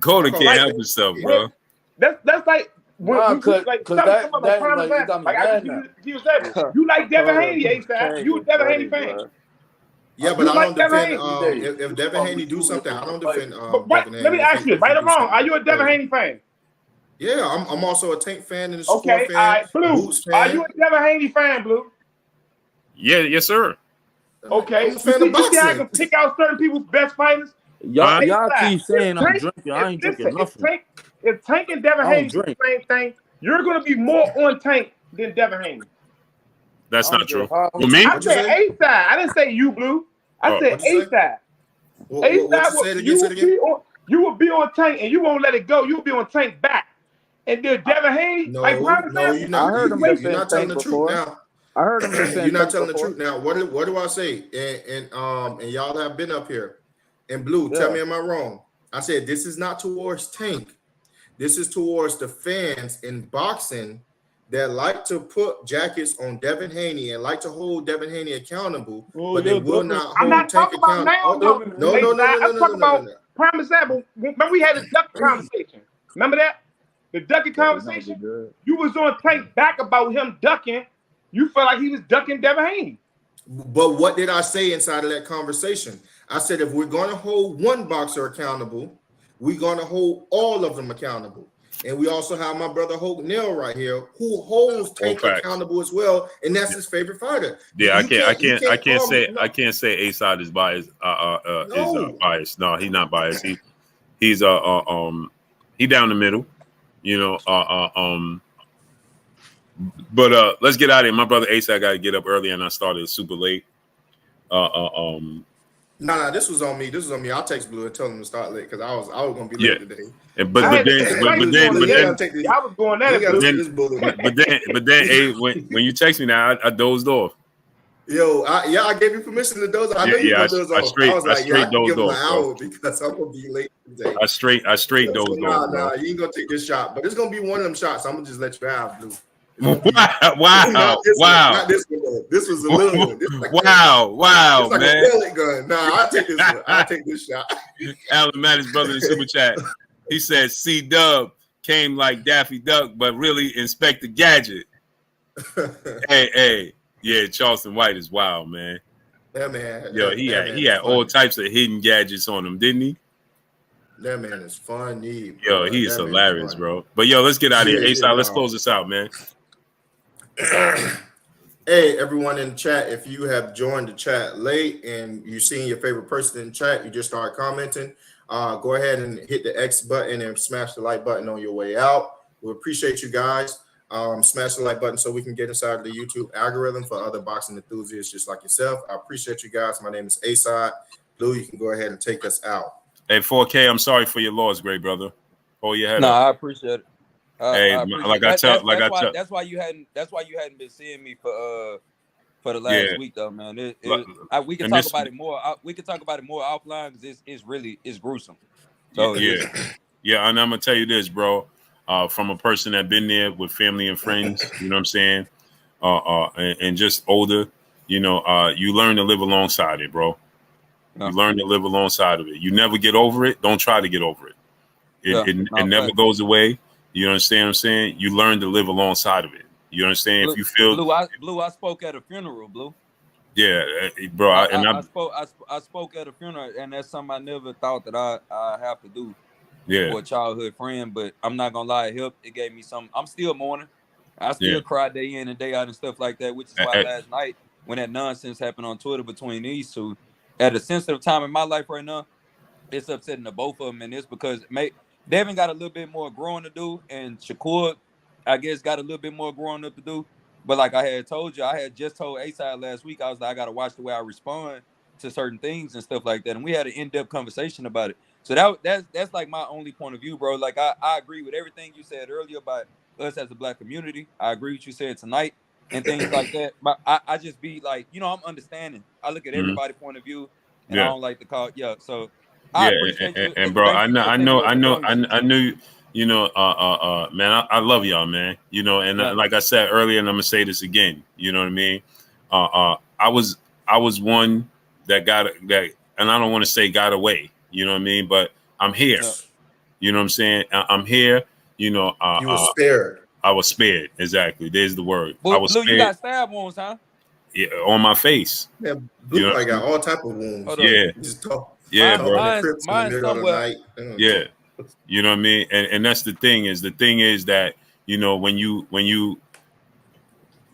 Speaker 1: Coda can't help himself, bro.
Speaker 2: That's like. You like Devin Haney, A-side. You a Devin Haney fan.
Speaker 7: Yeah, but I don't defend. If Devin Haney do something, I don't defend.
Speaker 2: Let me ask you, right or wrong? Are you a Devin Haney fan?
Speaker 7: Yeah, I'm also a Tank fan and a Shakur
Speaker 2: fan. All right, Blue. Are you a Devin Haney fan, Blue?
Speaker 1: Yeah, yes, sir.
Speaker 2: Okay. You see how I can pick out certain people's best fighters?
Speaker 3: Y'all keep saying I'm drinking. I ain't drinking nothing.
Speaker 2: If Tank and Devin Haney do the same thing, you're going to be more on Tank than Devin Haney.
Speaker 1: That's not true. For me?
Speaker 2: I said A-side. I didn't say you, Blue. I said A-side. A-side, you will be on Tank and you won't let it go. You'll be on Tank back. And then Devin Haney,
Speaker 7: you're not telling the truth now.
Speaker 3: I heard him say
Speaker 7: you're not telling the truth now. What do I say? And y'all have been up here. And Blue, tell me, am I wrong? I said this is not towards Tank. This is towards the fans in boxing that like to put jackets on Devin Haney and like to hold Devin Haney accountable, but they will not hold Tank accountable. No. I'm talking about
Speaker 2: prime example. Remember we had a duck conversation. Remember that? The ducking conversation? You was on Tank back about him ducking. You felt like he was ducking Devin Haney.
Speaker 7: But what did I say inside of that conversation? I said if we're going to hold one boxer accountable, we're gonna hold all of them accountable. And we also have my brother Hope Neal right here, who holds Tank accountable as well, and that's his favorite fighter.
Speaker 1: Yeah,
Speaker 7: I
Speaker 1: can't say A-Side is biased. Is biased. No, he's not biased. He's he down the middle, you know. But let's get out of here. My brother A-Side got to get up early, and I started super late.
Speaker 7: No, this was on me. I'll text Blue and tell him to start late because I was gonna be late today.
Speaker 1: But then
Speaker 2: I was going at it.
Speaker 1: But then, when you text me now, I dozed off.
Speaker 7: Yo, I gave you permission to doze off. I know you gonna doze off. I was like, I can give him an hour because I'm gonna be late today.
Speaker 1: I straight dozed off.
Speaker 7: Nah, you ain't gonna take this shot, but it's gonna be one of them shots. I'm gonna just let you have, Blue.
Speaker 1: Wow!
Speaker 7: Not this one, though. This was a little one.
Speaker 1: Wow,
Speaker 7: it's like
Speaker 1: man!
Speaker 7: A pellet gun. Nah, I'll take this one. I'll take this shot.
Speaker 1: Alan Mattis' brother in the super chat. He said C-Dub came like Daffy Duck, but really Inspector Gadget. hey, yeah, Charleston White is wild, man.
Speaker 7: That man.
Speaker 1: Yo, he had all types of hidden gadgets on him, didn't he?
Speaker 7: That man is funny.
Speaker 1: Yo, he's hilarious, bro. But yo, let's get out of here. A-Side, let's close this out, man.
Speaker 7: Hey, everyone in the chat, if you have joined the chat late and you're seeing your favorite person in the chat, you just start commenting, go ahead and hit the X button and smash the like button on your way out. We appreciate you guys. Smash the like button so we can get inside the YouTube algorithm for other boxing enthusiasts just like yourself. I appreciate you guys. My name is A-Side. Blue, you can go ahead and take us out.
Speaker 1: Hey, 4K, I'm sorry for your loss, great brother. Hold your head
Speaker 5: up.
Speaker 1: I
Speaker 5: appreciate it. That's why you hadn't been seeing me for the last week though, man. We can talk about it more. We can talk about it more offline because it's gruesome. So
Speaker 1: and I'm gonna tell you this, bro. From a person that been there with family and friends, you know what I'm saying, and just older, you know, you learn to live alongside it, bro. You learn to live alongside of it. You never get over it. Don't try to get over it. It never goes away. You understand what I'm saying? You learn to live alongside of it. You understand?
Speaker 5: Blue,
Speaker 1: if you feel
Speaker 5: Blue, I spoke at a funeral, Blue.
Speaker 1: Yeah, bro.
Speaker 5: I spoke at a funeral, and that's something I never thought that I have to do.
Speaker 1: Yeah.
Speaker 5: For a childhood friend, but I'm not gonna lie, it helped. It gave me some. I'm still mourning. I still cry day in and day out and stuff like that, which is why last night when that nonsense happened on Twitter between these two, at a sensitive time in my life right now, it's upsetting the both of them, and it's because Devin got a little bit more growing to do, and Shakur, I guess, got a little bit more growing up to do. But like I had told you, I had just told A-Side last week, I was like, I gotta watch the way I respond to certain things and stuff like that, and we had an in-depth conversation about it. So that's like my only point of view, bro. Like I agree with everything you said earlier about us as a Black community. I agree with what you said tonight and things like that. But I just be like, you know, I'm understanding. I look at everybody's point of view, and I don't like to call. So I appreciate you.
Speaker 1: And bro, I knew. You know, man, I love y'all, man. You know, and like I said earlier, and I'm gonna say this again. You know what I mean? I was one that got that, and I don't want to say got away. You know what I mean? But I'm here. Yeah. You know what I'm saying? I'm here. You know,
Speaker 7: you were spared.
Speaker 1: I was spared. Exactly. There's the word.
Speaker 5: Blue,
Speaker 1: I was spared.
Speaker 5: You got stab wounds, huh?
Speaker 1: Yeah, on my face.
Speaker 7: Yeah, Blue, you know, I got all type of wounds.
Speaker 1: Yeah.
Speaker 7: Bro.
Speaker 5: Mine's somewhere.
Speaker 1: Yeah. You know what I mean? And that's the thing is that, you know, when you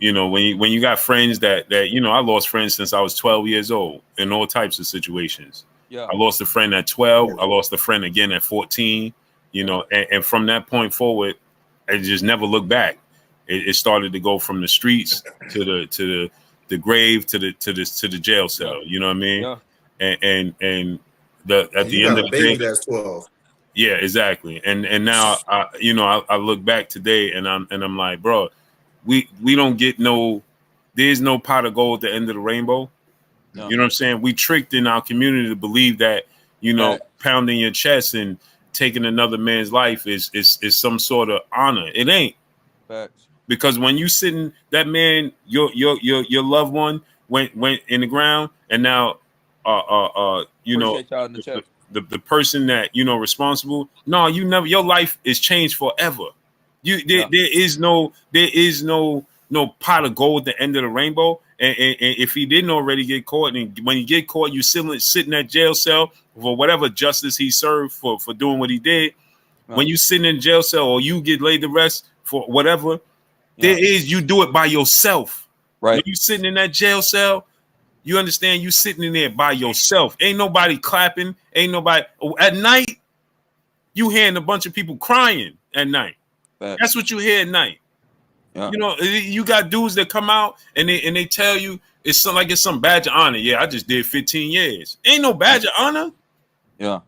Speaker 1: got friends that, you know, I lost friends since I was 12 years old in all types of situations.
Speaker 5: Yeah.
Speaker 1: I lost a friend at 12. I lost a friend again at 14, you know, and from that point forward, I just never looked back. It started to go from the streets to the grave to the jail cell. You know what I mean?
Speaker 5: Yeah.
Speaker 1: And at the end of the day,
Speaker 7: that's 12.
Speaker 1: Yeah, exactly. And now I look back today and I'm like, bro, we don't get there's no pot of gold at the end of the rainbow. No. You know what I'm saying? We tricked in our community to believe that, you know, pounding your chest and taking another man's life is some sort of honor. It ain't.
Speaker 5: Facts.
Speaker 1: Because when you sitting, that man, your loved one went in the ground, and now you know, the person that, you know, responsible. No, you never. Your life is changed forever. There is no pot of gold at the end of the rainbow. and if he didn't already get caught, and when you get caught, you sit in that jail cell for whatever justice he served for doing what he did. When you sit in jail cell or you get laid to rest for whatever, you do it by yourself.
Speaker 5: Right.
Speaker 1: When you sitting in that jail cell, you understand you sitting in there by yourself. Ain't nobody clapping. Ain't nobody. At night, you hearing a bunch of people crying at night. That's what you hear at night. Yeah. You know, you got dudes that come out and they tell you it's some badge of honor. Yeah, I just did 15 years. Ain't no badge of honor.
Speaker 5: Yeah.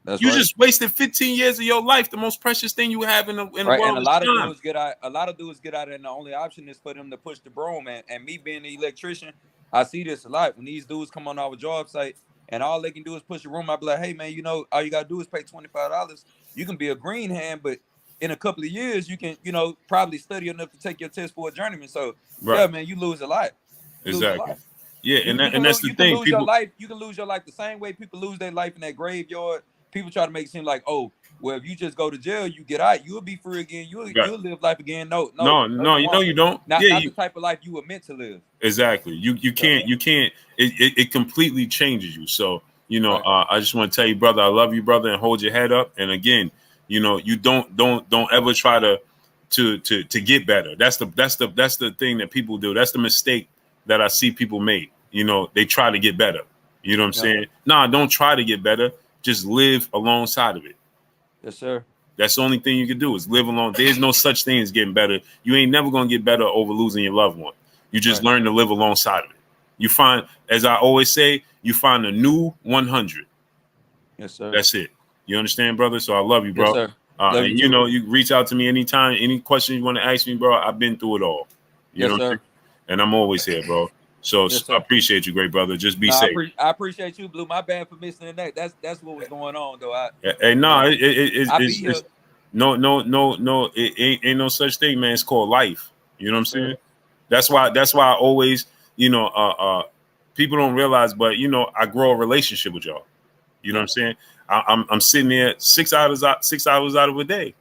Speaker 5: That's
Speaker 1: you
Speaker 5: right.
Speaker 1: just wasted 15 years of your life, the most precious thing you have in the world.
Speaker 5: And a lot of dudes get out, and the only option is for them to push the broom. And me being the electrician, I see this a lot. When these dudes come on our job site and all they can do is push the broom, I be like, hey man, you know, all you gotta do is pay $25. You can be a green hand, but in a couple of years, you can, you know, probably study enough to take your test for a journeyman. So yeah, man, you lose a lot.
Speaker 1: Exactly. Yeah, and that's the thing.
Speaker 5: You can lose your life the same way people lose their life in that graveyard. People try to make it seem like, oh, well, if you just go to jail, you get out, you'll be free again, you'll live life again. No,
Speaker 1: you know you don't.
Speaker 5: Not the type of life you were meant to live.
Speaker 1: Exactly. You can't. It completely changes you. So you know, I just want to tell you, brother, I love you, brother, and hold your head up. And again, you know, you don't ever try to get better. That's the thing that people do. That's the mistake that I see people make. You know, they try to get better. You know what I'm saying? Nah, don't try to get better. Just live alongside of it.
Speaker 5: Yes, sir.
Speaker 1: That's the only thing you can do is live along. There's no such thing as getting better. You ain't never gonna get better over losing your loved one. You just learn to live alongside of it. You find, as I always say, you find a new 100.
Speaker 5: Yes, sir.
Speaker 1: That's it. You understand, brother? So I love you, bro.
Speaker 5: Yes, sir.
Speaker 1: And you know, you reach out to me anytime, any question you want to ask me, bro. I've been through it all. You know what I'm saying? And I'm always here, bro. So I appreciate you, great brother. Just be safe.
Speaker 5: I appreciate you, Blue. My bad for missing that. That's what was going on, though.
Speaker 1: It's no. It ain't no such thing, man. It's called life. You know what I'm saying? That's why I always, you know, people don't realize, but you know, I grow a relationship with y'all. You know what I'm saying? I'm sitting there 6 hours out of a day,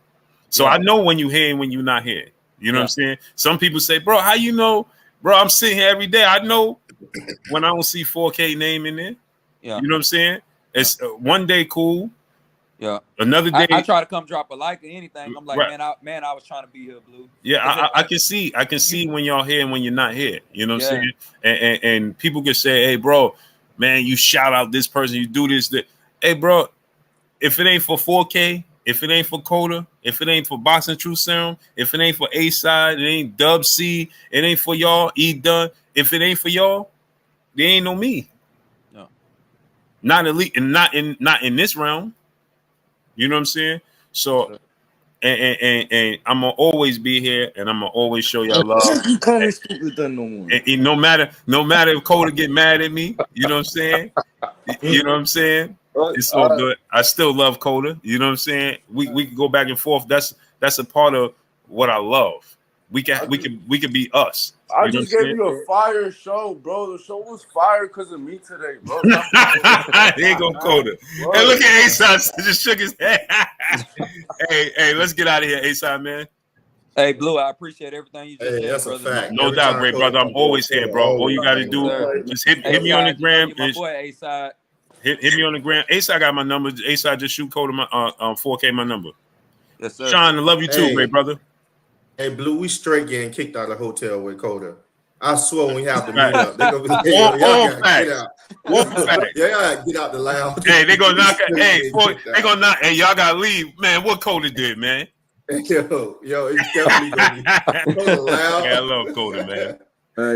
Speaker 1: so I know when you here and when you're not here. You know what I'm saying? Some people say, bro, how you know? Bro, I'm sitting here every day. I know when I don't see 4K name in there. Yeah. You know what I'm saying? It's one day cool.
Speaker 5: Yeah.
Speaker 1: Another day.
Speaker 5: I try to come drop a like or anything. I'm like, man, I was trying to be here, Blue.
Speaker 1: Yeah, I can see when y'all here and when you're not here. You know what I'm saying? And people can say, hey, bro, man, you shout out this person, you do this, that. Hey, bro, if it ain't for 4K, if it ain't for Coda, if it ain't for Boxing Truth Serum, if it ain't for A-Side, it ain't Dub C, it ain't for y'all, E-Done. If it ain't for y'all, there ain't no me. No. Not elite and not in this realm. You know what I'm saying? So and I'm gonna always be here and I'm gonna always show y'all love.
Speaker 3: You can't speak with them no more.
Speaker 1: And no matter if Coda get mad at me, you know what I'm saying? You know what I'm saying? It's all good. I still love Coda. You know what I'm saying? We can go back and forth. That's a part of what I love. We can be us.
Speaker 3: I just gave you a fire show, bro. The show was fire because of me today, bro.
Speaker 1: There you go, Coda. Hey, look at A-Side just shook his head. hey, let's get out of here, A-Side, man.
Speaker 5: Hey, Blue, I appreciate everything you just said,
Speaker 7: that's
Speaker 5: brother.
Speaker 7: a fact.
Speaker 1: No doubt, great brother. I'm always here, bro. All you got to do is hit me on the gram.
Speaker 5: My boy A-Side.
Speaker 1: Hit me on the gram. A-Side got my number. A-Side just shoot Coda my 4K my number.
Speaker 5: Yes, sir.
Speaker 1: Sean, I love you too, great brother.
Speaker 7: Hey, Blue, we straight getting kicked out of the hotel with Coda. I swear when we have to meet up, they're gonna be y'all get out the lounge.
Speaker 1: Hey, they gonna knock. They gonna knock. Hey, y'all gotta leave, man. What Coda did, man?
Speaker 7: Yo, it's definitely gonna be loud.
Speaker 1: Yeah, I love Coda, man.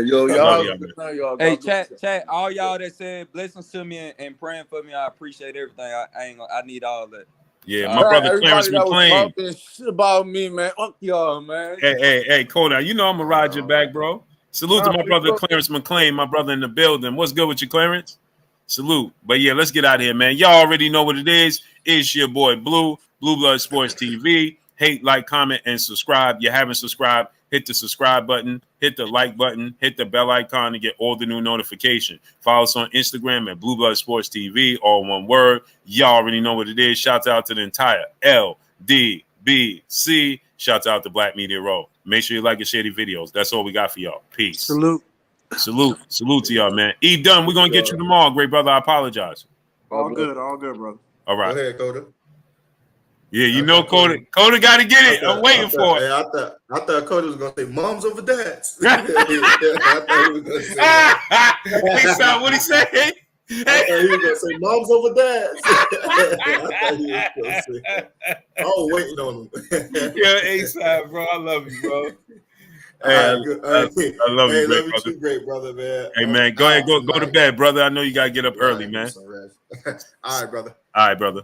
Speaker 3: Y'all.
Speaker 5: Hey, chat. All y'all that said blessings to me and praying for me, I appreciate everything. I need all that.
Speaker 1: Yeah, my brother Clarence McClain.
Speaker 3: Shit about me, man. Fuck y'all, man.
Speaker 1: Hey, Coda, you know I'm gonna ride your back, bro. Salute to my brother Clarence McClain, my brother in the building. What's good with you, Clarence? Salute. But yeah, let's get out of here, man. Y'all already know what it is. It's your boy Blue Blood Sports TV. Hate, like, comment, and subscribe. You haven't subscribed, hit the subscribe button, hit the like button, hit the bell icon to get all the new notifications. Follow us on Instagram at Blue Blood Sports TV, all one word. Y'all already know what it is. Shouts out to the entire LDBC. Shouts out to Black Media Row. Make sure you like and share the videos. That's all we got for y'all. Peace.
Speaker 8: Salute.
Speaker 1: Salute to y'all, man. E done. We're gonna get you tomorrow, great brother. I apologize.
Speaker 2: All good, bro.
Speaker 1: All right.
Speaker 7: Go ahead, Coda.
Speaker 1: Yeah, you know, Coda got to get it. I'm waiting for it.
Speaker 7: I thought Coda was gonna say moms over dads. I thought he was gonna say that.
Speaker 1: Hey, son, what he say?
Speaker 7: I thought he was gonna say moms over dads. I thought he was gonna say that. I was waiting on him.
Speaker 1: Yeah, A-side, bro. I love you, bro.
Speaker 7: Hey,
Speaker 1: I love you,
Speaker 7: love you
Speaker 1: brother.
Speaker 7: too, great brother, man.
Speaker 1: Hey, man, go ahead, go to bed, brother. I know you gotta get up early, man.
Speaker 7: All right, brother.
Speaker 1: All right, brother.